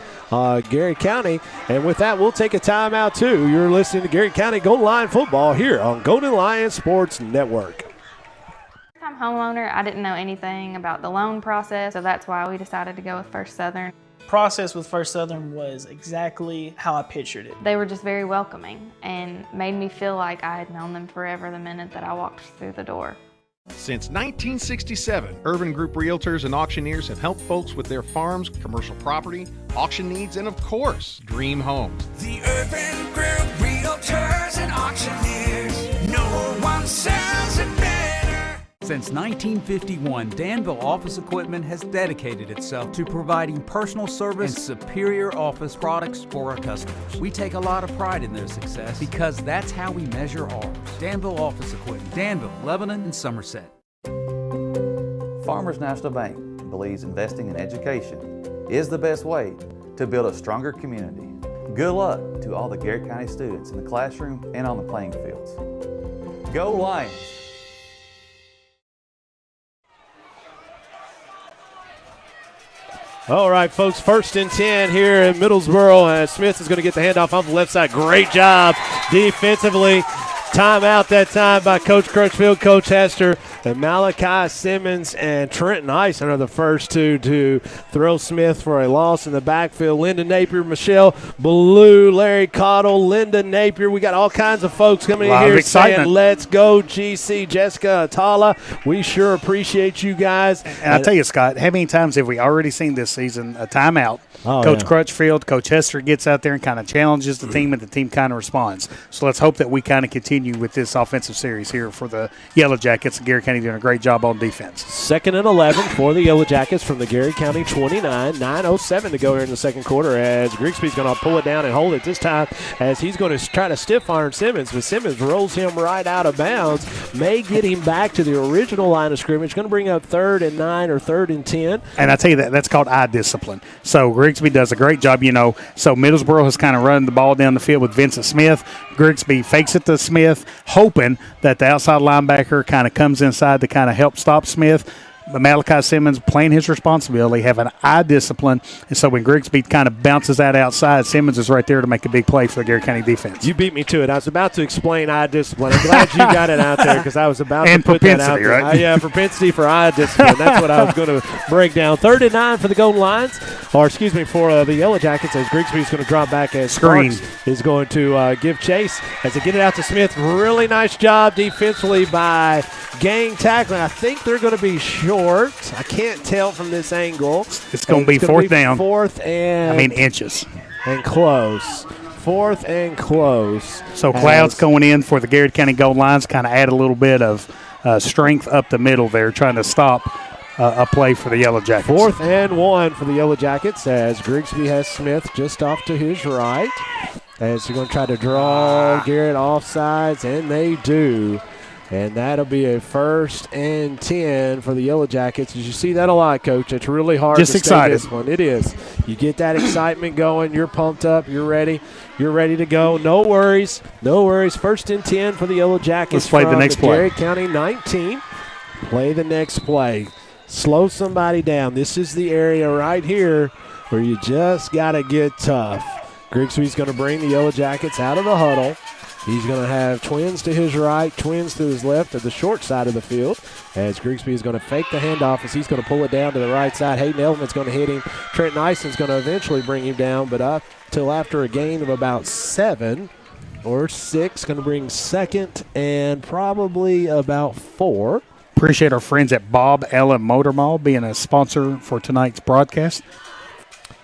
Garrett County. And with that, we'll take a timeout too. You're listening to Garrett County Golden Lion football here on Golden Lion Sports Network. I'm homeowner. I didn't know anything about the loan process, so that's why we decided to go with First Southern. Process with First Southern was exactly how I pictured it. They were just very welcoming and made me feel like I had known them forever the minute that I walked through the door. Since 1967, Urban Group Realtors and Auctioneers have helped folks with their farms, commercial property, auction needs, and of course, dream homes. The Urban Group Realtors and Auctioneers. No one sells it better. Since 1951, Danville Office Equipment has dedicated itself to providing personal service and superior office products for our customers. We take a lot of pride in their success because that's how we measure ours. Danville Office Equipment, Danville, Lebanon, and Somerset. Farmers National Bank believes investing in education is the best way to build a stronger community. Good luck to all the Garrett County students in the classroom and on the playing fields. Go Lions! All right, folks, 1st and 10 here in Middlesboro. Smith is going to get the handoff off the left side. Great job defensively. Timeout that time by Coach Crutchfield, Coach Hester, and Malachi Simmons and Trenton Eisen are the first two to throw Smith for a loss in the backfield. Linda Napier, Michelle Ballou, Larry Cottle, Linda Napier. We got all kinds of folks coming in here saying, let's go, GC, Jessica Atala. We sure appreciate you guys. And I tell you, Scott, how many times have we already seen this season a timeout? Coach Crutchfield, Coach Hester gets out there and kind of challenges the team, and the team kind of responds. So let's hope that we kind of continue with this offensive series here for the Yellow Jackets. And Garrett County doing a great job on defense. 2nd and 11 for the Yellow Jackets from the Garrett County 29. 9:07 to go here in the second quarter as Grigsby's going to pull it down and hold it this time as he's going to try to stiff arm Simmons, but Simmons rolls him right out of bounds. May get him back to the original line of scrimmage. Going to bring up 3rd and 9 or 3rd and 10. And I tell you that's called eye discipline. So Grigsby does a great job, So Middlesboro has kind of run the ball down the field with Vincent Smith. Grigsby fakes it to Smith, hoping that the outside linebacker kind of comes inside to kind of help stop Smith. Malachi Simmons playing his responsibility, having eye discipline. And so when Grigsby kind of bounces that outside, Simmons is right there to make a big play for the Garrett County defense. You beat me to it. I was about to explain eye discipline. I'm glad you got it out there because I was about to put that out there. Right? Yeah, propensity for eye discipline. That's what I was going to break down. 3rd and 9 for the Golden Lions, for the Yellow Jackets as Grigsby's going to drop back as Screen is going to give chase as they get it out to Smith. Really nice job defensively by gang tackling. I think they're going to be short. I can't tell from this angle. It's going to be 4th down. 4th and inches. And close. 4th and close. So Clouds going in for the Garrett County Gold Lions, kind of add a little bit of strength up the middle there, trying to stop a play for the Yellow Jackets. 4th and 1 for the Yellow Jackets as Grigsby has Smith just off to his right. As they're going to try to draw Garrett offsides, and they do. And that'll be a 1st and 10 for the Yellow Jackets. As you see that a lot, Coach. It's really hard to stay this one. It is. You get that excitement going. You're pumped up. You're ready. You're ready to go. No worries. No worries. 1st and 10 for the Yellow Jackets. Let's play the next play. Garrett County 19. Play the next play. Slow somebody down. This is the area right here where you just got to get tough. Grigsby's going to bring the Yellow Jackets out of the huddle. He's going to have twins to his right, twins to his left at the short side of the field as Grigsby is going to fake the handoff as he's going to pull it down to the right side. Hayden Elman's going to hit him. Trenton Ison's going to eventually bring him down, but up till after a gain of about 7 or 6, going to bring 2nd and probably about 4. Appreciate our friends at Bob Allen Motor Mall being a sponsor for tonight's broadcast.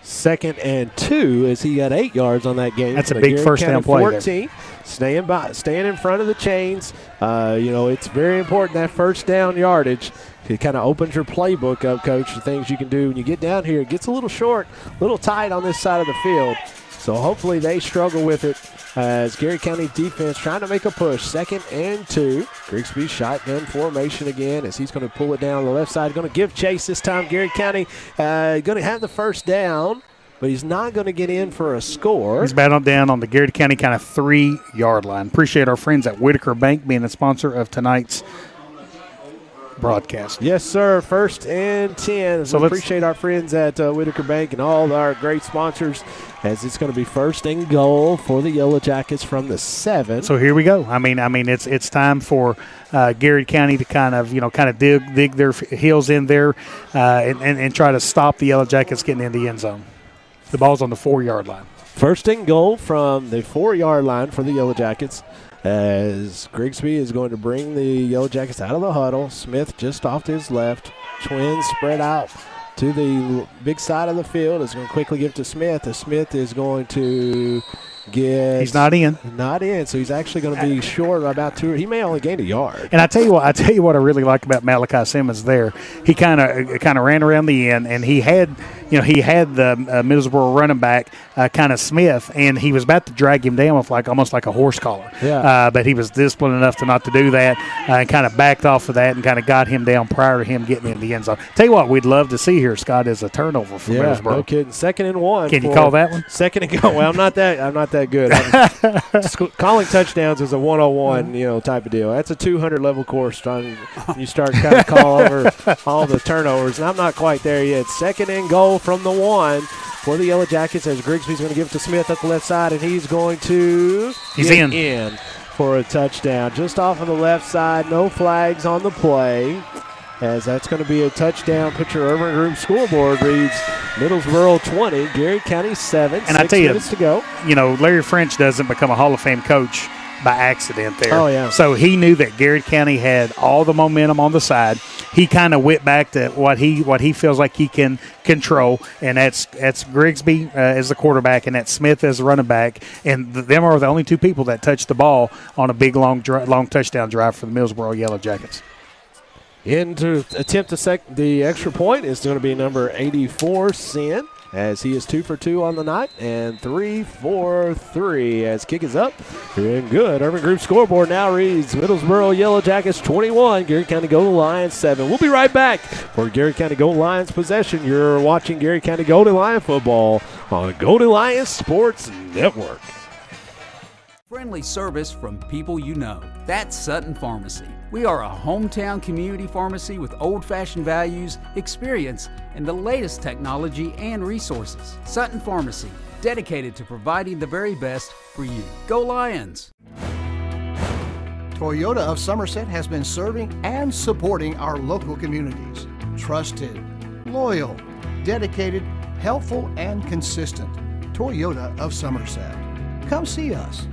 2nd and 2 as he got 8 yards on that game. That's a big first down play 14. There. Staying in front of the chains. It's very important, that first down yardage. It kind of opens your playbook up, Coach, the things you can do. When you get down here, it gets a little short, a little tight on this side of the field. So hopefully they struggle with it as Garrett County defense trying to make a push. 2nd and 2. Grigsby shotgun formation again as he's going to pull it down the left side. Going to give chase this time. Garrett County going to have the first down, but he's not going to get in for a score. He's battled down on the Garrett County kind of 3-yard line. Appreciate our friends at Whitaker Bank being the sponsor of tonight's broadcast. Yes, sir. 1st and 10. So appreciate our friends at Whitaker Bank and all our great sponsors as it's going to be 1st and goal for the Yellow Jackets from the 7. So here we go. I mean, it's time for Garrett County to kind of dig their heels in there and try to stop the Yellow Jackets getting in the end zone. The ball's on the 4-yard line. 1st and goal from the 4-yard line for the Yellow Jackets. As Grigsby is going to bring the Yellow Jackets out of the huddle. Smith just off to his left. Twins spread out to the big side of the field. Is going to quickly give to Smith. As Smith is going to get. He's not in. Not in. So he's actually going to be short about 2. He may only gain a yard. And I tell you what I really like about Malachi Simmons there. He kind of ran around the end, and he had the Middlesboro running back kind of Smith, and he was about to drag him down with almost like a horse collar. Yeah. But he was disciplined enough to not to do that, and kind of backed off of that and kind of got him down prior to him getting in the end zone. Tell you what, we'd love to see here, Scott, is a turnover for Middlesboro. No kidding. 2nd and 1. Can you call that one? 2nd and goal. Well, I'm not that good. Calling touchdowns is a 101, type of deal. That's a 200 level course. You start kind of call over all the turnovers, and I'm not quite there yet. 2nd and goal middle from the 1 for the Yellow Jackets as Grigsby's going to give it to Smith at the left side, and he's going to He's get in for a touchdown. Just off of the left side, no flags on the play, as that's going to be a touchdown. Put your Urban Group scoreboard reads Middlesboro 20, Garrett County 7. And I tell you, 6 minutes to go. You know, Larry French doesn't become a Hall of Fame coach by accident there. Oh, yeah. So he knew that Garrett County had all the momentum on the side. He kind of went back to what he feels like he can control, and that's Grigsby as the quarterback, and that's Smith as the running back, and them are the only two people that touched the ball on a big long touchdown drive for the Middlesboro Yellow Jackets. In to attempt the extra point is going to be number 84, Sin, as he is 2 for 2 on the night, and 3 for 3 as kick is up and good. Urban Group scoreboard now reads Middlesboro Yellow Jackets 21, Garrett County Golden Lions 7. We'll be right back for Garrett County Golden Lions possession. You're watching Garrett County Golden Lion football on Golden Lions Sports Network. Friendly service from people you know. That's Sutton Pharmacy. We are a hometown community pharmacy with old-fashioned values, experience, and the latest technology and resources. Sutton Pharmacy, dedicated to providing the very best for you. Go Lions! Toyota of Somerset has been serving and supporting our local communities. Trusted, loyal, dedicated, helpful, and consistent. Toyota of Somerset. Come see us.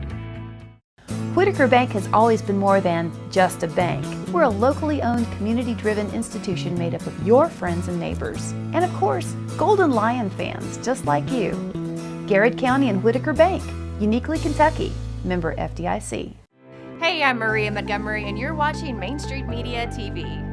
Whitaker Bank has always been more than just a bank. We're a locally owned, community-driven institution made up of your friends and neighbors. And of course, Golden Lion fans just like you. Garrett County and Whitaker Bank, uniquely Kentucky, member FDIC. Hey, I'm Maria Montgomery, and you're watching Main Street Media TV.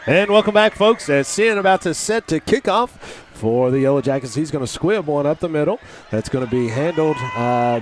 And welcome back, folks, as Sin about to set to kickoff for the Yellow Jackets. He's going to squib one up the middle. That's going to be handled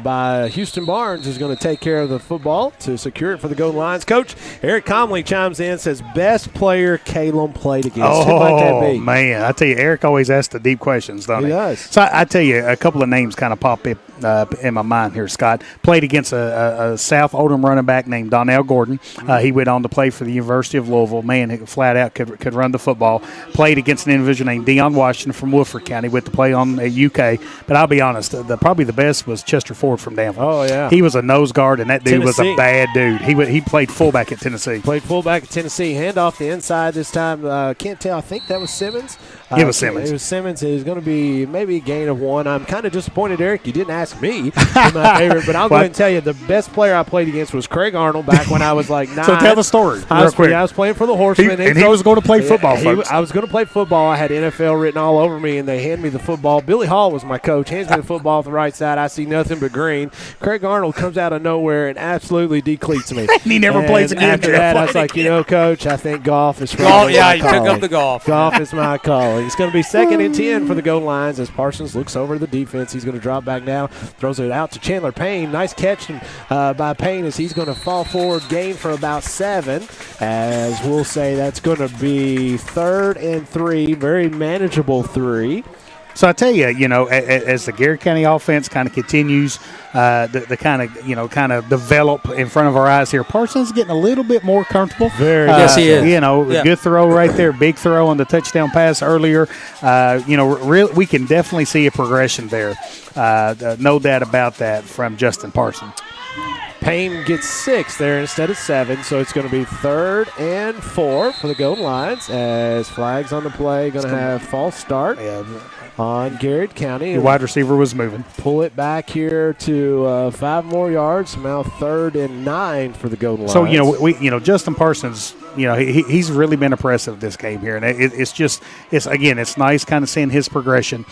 by Houston Barnes, who's going to take care of the football to secure it for the Golden Lions. Coach Eric Comley chimes in, says, best player Calum played against. Who might that be? Man, I tell you, Eric always asks the deep questions, doesn't he? He does. So I tell you, a couple of names kind of pop up in my mind here, Scott. Played against a South Oldham running back named Donnell Gordon. He went on to play for the University of Louisville. Man, he flat out could run the football. Played against an individual named Deion Washington from Woodford County, went to play on UK. But I'll be honest, probably the best was Chester Ford from Danville. Oh, yeah. He was a nose guard, and that dude was Tennessee. a bad dude. He played fullback at Tennessee. Played fullback at Tennessee. Hand off the inside this time. Can't tell. I think that was Simmons. It was Simmons. It was Simmons. It was going to be maybe a gain of 1. I'm kind of disappointed, Eric. You didn't ask me who my favorite, but I'll go ahead and tell you the best player I played against was Craig Arnold back when I was like 9. So tell the story real quick. I was playing for the Horsemen. He was going to play football, folks. I was going to play football. I had NFL written all over me, and they handed me the football. Billy Hall was my coach. Hands me the football off the right side. I see nothing but green. Craig Arnold comes out of nowhere and absolutely decleats me. He never plays again. After that, I was like, Coach, I think golf is probably yeah, my you took calling. up the golf. Golf is my calling. It's going to be 2nd and 10 for the Golden Lions as Parsons looks over the defense. He's going to drop back now, throws it out to Chandler Payne. Nice catch by Payne as he's going to fall forward, gain for about 7. As we'll say, that's going to be 3rd and 3, very manageable 3. So I tell you, as the Garrett County offense kind of continues the kind of develop in front of our eyes here, Parsons getting a little bit more comfortable. Yes, he is. Good throw right there, big throw on the touchdown pass earlier. We can definitely see a progression there. No doubt about that from Justin Parsons. Payne gets 6 there instead of 7, so it's going to be 3rd and 4 for the Golden Lions as flags on the play. Going to have false start on Garrett County. The wide receiver was moving. Pull it back here to 5 more yards. Now 3rd and 9 for the Golden Lions. So Justin Parsons. He's really been impressive this game here, and it's nice kind of seeing his progression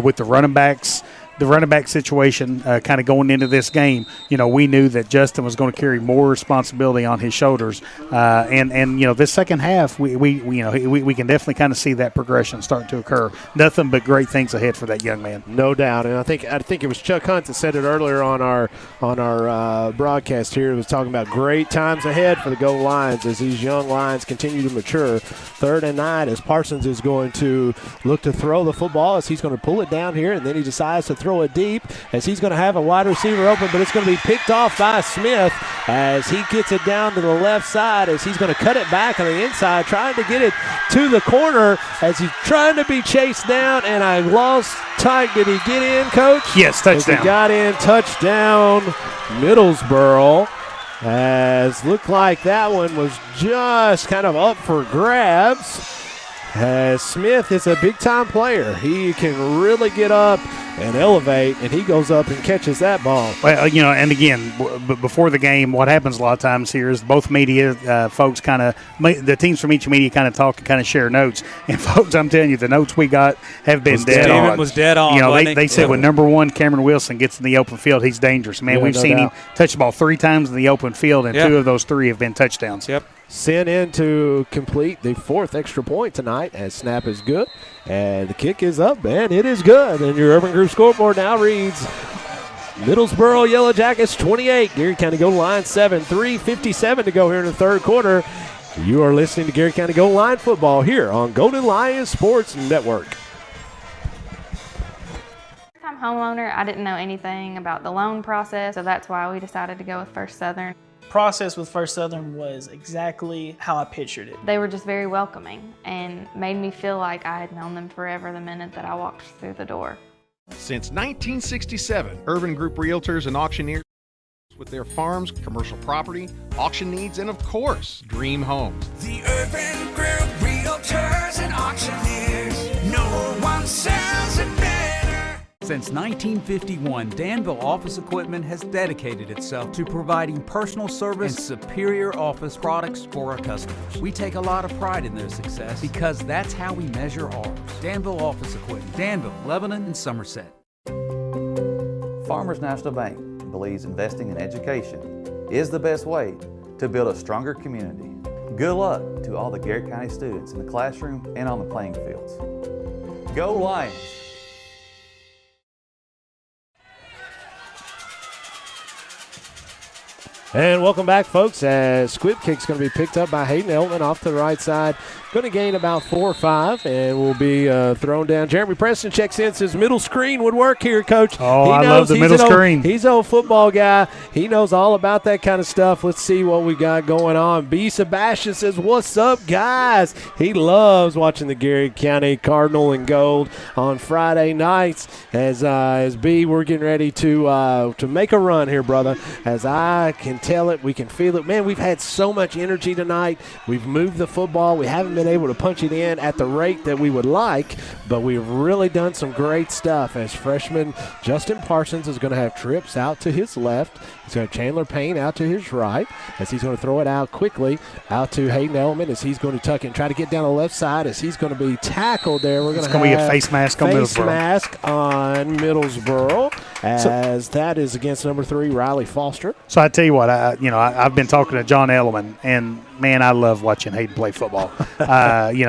with the running backs. The running back situation kind of going into this game, we knew that Justin was going to carry more responsibility on his shoulders. And this second half, we can definitely kind of see that progression starting to occur. Nothing but great things ahead for that young man. No doubt. And I think it was Chuck Hunt that said it earlier on our broadcast here. It was talking about great times ahead for the Golden Lions as these young Lions continue to mature. 3rd and 9 as Parsons is going to look to throw the football as he's going to pull it down here, and then he decides to throw it deep as he's going to have a wide receiver open, but it's going to be picked off by Smith as he gets it down to the left side as he's going to cut it back on the inside, trying to get it to the corner as he's trying to be chased down, and I lost tight. Did he get in, Coach? Yes, touchdown. He got in, touchdown, Middlesboro. As looked like that one was just kind of up for grabs. As Smith is a big-time player. He can really get up and elevate, and he goes up and catches that ball. Well, you know, and again, before the game, what happens a lot of times here is both media folks kind of, the teams from each media kind of talk and kind of share notes. And, folks, I'm telling you, the notes we got have been dead on. David was dead on. You know, they said when number 1, Cameron Wilson, gets in the open field, he's dangerous. Man, we've seen him touch the ball 3 times in the open field, and 2 of those 3 have been touchdowns. Yep. Sent in to complete the 4th extra point tonight as snap is good. And the kick is up, and it is good. And your Urban Group scoreboard now reads Middlesboro Yellow Jackets 28, Garrett County Gold Line 7, 3:57 to go here in the third quarter. You are listening to Garrett County Gold Line football here on Golden Lion Sports Network. I'm homeowner. I didn't know anything about the loan process, so that's why we decided to go with First Southern. Process with First Southern was exactly how I pictured it. They were just very welcoming and made me feel like I had known them forever the minute that I walked through the door. Since 1967, Urban Group Realtors and Auctioneers with their farms, commercial property, auction needs, and of course, dream homes. The Urban Group Realtors and Auctioneers. No one sells it better. Since 1951, Danville Office Equipment has dedicated itself to providing personal service and superior office products for our customers. We take a lot of pride in their success because that's how we measure ours. Danville Office Equipment, Danville, Lebanon, and Somerset. Farmers National Bank believes investing in education is the best way to build a stronger community. Good luck to all the Garrett County students in the classroom and on the playing fields. Go Lions! And welcome back, folks, as Squib Kick's going to be picked up by Hayden Eltman off to the right side. Going to gain about 4 or 5 and will be thrown down. Jeremy Preston checks in, says middle screen would work here, Coach. Oh, I love the middle screen. He's an old football guy. He knows all about that kind of stuff. Let's see what we got going on. B. Sebastian says, what's up, guys? He loves watching the Garrett County Cardinal and Gold on Friday nights. As B, we're getting ready to make a run here, brother. As I can tell it, we can feel it. Man, we've had so much energy tonight. We've moved the football. We haven't been able to punch it in at the rate that we would like, but we've really done some great stuff. As freshman Justin Parsons is going to have trips out to his left. He's going to have Chandler Payne out to his right as he's going to throw it out quickly out to Hayden Eltman as he's going to tuck it and try to get down the left side as he's going to be tackled there. We're going to be a face mask on Middlesboro. Face mask on Middlesboro as that is against number 3, Riley Foster. So I tell you what, I've been talking to John Elliman, and man, I love watching Hayden play football.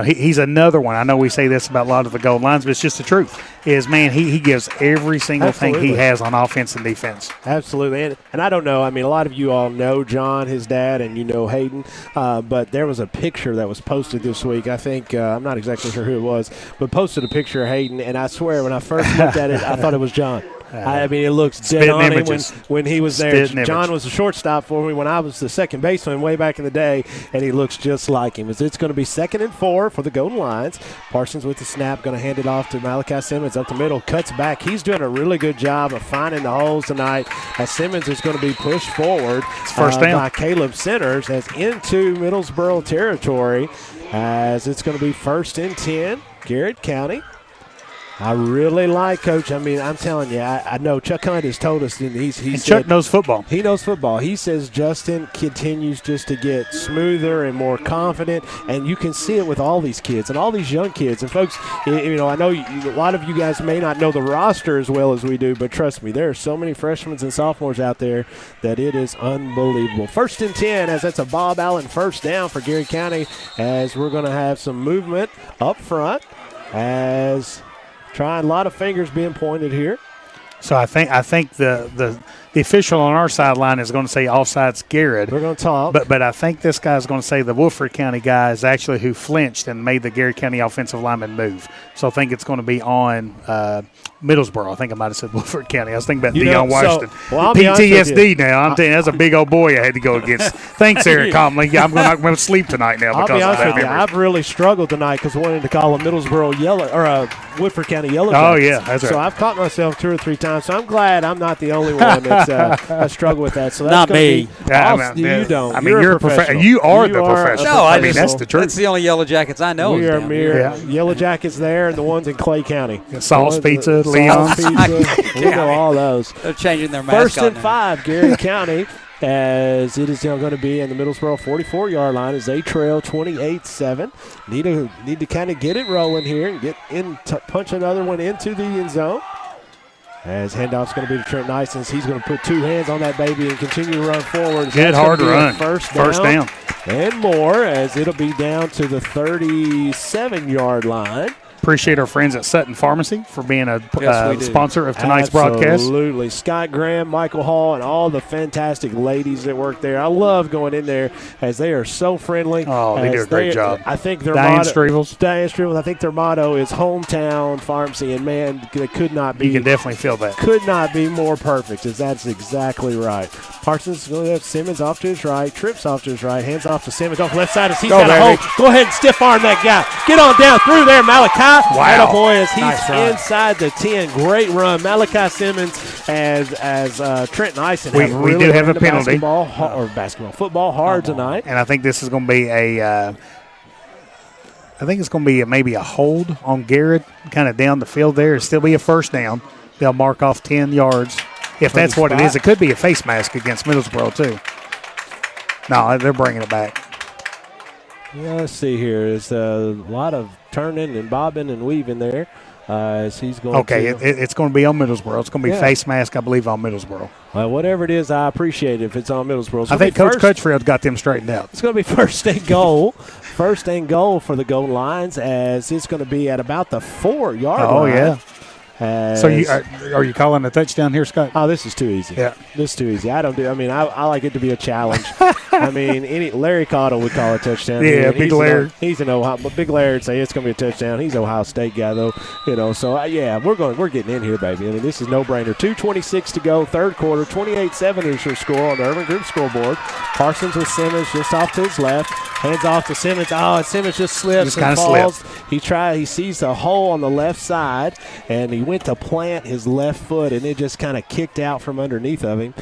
He's another one. I know we say this about a lot of the Gold Lines, but it's just the truth. Man, he gives every single thing he has on offense and defense. Absolutely. And I don't know. I mean, a lot of you all know John, his dad, and you know Hayden. But there was a picture that was posted this week. I think, I'm not exactly sure who it was, but posted a picture of Hayden. And I swear, when I first looked at it, I thought it was John. I mean, it looks dead on him when he was there. John was a shortstop for me when I was the second baseman way back in the day, and he looks just like him. It's going to be 2nd and 4 for the Golden Lions. Parsons with the snap, going to hand it off to Malachi Simmons up the middle, cuts back. He's doing a really good job of finding the holes tonight as Simmons is going to be pushed forward by Caleb Centers as into Middlesboro territory as it's going to be 1st and 10, Garrett County. I really like Coach. I mean, I'm telling you, I know Chuck Hunt has told us. Chuck knows football. He knows football. He says Justin continues just to get smoother and more confident, and you can see it with all these kids and all these young kids. And, folks, I know a lot of you guys may not know the roster as well as we do, but trust me, there are so many freshmen and sophomores out there that it is unbelievable. 1st and 10 as that's a Bob Allen first down for Garrett County as we're going to have some movement up front as – trying a lot of fingers being pointed here. So I think the The official on our sideline is going to say offsides Garrard. We're going to talk. But I think this guy's going to say the Woodford County guy is actually who flinched and made the Garrard County offensive lineman move. So I think it's going to be on Middlesboro. I think I might have said Woodford County. I was thinking about Dion Washington. PTSD now. I'm telling you, that's a big old boy I had to go against. Thanks, Eric Comley. I'm going to sleep tonight now because I'll be of honest that with you. memory. I've really struggled tonight because I wanted to call a Middlesboro Yellow or Woodford County Yellow Oh, Jackets. yeah, that's right. So I've caught myself 2 or 3 times. So I'm glad I'm not the only one that's I struggle with that. So that's Not gonna me. Be you don't. I mean, you're a professional. You are the professional. No, I mean, that's the truth. That's the only Yellow Jackets I know. We is are down mere here. Yellow Jackets there and the ones in Clay County. Sauce Pizza, Sauce Leon's. Pizza. We know all those. They're changing their mascot. First and now. 5, Garrett County, as it is now going to be in the Middlesboro 44-yard line as they trail 28-7. Need to kind of get it rolling here and get in, punch another one into the end zone. As handoff's going to be to Trent Nice. He's going to put 2 hands on that baby and continue to run forward. Good hard run. First down. And more, as it'll be down to the 37-yard line. Appreciate our friends at Sutton Pharmacy for being a sponsor of tonight's broadcast. Absolutely. Scott Graham, Michael Hall, and all the fantastic ladies that work there. I love going in there as they are so friendly. Oh, they do a great job. I think their Diane motto, Strevels. I think their motto is hometown pharmacy, and man, it could not be. You can definitely feel that. Could not be more perfect, as that's exactly right. Parsons going to have Simmons off to his right, trips off to his right, hands off to Simmons off left side as he's got a hold. Go ahead and stiff arm that guy. Get on down through there, Malachi. Wow. Boy, as he's Nice run. inside the 10. Great run. Malachi Simmons as Trent Nyson. We do have a penalty. Football hard tonight. And I think this is going to be maybe a hold on Garrett, kind of down the field there. It'll still be a first down. They'll mark off 10 yards. If that's what it is, it could be a face mask against Middlesboro, too. No, they're bringing it back. Yeah, let's see here. There's a lot of turning and bobbing and weaving there as he's going it's going to be on Middlesboro. It's going to be face mask, I believe, on Middlesboro. Well, whatever it is, I appreciate it if it's on Middlesboro. I think Coach Crutchfield's got them straightened out. It's going to be first and goal. First and goal for the Golden Lions, as it's going to be at about the 4-yard line. Oh, yeah. So are you calling a touchdown here, Scott? Oh, this is too easy. Yeah, this is too easy. I like it to be a challenge. I mean, Larry Cottle would call a touchdown. Yeah, Big Larry. He's an Ohio, but Big Larry would say it's going to be a touchdown. He's an Ohio State guy, though. So we're getting in here, baby. I mean, this is no brainer. 2:26 to go, third quarter. 28-7 is your score on the Urban Group scoreboard. Parsons with Simmons just off to his left, hands off to Simmons. Oh, and Simmons just slips and falls. He sees the hole on the left side, and he went to plant his left foot, and it just kind of kicked out from underneath of him.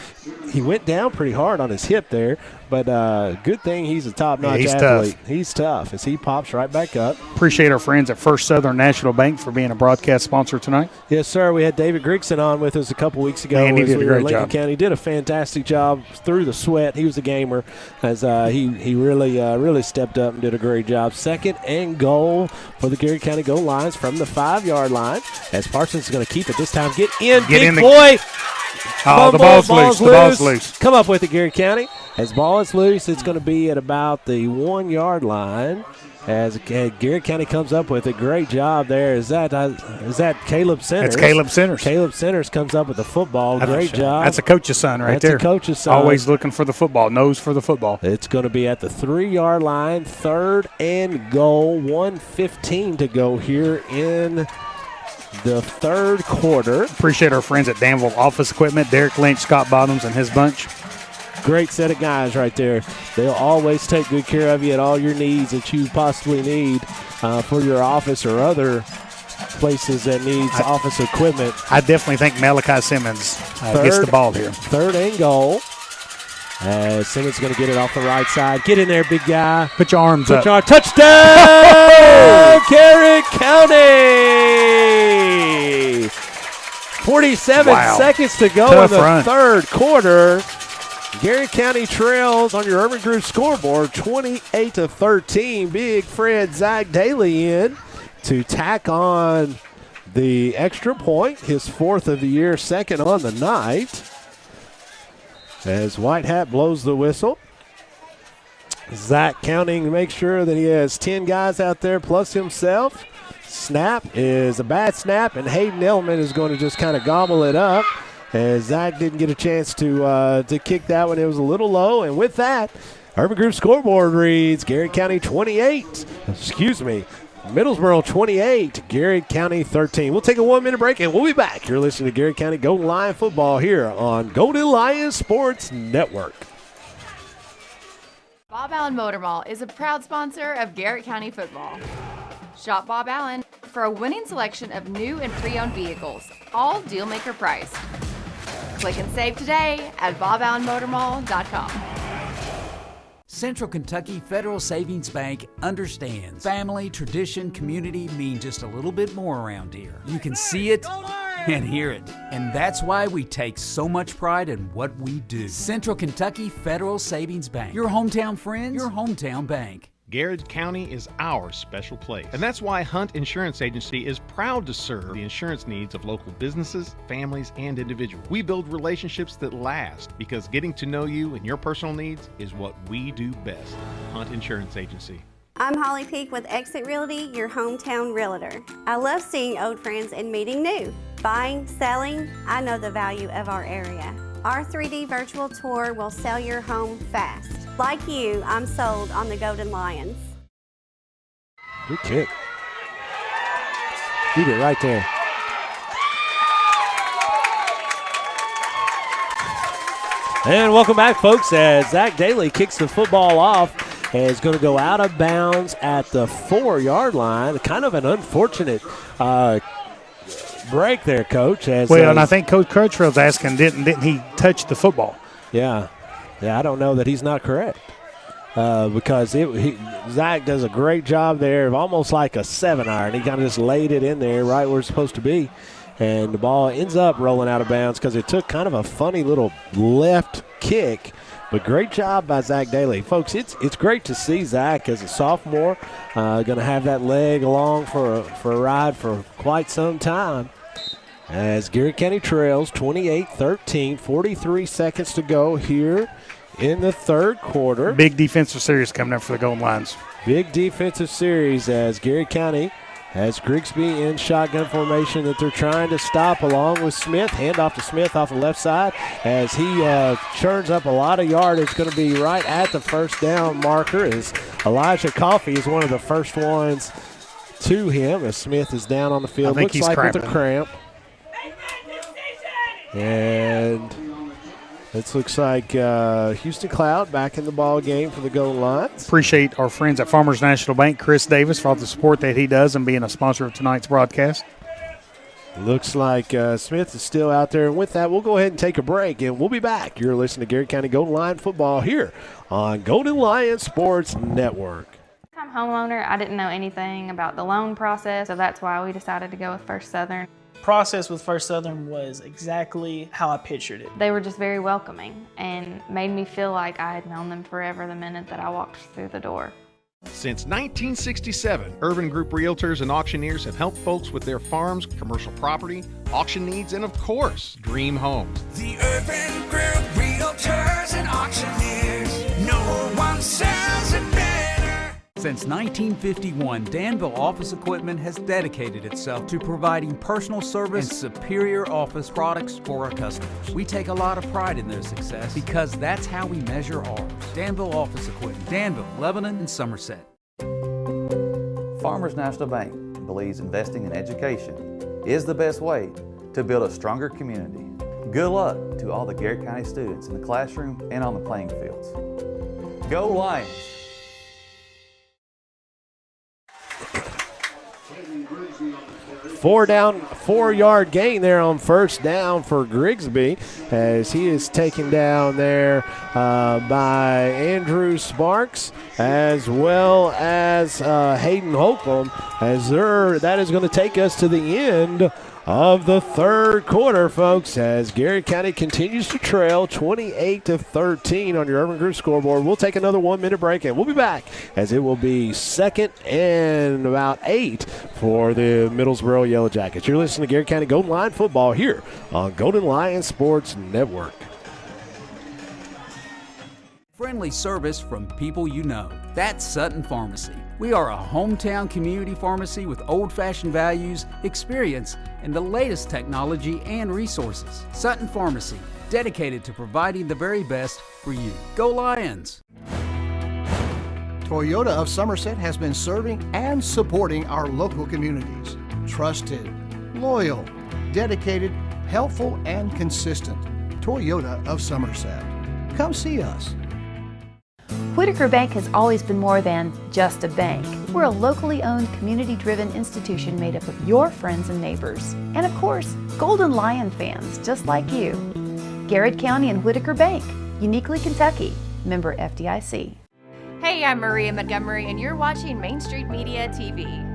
He went down pretty hard on his hip there, but good thing he's a top-notch athlete. Tough. He's tough as he pops right back up. Appreciate our friends at First Southern National Bank for being a broadcast sponsor tonight. Yes, sir. We had David Grigson on with us a couple weeks ago. Man, he did a great Lincoln job. County. He did a fantastic job through the sweat. He was a gamer as he really stepped up and did a great job. Second and goal for the Garrett County Gold Lions from the 5-yard line as Parsons is going to keep it this time. Get in, boy. Oh, the ball's loose. The ball's loose. Come up with it, Garrett County. As ball is loose, it's going to be at about the 1-yard line. As Garrett County comes up with it. Great job there. Is that Caleb Centers? That's Caleb Centers. Caleb Centers comes up with the football. Great job. That's a coach's son right there. That's a coach's son. Always looking for the football, nose for the football. It's going to be at the 3-yard line. Third and goal. 1:15 to go here in the third quarter. Appreciate our friends at Danville Office Equipment, Derek Lynch, Scott Bottoms, and his bunch. Great set of guys right there. They'll always take good care of you at all your needs that you possibly need for your office or other places that needs office equipment. I definitely think Malachi Simmons gets the ball here. Third and goal. Simmons going to get it off the right side. Get in there, big guy. Put your arms up. Touchdown, Garrett County. 47 seconds to go in the third quarter. Garrett County trails on your Urban Group scoreboard 28-13. Big Fred Zach Daly in to tack on the extra point, his 4th of the year, 2nd on the night. As White Hat blows the whistle. Zach counting to make sure that he has 10 guys out there plus himself. Snap is a bad snap, and Hayden Elman is going to just kind of gobble it up. as Zach didn't get a chance to kick that one. It was a little low, and with that, Urban Group scoreboard reads Garrett County 28. Middlesboro 28, Garrett County 13. We'll take a 1-minute break, and we'll be back. You're listening to Garrett County Golden Lion football here on Golden Lion Sports Network. Bob Allen Motor Mall is a proud sponsor of Garrett County football. Shop Bob Allen for a winning selection of new and pre-owned vehicles, all deal-maker price. Click and save today at boballenmotormall.com. Central Kentucky Federal Savings Bank understands family, tradition, community mean just a little bit more around here. You can see it and hear it, and that's why we take so much pride in what we do. Central Kentucky Federal Savings Bank. Your hometown friends, your hometown bank. Garrard County is our special place. And that's why Hunt Insurance Agency is proud to serve the insurance needs of local businesses, families, and individuals. We build relationships that last because getting to know you and your personal needs is what we do best. Hunt Insurance Agency. I'm Holly Peak with Exit Realty, your hometown realtor. I love seeing old friends and meeting new. Buying, selling, I know the value of our area. Our 3D virtual tour will sell your home fast. Like you, I'm sold on the Golden Lions. Good kick. Keep it right there. And welcome back, folks, as Zach Daly kicks the football off and is going to go out of bounds at the 4-yard line. Kind of an unfortunate break there, Coach. And I think Coach Crutchrill's asking, didn't he touch the football? Yeah, I don't know that he's not correct because Zach does a great job there of almost like a 7-iron. He kind of just laid it in there right where it's supposed to be, and the ball ends up rolling out of bounds because it took kind of a funny little left kick. But great job by Zach Daly. Folks, it's great to see Zach as a sophomore going to have that leg along for a ride for quite some time. As Garrett County trails 28-13, 43 seconds to go here in the third quarter. Big defensive series coming up for the Golden Lions. Big defensive series as Garrett County has Grigsby in shotgun formation that they're trying to stop along with Smith. Handoff to Smith off the left side as he churns up a lot of yardage. Going to be right at the first down marker as Elijah Coffey is one of the first ones to him as Smith is down on the field. I think Looks he's like with cramping. a cramp. And it looks like Houston Cloud back in the ball game for the Golden Lions. Appreciate our friends at Farmers National Bank, Chris Davis, for all the support that he does and being a sponsor of tonight's broadcast. Looks like Smith is still out there. And with that, we'll go ahead and take a break, and we'll be back. You're listening to Garrett County Golden Lion football here on Golden Lion Sports Network. I'm a homeowner. I didn't know anything about the loan process, so that's why we decided to go with First Southern. Process with First Southern was exactly how I pictured it. They were just very welcoming and made me feel like I had known them forever the minute that I walked through the door. Since 1967, Urban Group Realtors and Auctioneers have helped folks with their farms, commercial property, auction needs, and of course, dream homes. The Urban Group Realtors and Auctioneers. No one sells it better. Since 1951, Danville Office Equipment has dedicated itself to providing personal service and superior office products for our customers. We take a lot of pride in their success because that's how we measure ours. Danville Office Equipment, Danville, Lebanon, and Somerset. Farmers National Bank believes investing in education is the best way to build a stronger community. Good luck to all the Garrett County students in the classroom and on the playing fields. Go Lions! Four-yard gain there on first down for Grigsby as he is taken down there by Andrew Sparks as well as Hayden Holcomb as that is going to take us to the end of the third quarter, folks, as Garrett County continues to trail 28-13 on your Urban Group scoreboard. We'll take another 1-minute break, and we'll be back as it will be 2nd and about 8 for the Middlesboro Yellow Jackets. You're listening to Garrett County Golden Lion football here on Golden Lion Sports Network. Friendly service from people you know. That's Sutton Pharmacy. We are a hometown community pharmacy with old-fashioned values, experience, and the latest technology and resources. Sutton Pharmacy, dedicated to providing the very best for you. Go Lions! Toyota of Somerset has been serving and supporting our local communities. Trusted, loyal, dedicated, helpful, and consistent. Toyota of Somerset. Come see us. Whitaker Bank has always been more than just a bank. We're a locally owned, community-driven institution made up of your friends and neighbors. And of course, Golden Lion fans just like you. Garrard County and Whitaker Bank, uniquely Kentucky, member FDIC. Hey, I'm Maria Montgomery, and you're watching Main Street Media TV.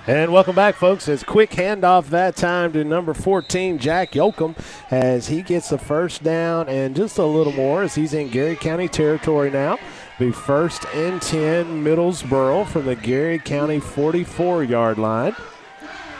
And welcome back, folks. It's quick handoff that time to number 14, Jack Yoakum, as he gets the first down and just a little more as he's in Garrard County territory now. Be 1st and 10 Middlesboro from the Garrard County 44-yard line.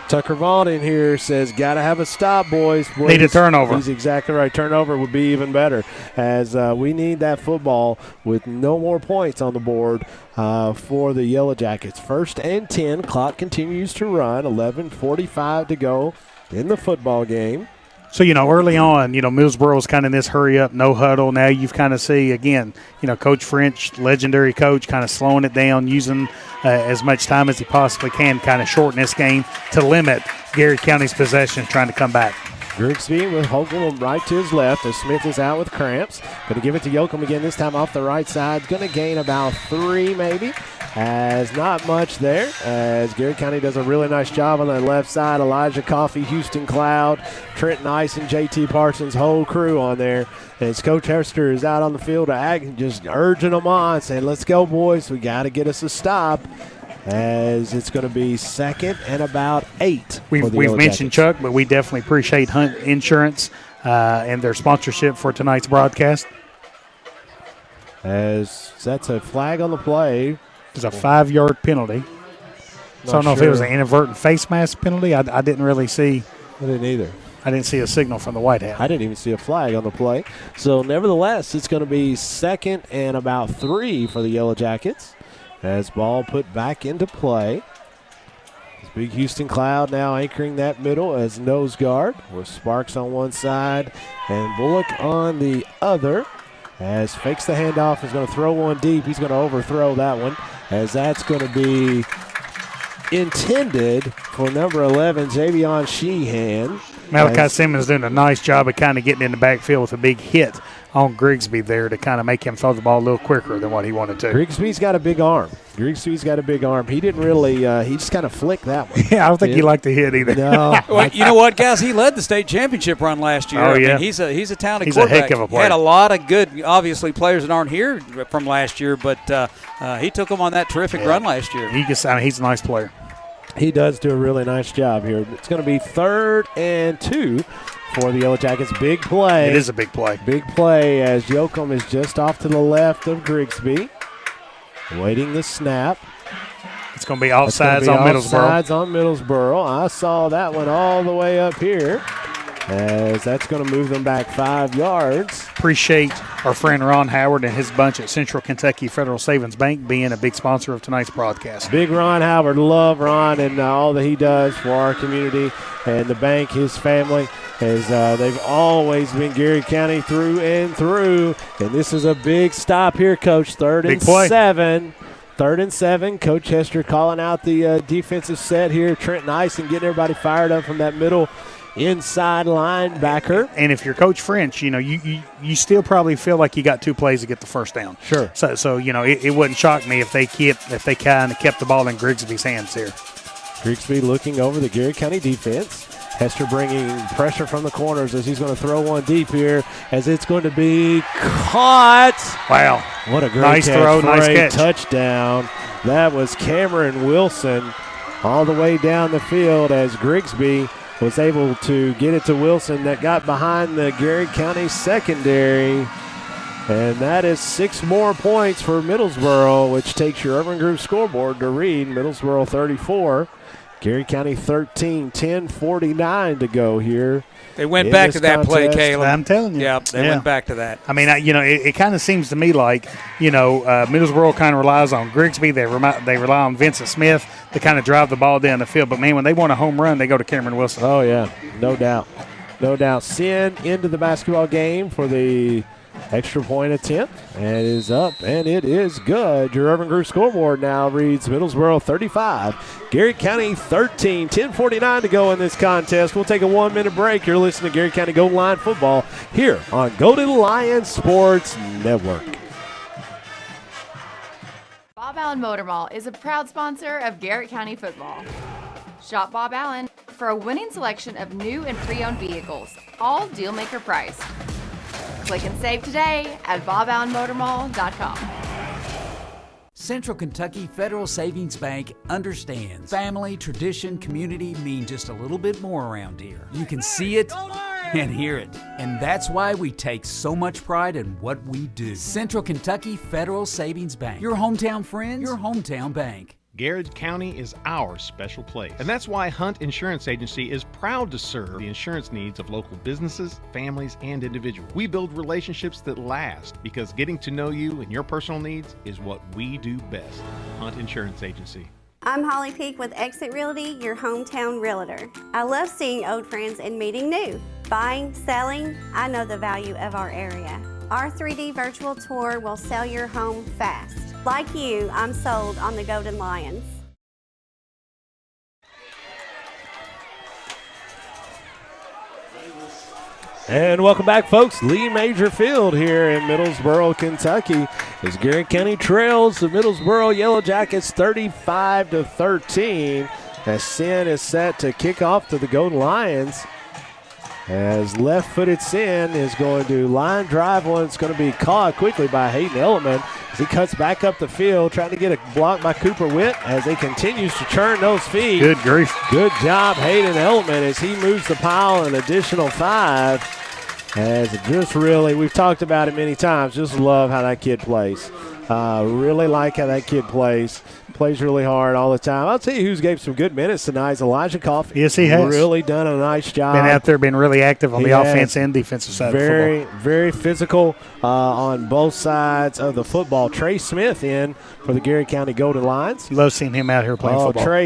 Tucker Vaughn in here says, got to have a stop, boys. Need a turnover. He's exactly right. Turnover would be even better, as we need that football with no more points on the board for the Yellow Jackets. 1st and 10. Clock continues to run. 11:45 to go in the football game. So, early on, Middlesboro was kind of in this hurry up, no huddle. Now you've kind of see, again, Coach French, legendary coach, kind of slowing it down, using as much time as he possibly can, kind of shorten this game to limit Garrard County's possession, trying to come back. Grigsby with Holcomb right to his left as Smith is out with cramps. Going to give it to Yoakum again, this time off the right side. Going to gain about 3 maybe. As not much there, as Garrard County does a really nice job on the left side. Elijah Coffey, Houston Cloud, Trenton Ice, and JT Parsons' whole crew on there. As Coach Hester is out on the field just urging them on, saying, let's go, boys. We got to get us a stop. As it's going to be 2nd and about 8. We've mentioned Chuck, but we definitely appreciate Hunt Insurance and their sponsorship for tonight's broadcast. As that's a flag on the play. It's a 5-yard penalty. So I don't know if it was an inadvertent face mask penalty. I didn't really see. I didn't either. I didn't see a signal from the White Hat. I didn't even see a flag on the play. So nevertheless, it's going to be 2nd and about 3 for the Yellow Jackets. As ball put back into play. This big Houston Cloud now anchoring that middle as nose guard with Sparks on one side and Bullock on the other. As fakes the handoff, is going to throw one deep. He's going to overthrow that one, as that's going to be intended for number 11, Javion Sheehan. Malachi Simmons doing a nice job of kind of getting in the backfield with a big hit on Grigsby there to kind of make him throw the ball a little quicker than what he wanted to. Grigsby's got a big arm. He didn't really, he just kind of flicked that one. Yeah, I don't think he liked the hit either. No. Well, you know what, guys? He led the state championship run last year. Oh, yeah. I mean, he's a talented He's quarterback. a heck of a player. He had a lot of good, obviously, players that aren't here from last year, but he took them on that terrific run last year. He's a nice player. He does do a really nice job here. It's going to be 3rd and 2 for the Yellow Jackets. Big play. It is a big play. Big play as Yoakum is just off to the left of Grigsby. Waiting the snap. It's going to be offsides on Middlesboro. Offsides on Middlesboro. I saw that one all the way up here. As that's going to move them back 5 yards. Appreciate our friend Ron Howard and his bunch at Central Kentucky Federal Savings Bank being a big sponsor of tonight's broadcast. Big Ron Howard. Love Ron and all that he does for our community and the bank, his family. As they've always been Garrard County through and through. And this is a big stop here, Coach. 3rd and 7. 3rd and 7. Coach Hester calling out the defensive set here. Trenton Ice and getting everybody fired up from that middle inside linebacker. And if you're Coach French, you still probably feel like you got 2 plays to get the first down. Sure. So it wouldn't shock me if they kind of kept the ball in Grigsby's hands here. Grigsby looking over the Garrard County defense. Hester bringing pressure from the corners as he's going to throw one deep here, as it's going to be caught. Wow. What a great nice catch throw, for nice a catch. touchdown. That was Cameron Wilson all the way down the field as Grigsby was able to get it to Wilson that got behind the Garrard County secondary. And that is 6 more points for Middlesboro, which takes your Urban Group scoreboard to read Middlesboro 34, Garrett County 13, 10:49 to go here. They went back to that play, Caleb. I'm telling you. Yeah, they went back to that. I mean, it kind of seems to me like, Middlesboro kind of relies on Grigsby. They rely on Vincent Smith to kind of drive the ball down the field. But, man, when they want a home run, they go to Cameron Wilson. Oh, yeah, no doubt. No doubt. Sin into the basketball game for the extra point attempt. And it is up, and it is good. Your Urban Group scoreboard now reads Middlesboro 35, Garrett County 13, 10:49 to go in this contest. We'll take a 1-minute break. You're listening to Garrett County Golden Lion football here on Golden Lion Sports Network. Bob Allen Motor Mall is a proud sponsor of Garrett County football. Shop Bob Allen for a winning selection of new and pre-owned vehicles, all deal-maker priced. Click and save today at boballenmotormall.com. Central Kentucky Federal Savings Bank understands family, tradition, community mean just a little bit more around here. You can see it and hear it. And that's why we take so much pride in what we do. Central Kentucky Federal Savings Bank. Your hometown friends, your hometown bank. Garrard County is our special place. And that's why Hunt Insurance Agency is proud to serve the insurance needs of local businesses, families, and individuals. We build relationships that last because getting to know you and your personal needs is what we do best. Hunt Insurance Agency. I'm Holly Peak with Exit Realty, your hometown realtor. I love seeing old friends and meeting new. Buying, selling, I know the value of our area. Our 3D virtual tour will sell your home fast. Like you, I'm sold on the Golden Lions. And welcome back, folks. Lee Major Field here in Middlesboro, Kentucky, as Garrett County trails the Middlesboro Yellow Jackets 35-13. As Sin is set to kick off to the Golden Lions. As left-footed Sin is going to line drive one. It's going to be caught quickly by Hayden Element as he cuts back up the field, trying to get a block by Cooper Witt as he continues to churn those feet. Good grief. Good job, Hayden Element, as he moves the pile an additional 5. As it just really, we've talked about it many times, just love how that kid plays. Really like how that kid plays. Plays really hard all the time. I'll tell you who's gave some good minutes tonight is Elijah Koff. Yes, he has. Really done a nice job. Been out there, been really active on the offense and defensive side of football. Very physical on both sides of the football. Trey Smith in for the Garrett County Golden Lions. Love seeing him out here playing football. Trey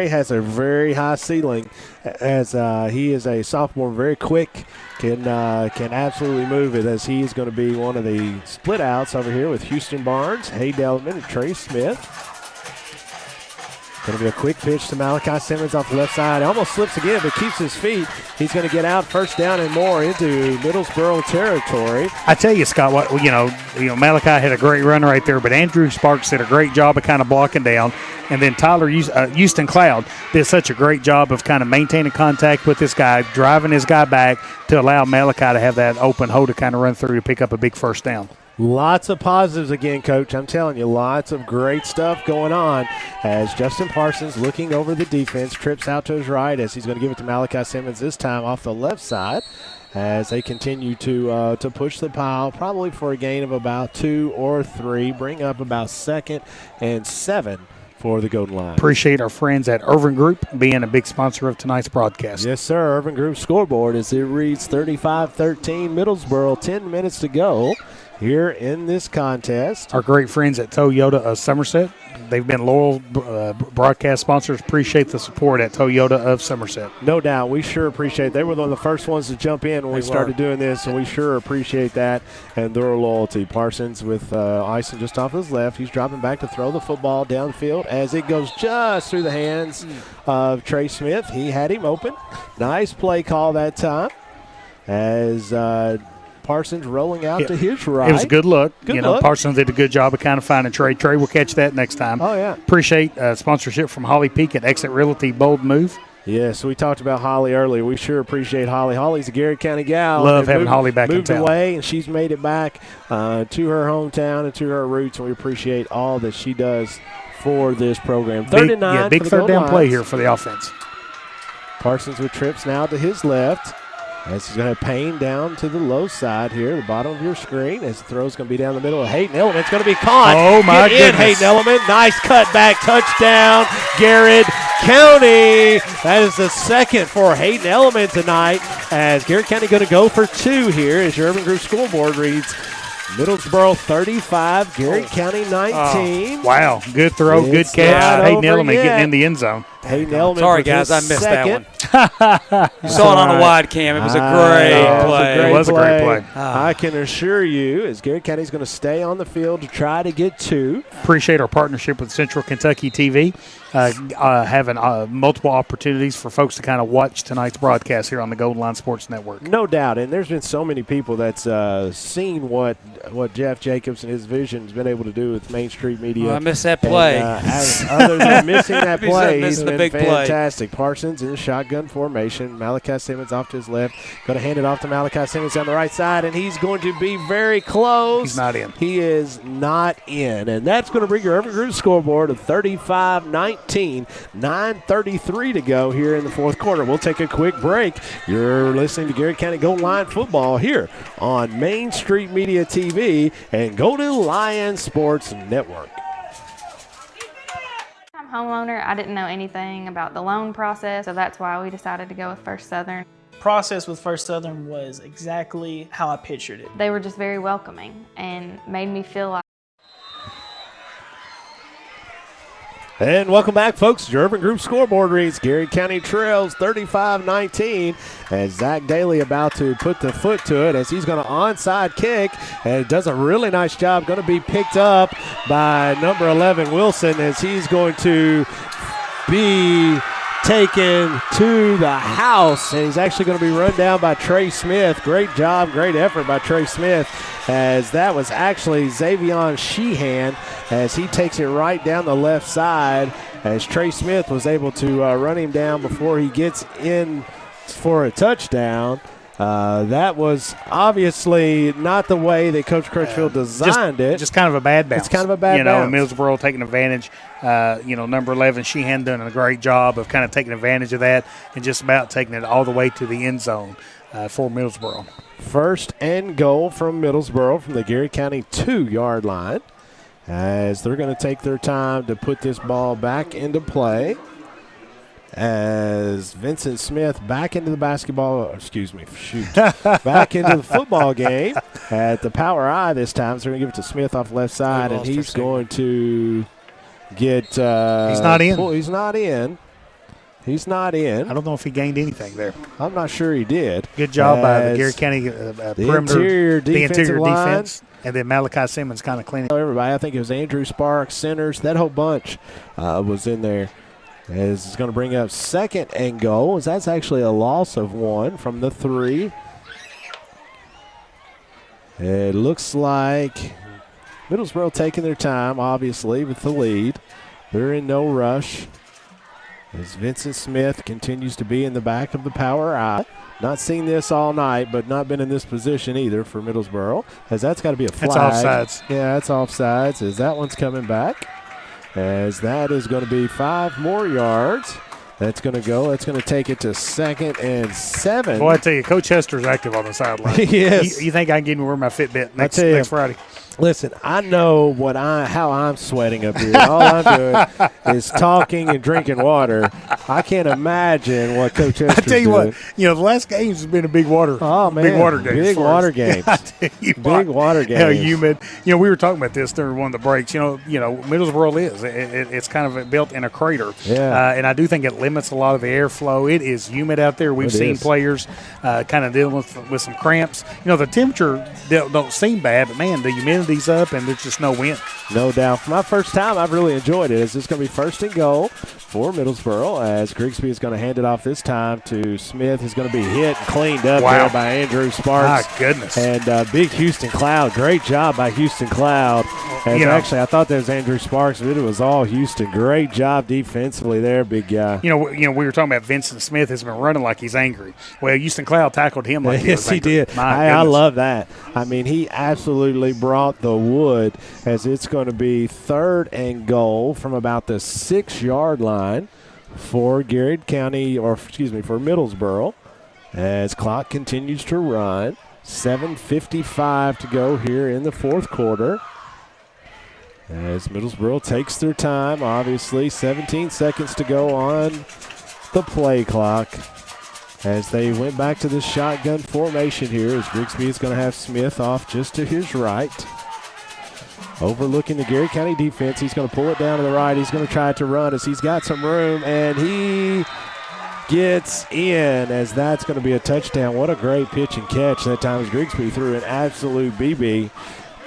has a very high ceiling as he is a sophomore, very quick. Can absolutely move it as he is going to be one of the split outs over here with Houston Barnes, Hayden Element, and Trey Smith. Going to be a quick pitch to Malachi Simmons off the left side. Almost slips again, but keeps his feet. He's going to get out first down and more into Middlesboro territory. I tell you, Scott, Malachi had a great run right there, but Andrew Sparks did a great job of kind of blocking down. And then Tyler Houston Cloud did such a great job of kind of maintaining contact with this guy, driving his guy back to allow Malachi to have that open hole to kind of run through to pick up a big first down. Lots of positives again, Coach. I'm telling you, lots of great stuff going on as Justin Parsons, looking over the defense, trips out to his right as he's going to give it to Malachi Simmons this time off the left side as they continue to push the pile, probably for a gain of about 2 or 3, bring up about 2nd and 7 for the Golden Lions. Appreciate our friends at Irvin Group being a big sponsor of tonight's broadcast. Yes, sir. Irvin Group scoreboard as it reads 35-13 Middlesboro, 10 minutes to go here in this contest. Our great friends at Toyota of Somerset. They've been loyal broadcast sponsors. Appreciate the support at Toyota of Somerset. No doubt. We sure appreciate it. They were one of the first ones to jump in when we started doing this, and we sure appreciate that and their loyalty. Parsons with Ison just off his left. He's dropping back to throw the football downfield as it goes just through the hands of Trey Smith. He had him open. Nice play call that time as Parsons rolling out to his right. It was a good look. Good look. Parsons did a good job of kind of finding Trey. Trey will catch that next time. Oh, yeah. Appreciate sponsorship from Holly Peak at Exit Realty. Bold move. Yes, we talked about Holly earlier. We sure appreciate Holly. Holly's a Garrett County gal. Love having Holly back in town. Moved away, and she's made it back to her hometown and to her roots, and we appreciate all that she does for this program. Big third down play here for the offense. Parsons with trips now to his left. As he's going to Payne down to the low side here, the bottom of your screen. As the throw's going to be down the middle of Hayden Element. It's going to be caught. Oh, my goodness. Hayden Element. Nice cutback touchdown. Garrett County. That is the second for Hayden Element tonight, as Garrett County going to go for 2 here as your Urban Group scoreboard reads. Middlesboro 35, Garrett County 19. Wow, good throw, good catch. Hayden Element getting in the end zone. Hayden Element. Sorry, guys, I missed second. that one. You saw it on a wide cam. It was a great play. It was a great play. I can assure you, as Garrett County is going to stay on the field to try to get 2. Appreciate our partnership with Central Kentucky TV, having multiple opportunities for folks to kind of watch tonight's broadcast here on the Golden Line Sports Network. No doubt, and there's been so many people that's seen what Jeff Jacobs and his vision has been able to do with Main Street Media. I missed that play. And, other than missing that play, he's been big fantastic. Play. Parsons in shotgun formation. Malachi Simmons off to his left. Going to hand it off to Malachi Simmons on the right side, and he's going to be very close. He's not in. He is not in, and that's going to bring your Urban Group scoreboard to 35-19. 9:33 to go here in the fourth quarter. We'll take a quick break. You're listening to Garrett County Golden Lion football here on Main Street Media TV and Golden Lion Sports Network. Homeowner, I didn't know anything about the loan process, so that's why we decided to go with First Southern. Process with First Southern was exactly how I pictured it. They were just very welcoming and made me feel like. And welcome back, folks. Your Urban Group scoreboard reads Garrett County trails 35-19 as Zach Daly about to put the foot to it as he's going to onside kick, and it does a really nice job. Going to be picked up by number 11, Wilson, as he's going to be taken to the house, and he's actually going to be run down by Trey Smith. Great job, great effort by Trey Smith, as that was actually Xavion Sheehan as he takes it right down the left side, as Trey Smith was able to run him down before he gets in for a touchdown. That was obviously not the way that Coach Crutchfield designed it. Just kind of a bad bounce. It's kind of a bad bounce. Middlesboro taking advantage. Number 11, Sheehan done a great job of kind of taking advantage of that and just about taking it all the way to the end zone for Middlesboro. First and goal from Middlesboro from the Garrett County 2-yard line, as they're going to take their time to put this ball back into play. As Vincent Smith back into the back into the football game at the power I this time. So they're going to give it to Smith off left side, and he's going to get he's not in. He's not in. He's not in. I don't know if he gained anything there. I'm not sure he did. Good job by the Garrett County perimeter, the interior defense. And then Malachi Simmons kind of cleaning everybody. I think it was Andrew Sparks, centers. That whole bunch was in there. As it's going to bring up second and goal, as that's actually a loss of 1 from the 3. It looks like Middlesboro taking their time, obviously, with the lead. They're in no rush. As Vincent Smith continues to be in the back of the power I. Not seen this all night, but not been in this position either for Middlesboro, as that's got to be a flag. That's offsides. Yeah, that's offsides, as that one's coming back. As that is going to be 5 more yards. That's going to go. That's going to take it to 2nd and 7. Boy, I tell you, Coach Hester's active on the sideline. Yes. You think I can get him to wear my Fitbit next Friday? Listen, I know how I'm sweating up here. All I'm doing is talking and drinking water. I can't imagine what Coach Hester's doing. I tell you what, the last games has been a big water. Oh man, big water games. Big water games. I tell you big water games. How humid. We were talking about this during one of the breaks. Middlesboro is it's kind of built in a crater. Yeah. And I do think it limits a lot of the airflow. It is humid out there. We've seen players kind of dealing with some cramps. The temperature don't seem bad, but man, the humidity's up and there's just no wind. No doubt. For my first time, I've really enjoyed it. It's just going to be first and goal for Middlesboro, as Grigsby is going to hand it off this time to Smith. He's going to be hit and cleaned up there by Andrew Sparks. My goodness. And big Houston Cloud. Great job by Houston Cloud. Actually, I thought that was Andrew Sparks, but it was all Houston. Great job defensively there, big guy. We were talking about Vincent Smith has been running like he's angry. Well, Houston Cloud tackled him like he was angry. Yes, he did. I love that. I mean, he absolutely brought the wood, as it's going to be 3rd and goal from about the 6-yard line for Garrett County, for Middlesboro, as clock continues to run. 7:55 to go here in the fourth quarter. As Middlesboro takes their time, obviously 17 seconds to go on the play clock. As they went back to the shotgun formation here, as Grigsby is going to have Smith off just to his right. Overlooking the Garrett County defense, he's going to pull it down to the right. He's going to try to run as he's got some room, and he gets in as that's going to be a touchdown. What a great pitch and catch that time as Grigsby threw an absolute BB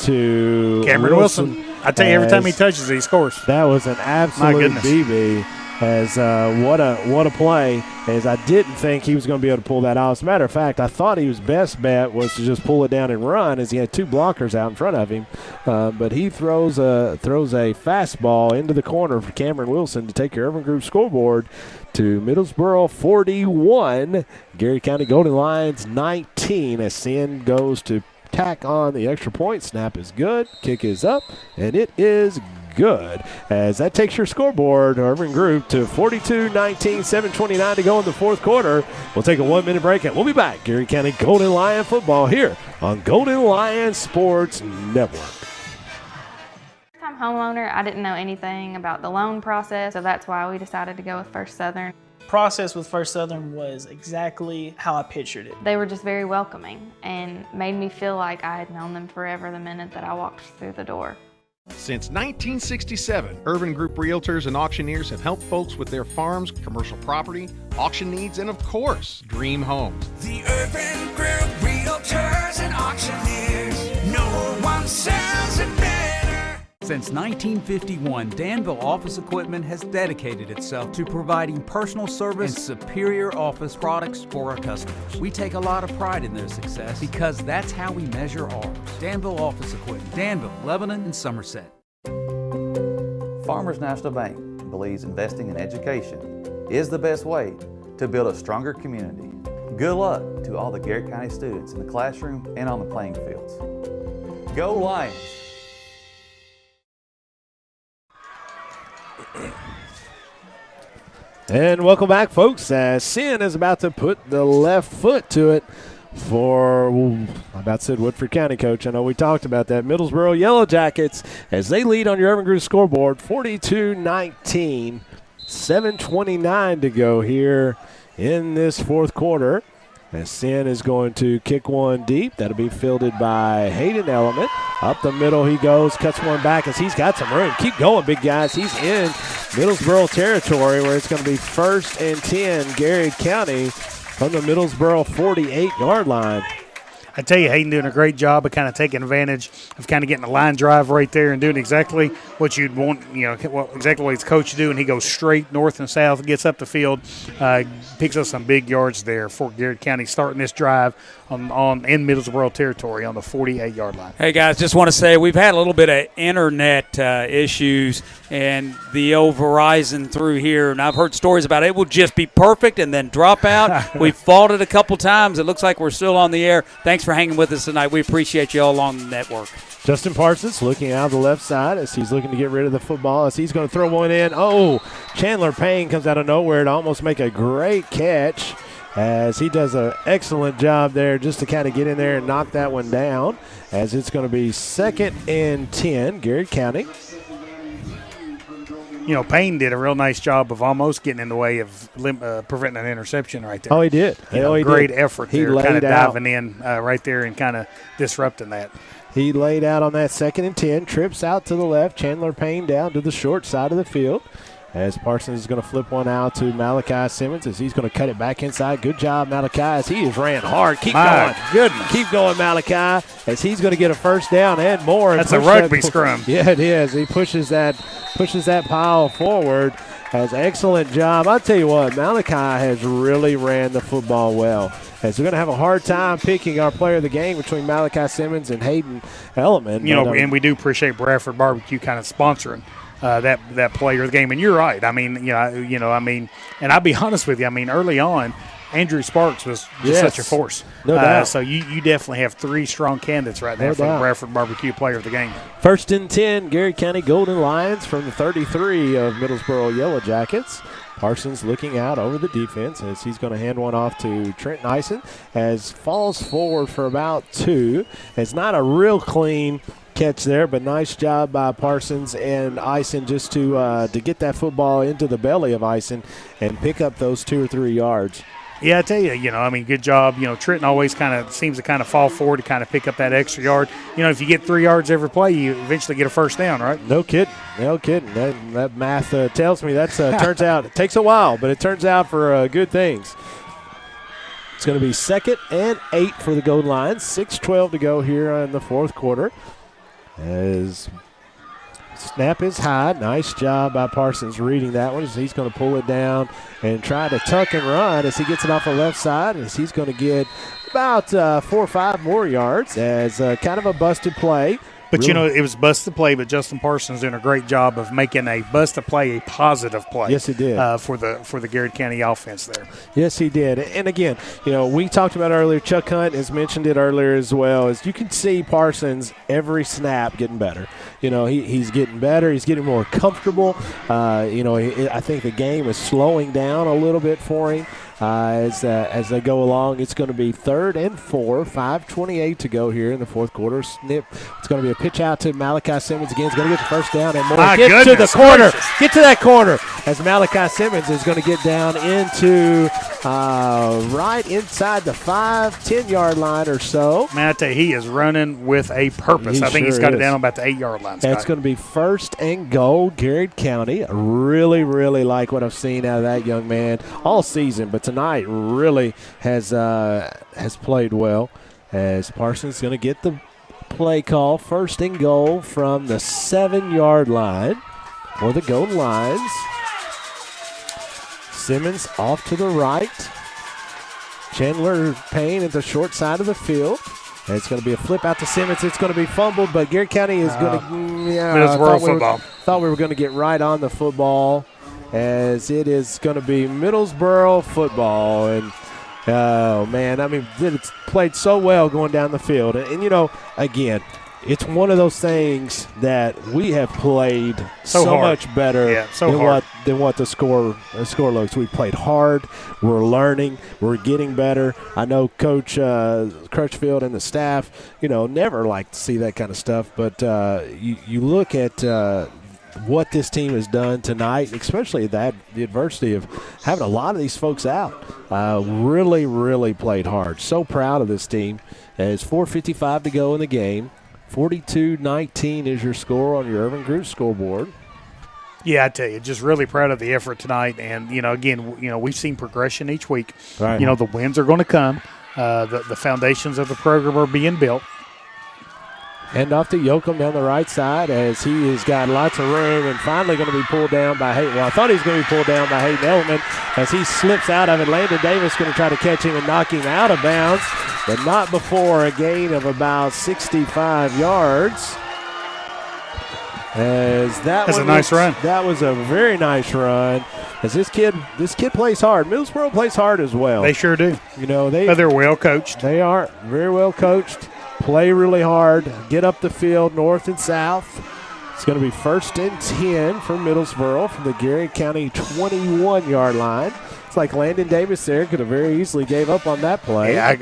to Cameron Wilson. I tell you, every time he touches it, he scores. That was an absolute BB. As what a play, as I didn't think he was going to be able to pull that off. As a matter of fact, I thought his best bet was to just pull it down and run, as he had two blockers out in front of him. But he throws a fastball into the corner for Cameron Wilson to take your Urban Group scoreboard to Middlesboro 41, Garrett County Golden Lions 19, as Sin goes to tack on the extra point. Snap is good, kick is up, and it is good, as that takes your scoreboard, Urban Group, to 42-19, 7:29 to go in the fourth quarter. We'll take a 1-minute break, and we'll be back. Garrett County Golden Lion football here on Golden Lion Sports Network. I'm homeowner. I didn't know anything about the loan process, so that's why we decided to go with First Southern. Process with First Southern was exactly how I pictured it. They were just very welcoming and made me feel like I had known them forever the minute that I walked through the door. Since 1967, Urban Group Realtors and Auctioneers have helped folks with their farms, commercial property, auction needs, and of course, dream homes. The Urban Group Realtors and Auctioneers. No one sells it better. Since 1951, Danville Office Equipment has dedicated itself to providing personal service and superior office products for our customers. We take a lot of pride in their success because that's how we measure ours. Danville Office Equipment, Danville, Lebanon, and Somerset. Farmers National Bank believes investing in education is the best way to build a stronger community. Good luck to all the Garrett County students in the classroom and on the playing fields. Go Lions! And welcome back, folks, as Sin is about to put the left foot to it for, I about said Woodford County, Coach. I know we talked about that. Middlesboro Yellow Jackets, as they lead on your Urban Group scoreboard, 42-19, 7:29 to go here in this fourth quarter. As Sin is going to kick one deep. That'll be fielded by Hayden Element. Up the middle he goes, cuts one back as he's got some room. Keep going, big guys. He's in Middlesboro territory where it's going to be 1st and 10, Garrett County from the Middlesboro 48-yard line. I tell you, Hayden doing a great job of kind of taking advantage of kind of getting a line drive right there and doing exactly what you'd want, exactly what his coach do, and he goes straight north and south, gets up the field, picks up some big yards there for Garrett County, starting this drive in Middlesboro territory on the 48-yard line. Hey, guys, just want to say we've had a little bit of internet issues and the old Verizon through here, and I've heard stories about it will just be perfect and then drop out. We've fought it a couple times. It looks like we're still on the air. Thanks for hanging with us tonight. We appreciate you all along the network. Justin Parsons looking out of the left side as he's looking to get rid of the football as he's going to throw one in. Oh, Chandler Payne comes out of nowhere to almost make a great catch as he does an excellent job there just to kind of get in there and knock that one down, as it's going to be 2nd and 10, Garrett County. Payne did a real nice job of almost getting in the way of preventing an interception right there. Oh, he did. Great effort there, kind of diving in right there and kind of disrupting that. He laid out on that 2nd and 10, trips out to the left. Chandler Payne down to the short side of the field, as Parsons is going to flip one out to Malachi Simmons as he's going to cut it back inside. Good job, Malachi, as he has ran hard. Keep going. Goodness. Keep going, Malachi, as he's going to get a first down and more. That's a rugby scrum. Yeah, it is. He pushes that pile forward. Has excellent job. I'll tell you what, Malachi has really ran the football well. As we're going to have a hard time picking our player of the game between Malachi Simmons and Hayden Element. And we do appreciate Bradford Barbecue kind of sponsoring that player of the game. And you're right. And I'll be honest with you. Early on, Andrew Sparks was just such a force. No doubt. So you definitely have 3 strong candidates right there for the Bradford Barbecue player of the game. 1st and 10, Garrett County Golden Lions from the 33 of Middlesboro Yellow Jackets. Parsons looking out over the defense as he's going to hand one off to Trent Nyson as falls forward for about 2. It's not a real clean catch there, but nice job by Parsons and Ison just to get that football into the belly of Ison and pick up those 2 or 3 yards. Yeah, I tell you, good job. Trenton always kind of seems to kind of fall forward to kind of pick up that extra yard. If you get 3 yards every play, you eventually get a first down, right? No kidding. That math tells me that turns out. It takes a while, but it turns out for good things. It's going to be 2nd and 8 for the goal line. 6:12 to go here in the fourth quarter. As snap is high. Nice job by Parsons reading that one. He's going to pull it down and try to tuck and run as he gets it off the left side. As he's going to get about 4 or 5 more yards as kind of a busted play. But, it was busted play, but Justin Parsons doing a great job of making a busted play a positive play. Yes, he did. For the Garrard County offense there. Yes, he did. And, again, we talked about earlier, Chuck Hunt has mentioned it earlier as well, as you can see Parsons every snap getting better. He's getting better. He's getting more comfortable. I think the game is slowing down a little bit for him. As they go along. It's going to be 3rd and 4, 5:28 to go here in the fourth quarter. Snip. It's going to be a pitch out to Malachi Simmons again. He's going to get the first down and more. Get to the corner. Get to that corner as Malachi Simmons is going to get down into right inside the 5-10-yard line or so. Man, I tell you, he is running with a purpose. I think he's got it down about the 8-yard line. That's going to be 1st and goal, Garrard County. I really, really like what I've seen out of that young man all season, but tonight really has played well as Parsons is going to get the play call. 1st and goal from the 7-yard line for the goal lines. Simmons off to the right. Chandler Payne at the short side of the field. And it's going to be a flip out to Simmons. It's going to be fumbled, but Garrard County is going to thought we were going to get right on the football, as it is going to be Middlesboro football. And, oh, man, it's played so well going down the field. And again, it's one of those things that we have played so much better than what the score looks. We played hard. We're learning. We're getting better. I know Coach Crutchfield and the staff, never like to see that kind of stuff. But you look at what this team has done tonight, especially the adversity of having a lot of these folks out. Really, really played hard. So proud of this team. As 4:55 to go in the game. 42-19 is your score on your Irvin Group scoreboard. Yeah, I tell you, just really proud of the effort tonight. And, again, we've seen progression each week. Right. The wins are going to come. The foundations of the program are being built. Hand off to Yoakum down the right side as he has got lots of room and finally going to be pulled down by Hayden. Well, I thought he was going to be pulled down by Hayden Edelman as he slips out of it. Landon Davis going to try to catch him and knock him out of bounds, but not before a gain of about 65 yards. As that's a nice run. That was a very nice run. As this kid plays hard. Middlesboro plays hard as well. They sure do. They're well coached. They are very well coached. Play really hard, get up the field north and south. It's going to be 1st and 10 for Middlesboro from the Garrard County 21-yard line. It's like Landon Davis there could have very easily gave up on that play. Yeah,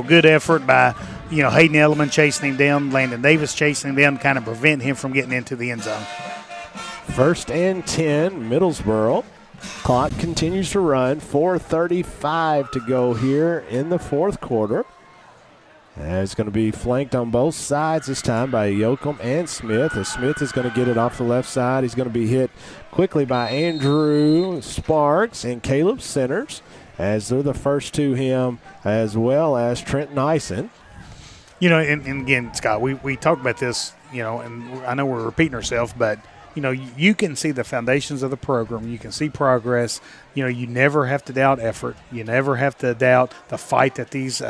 good effort by, Hayden Edelman chasing him down, Landon Davis chasing him down to kind of prevent him from getting into the end zone. 1st and 10, Middlesboro. Clock continues to run. 4:35 to go here in the fourth quarter. It's going to be flanked on both sides this time by Yoakum and Smith. As Smith is going to get it off the left side. He's going to be hit quickly by Andrew Sparks and Caleb Centers, as they're the first to him, as well as Trenton Ison. And again, Scott, we talked about this, and I know we're repeating ourselves, but you can see the foundations of the program. You can see progress. You never have to doubt effort. You never have to doubt the fight that these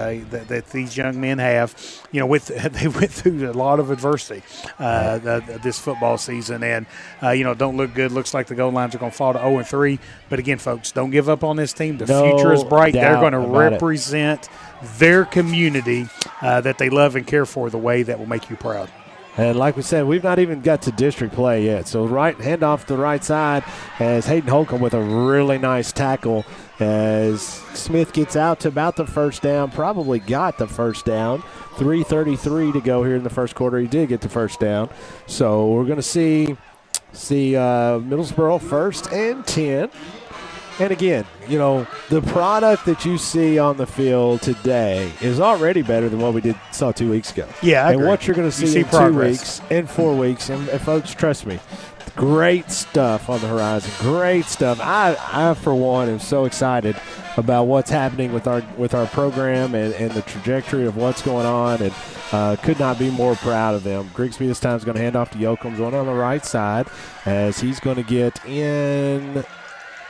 young men have. They went through a lot of adversity this football season, and don't look good. Looks like the goal lines are going to fall to 0-3. But again, folks, don't give up on this team. The future is bright. They're going to represent their community that they love and care for the way that will make you proud. And like we said, we've not even got to district play yet. So hand off to the right side as Hayden Holcomb with a really nice tackle as Smith gets out to about the first down, probably got the first down. 3:33 to go here in the first quarter. He did get the first down. So we're going to see Middlesboro 1st and 10. And again, the product that you see on the field today is already better than what we saw 2 weeks ago. Yeah, I and agree. what you're going to see in progress. 2 weeks and 4 weeks, and folks, trust me, great stuff on the horizon. Great stuff. I for one, am so excited about what's happening with our program and the trajectory of what's going on, and could not be more proud of them. Grigsby this time is going to hand off to Yoakum, going on the right side as he's going to get in.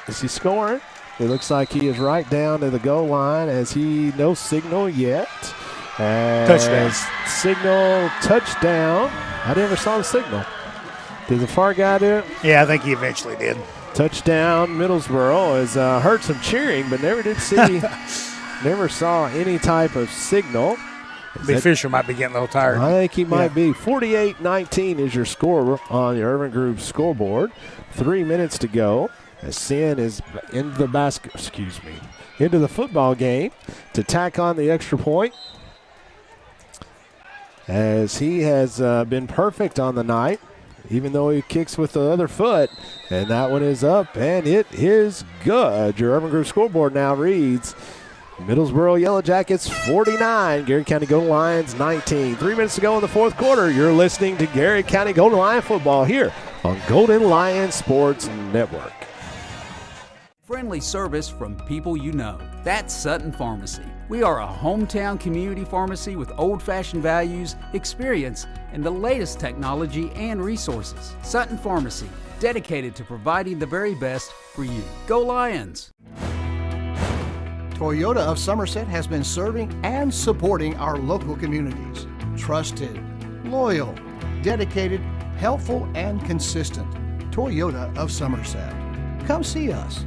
Is he scoring? It looks like he is right down to the goal line as no signal yet. Touchdown. Signal, touchdown. I never saw the signal. Did the far guy do it? Yeah, I think he eventually did. Touchdown, Middlesboro. Has heard some cheering, but never saw any type of signal. The official might be getting a little tired. I think he might be. 48-19 is your score on the Urban Group scoreboard. 3 minutes to go. As Sin is into the football game to tack on the extra point. As he has been perfect on the night, even though he kicks with the other foot. And that one is up, and it is good. Your Urban Group scoreboard now reads Middlesboro Yellow Jackets 49, Garrett County Golden Lions 19. 3 minutes to go in the fourth quarter. You're listening to Garrett County Golden Lion football here on Golden Lion Sports Network. Friendly service from people you know. That's Sutton Pharmacy. We are a hometown community pharmacy with old-fashioned values, experience, and the latest technology and resources. Sutton Pharmacy, dedicated to providing the very best for you. Go Lions! Toyota of Somerset has been serving and supporting our local communities. Trusted, loyal, dedicated, helpful, and consistent. Toyota of Somerset. Come see us.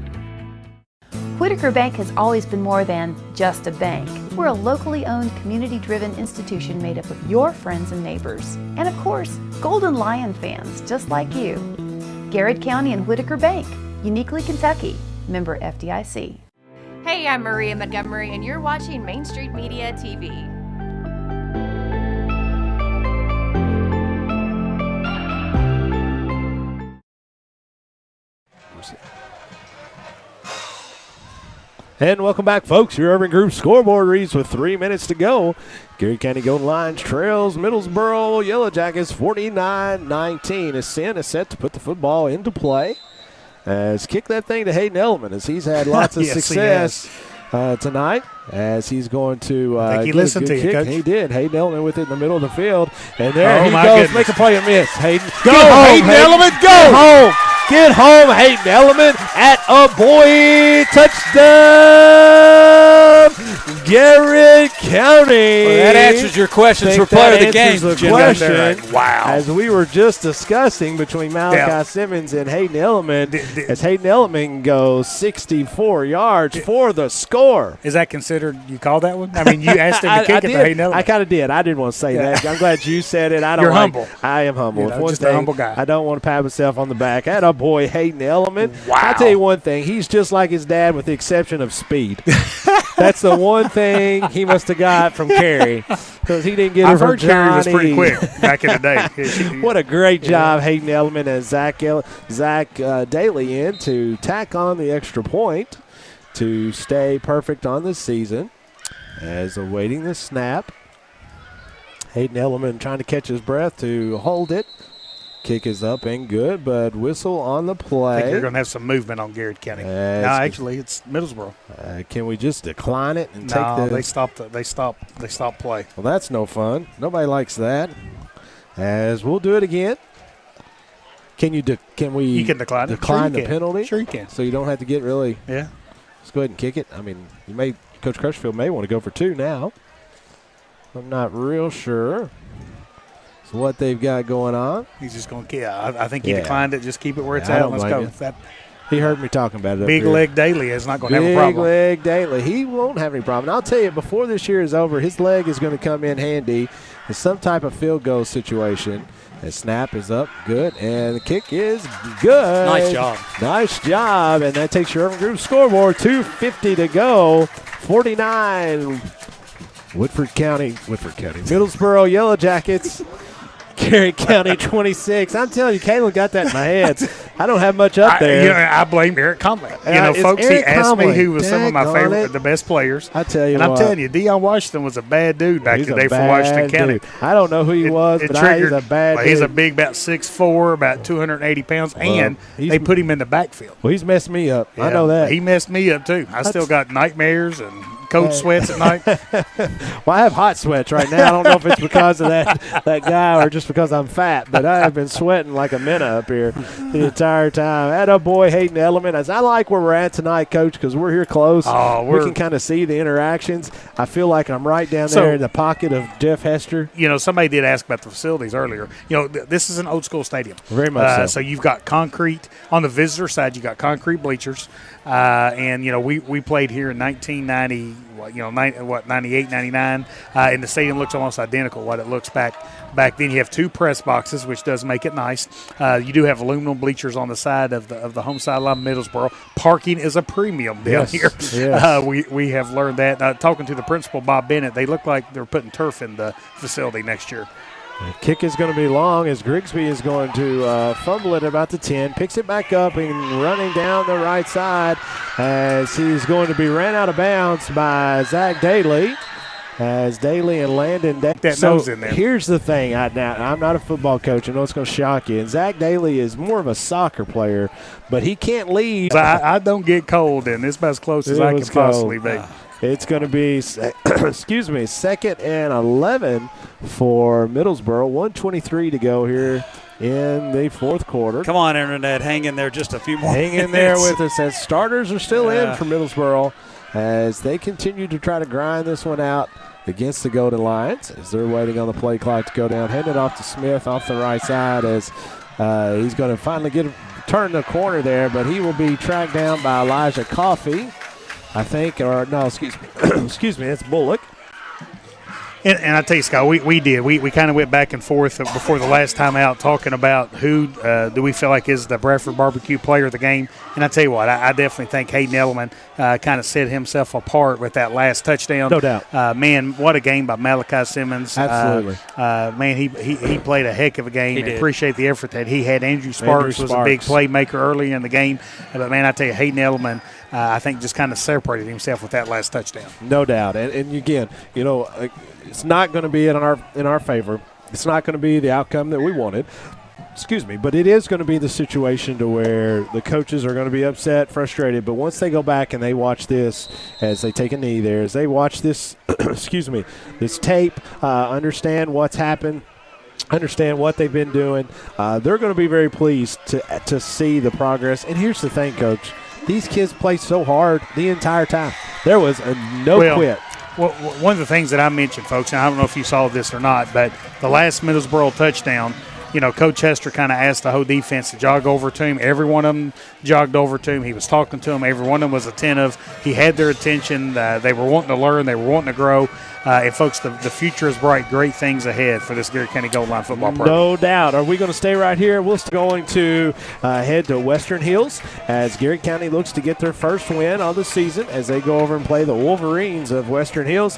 Whitaker Bank has always been more than just a bank. We're a locally owned, community-driven institution made up of your friends and neighbors. And of course, Golden Lion fans just like you. Garrett County and Whitaker Bank, uniquely Kentucky, member FDIC. Hey, I'm Maria Montgomery, and you're watching Main Street Media TV. And welcome back, folks. Your Urban Group scoreboard reads with 3 minutes to go. Garrett County Golden Lions trails Middlesboro Yellow Jackets 49-19. As Sin is set to put the football into play. As kick that thing to Hayden Elliman, as he's had lots of success tonight. As he's going to I think he listened to you, Coach. He did. Hayden Elliman with it in the middle of the field. And there he goes. Goodness. Make a play and miss. Hayden. Go, Hayden Elliman, go! Get home. Get home, Hayden Elliman at a boy touchdown, Garrett County. Well, that answers your questions for player of the game. Question, wow. As we were just discussing between Malachi Simmons and Hayden Elliman, as Hayden Elliman goes 64 yards for the score. Is that considered, you called that one? I mean, you asked him to kick it to Hayden Elliman. I kind of did. I didn't want to say that. I'm glad you said it. You're humble. I am humble. Just a humble guy. I don't want to pat myself on the back. I had a boy, Hayden Elliman. Wow. I'll tell you one thing. He's just like his dad with the exception of speed. That's the one thing he must have got from Carey because he didn't get it from Johnny. Carey was pretty quick back in the day. What a great job, Hayden Elliman and Zach Daly in to tack on the extra point to stay perfect on this season. As awaiting the snap, Hayden Elliman trying to catch his breath to hold it. Kick is up and good, but whistle on the play. I think you're going to have some movement on Garrett County. No, actually, it's Middlesboro. Can we just decline it and take No, the? they stopped play. Well, that's no fun. Nobody likes that. As we'll do it again. Can you? Can we? You can decline it. Decline Sure you the can. penalty. Sure you can. So you don't have to get really. Yeah. Let's go ahead and kick it. I mean, Coach Crutchfield may want to go for two now. I'm not real sure. What they've got going on. He's just going to, I think he declined it. Just keep it where it's I at. don't Let's blame go. you. He heard me talking about it. Big Leg Daly is not going to have a problem. Big Leg Daly. He won't have any problem. And I'll tell you, before this year is over, his leg is going to come in handy is some type of field goal situation. The snap is up, good, and the kick is good. Nice job. Nice job, and that takes your Urban Group scoreboard. 2:50 to go. 49. Middlesboro Yellow Jackets. Garrett County 26. I'm telling you, Caleb got that in my head. I don't have much up there. I blame Eric Conley. Folks, he asked me who was some of my favorite, the best players. I tell you, and I'm telling you, Deion Washington was a bad dude back in the day for Washington County. I don't know who he was, but he's a bad dude. He's a big, about 6'4", about 280 pounds, and they put him in the backfield. Well, he's messed me up. I know that. He messed me up, too. I still got nightmares and cold sweats at night. Well, I have hot sweats right now. I don't know if it's because of that guy or just because I'm fat, but I have been sweating like a minna up here the entire time. That boy Hayden Element. I like where we're at tonight, Coach, because we're here close. We can kind of see the interactions. I feel like I'm right down there in the pocket of Jeff Hester. Somebody did ask about the facilities earlier. This is an old school stadium. Very much so. So you've got concrete. On the visitor side, you got concrete bleachers. And we played here in 1990, 98, 99, and the stadium looks almost identical what it looks back then. You have 2 press boxes, which does make it nice. You do have aluminum bleachers on the side of the home sideline of Middlesboro. Parking is a premium down here. Yes. We have learned that. Talking to the principal, Bob Bennett, they look like they're putting turf in the facility next year. The kick is going to be long as Grigsby is going to fumble it about the 10, picks it back up and running down the right side as he's going to be ran out of bounds by Zach Daly. As Daly and Landon. Nose in there. Here's the thing. I'm not a football coach. I know it's going to shock you. And Zach Daly is more of a soccer player, but he can't lead. I don't get cold, and it's about as close as I can possibly be. It's going to be, 2nd and 11 for Middlesboro. 1:23 to go here in the fourth quarter. Come on, Internet. Hang in there just a few more minutes. Hang in there with us as starters are still in for Middlesboro as they continue to try to grind this one out against the Golden Lions as they're waiting on the play clock to go down. Hand it off to Smith off the right side as he's going to finally turn the corner there, but he will be tracked down by Elijah Coffey. I think, or no, excuse me, it's Bullock. And I tell you, Scott, we did. We kind of went back and forth before the last time out talking about who do we feel like is the Bradford Barbecue player of the game. And I tell you what, I definitely think Hayden Edelman kind of set himself apart with that last touchdown. No doubt. Man, what a game by Malachi Simmons. Absolutely. Man, he played a heck of a game. I appreciate the effort that he had. Andrew Sparks was a big playmaker early in the game. But, man, I tell you, Hayden Edelman, I think just kind of separated himself with that last touchdown. No doubt. And again, it's not going to be in our favor. It's not going to be the outcome that we wanted. Excuse me, but it is going to be the situation to where the coaches are going to be upset, frustrated. But once they go back and they watch this as they take a knee there, as they watch this, this tape, understand what's happened, understand what they've been doing, they're going to be very pleased to see the progress. And here's the thing, Coach. These kids play so hard the entire time. There was a quit. Well, one of the things that I mentioned, folks, and I don't know if you saw this or not, but the last Middlesboro touchdown, Coach Hester kind of asked the whole defense to jog over to him. Every one of them jogged over to him. He was talking to them. Every one of them was attentive. He had their attention. They were wanting to learn. They were wanting to grow. And, folks, the future is bright. Great things ahead for this Garrett County Gold Line football program. No doubt. Are we going to stay right here? We're going to head to Western Hills as Garrett County looks to get their first win on the season as they go over and play the Wolverines of Western Hills.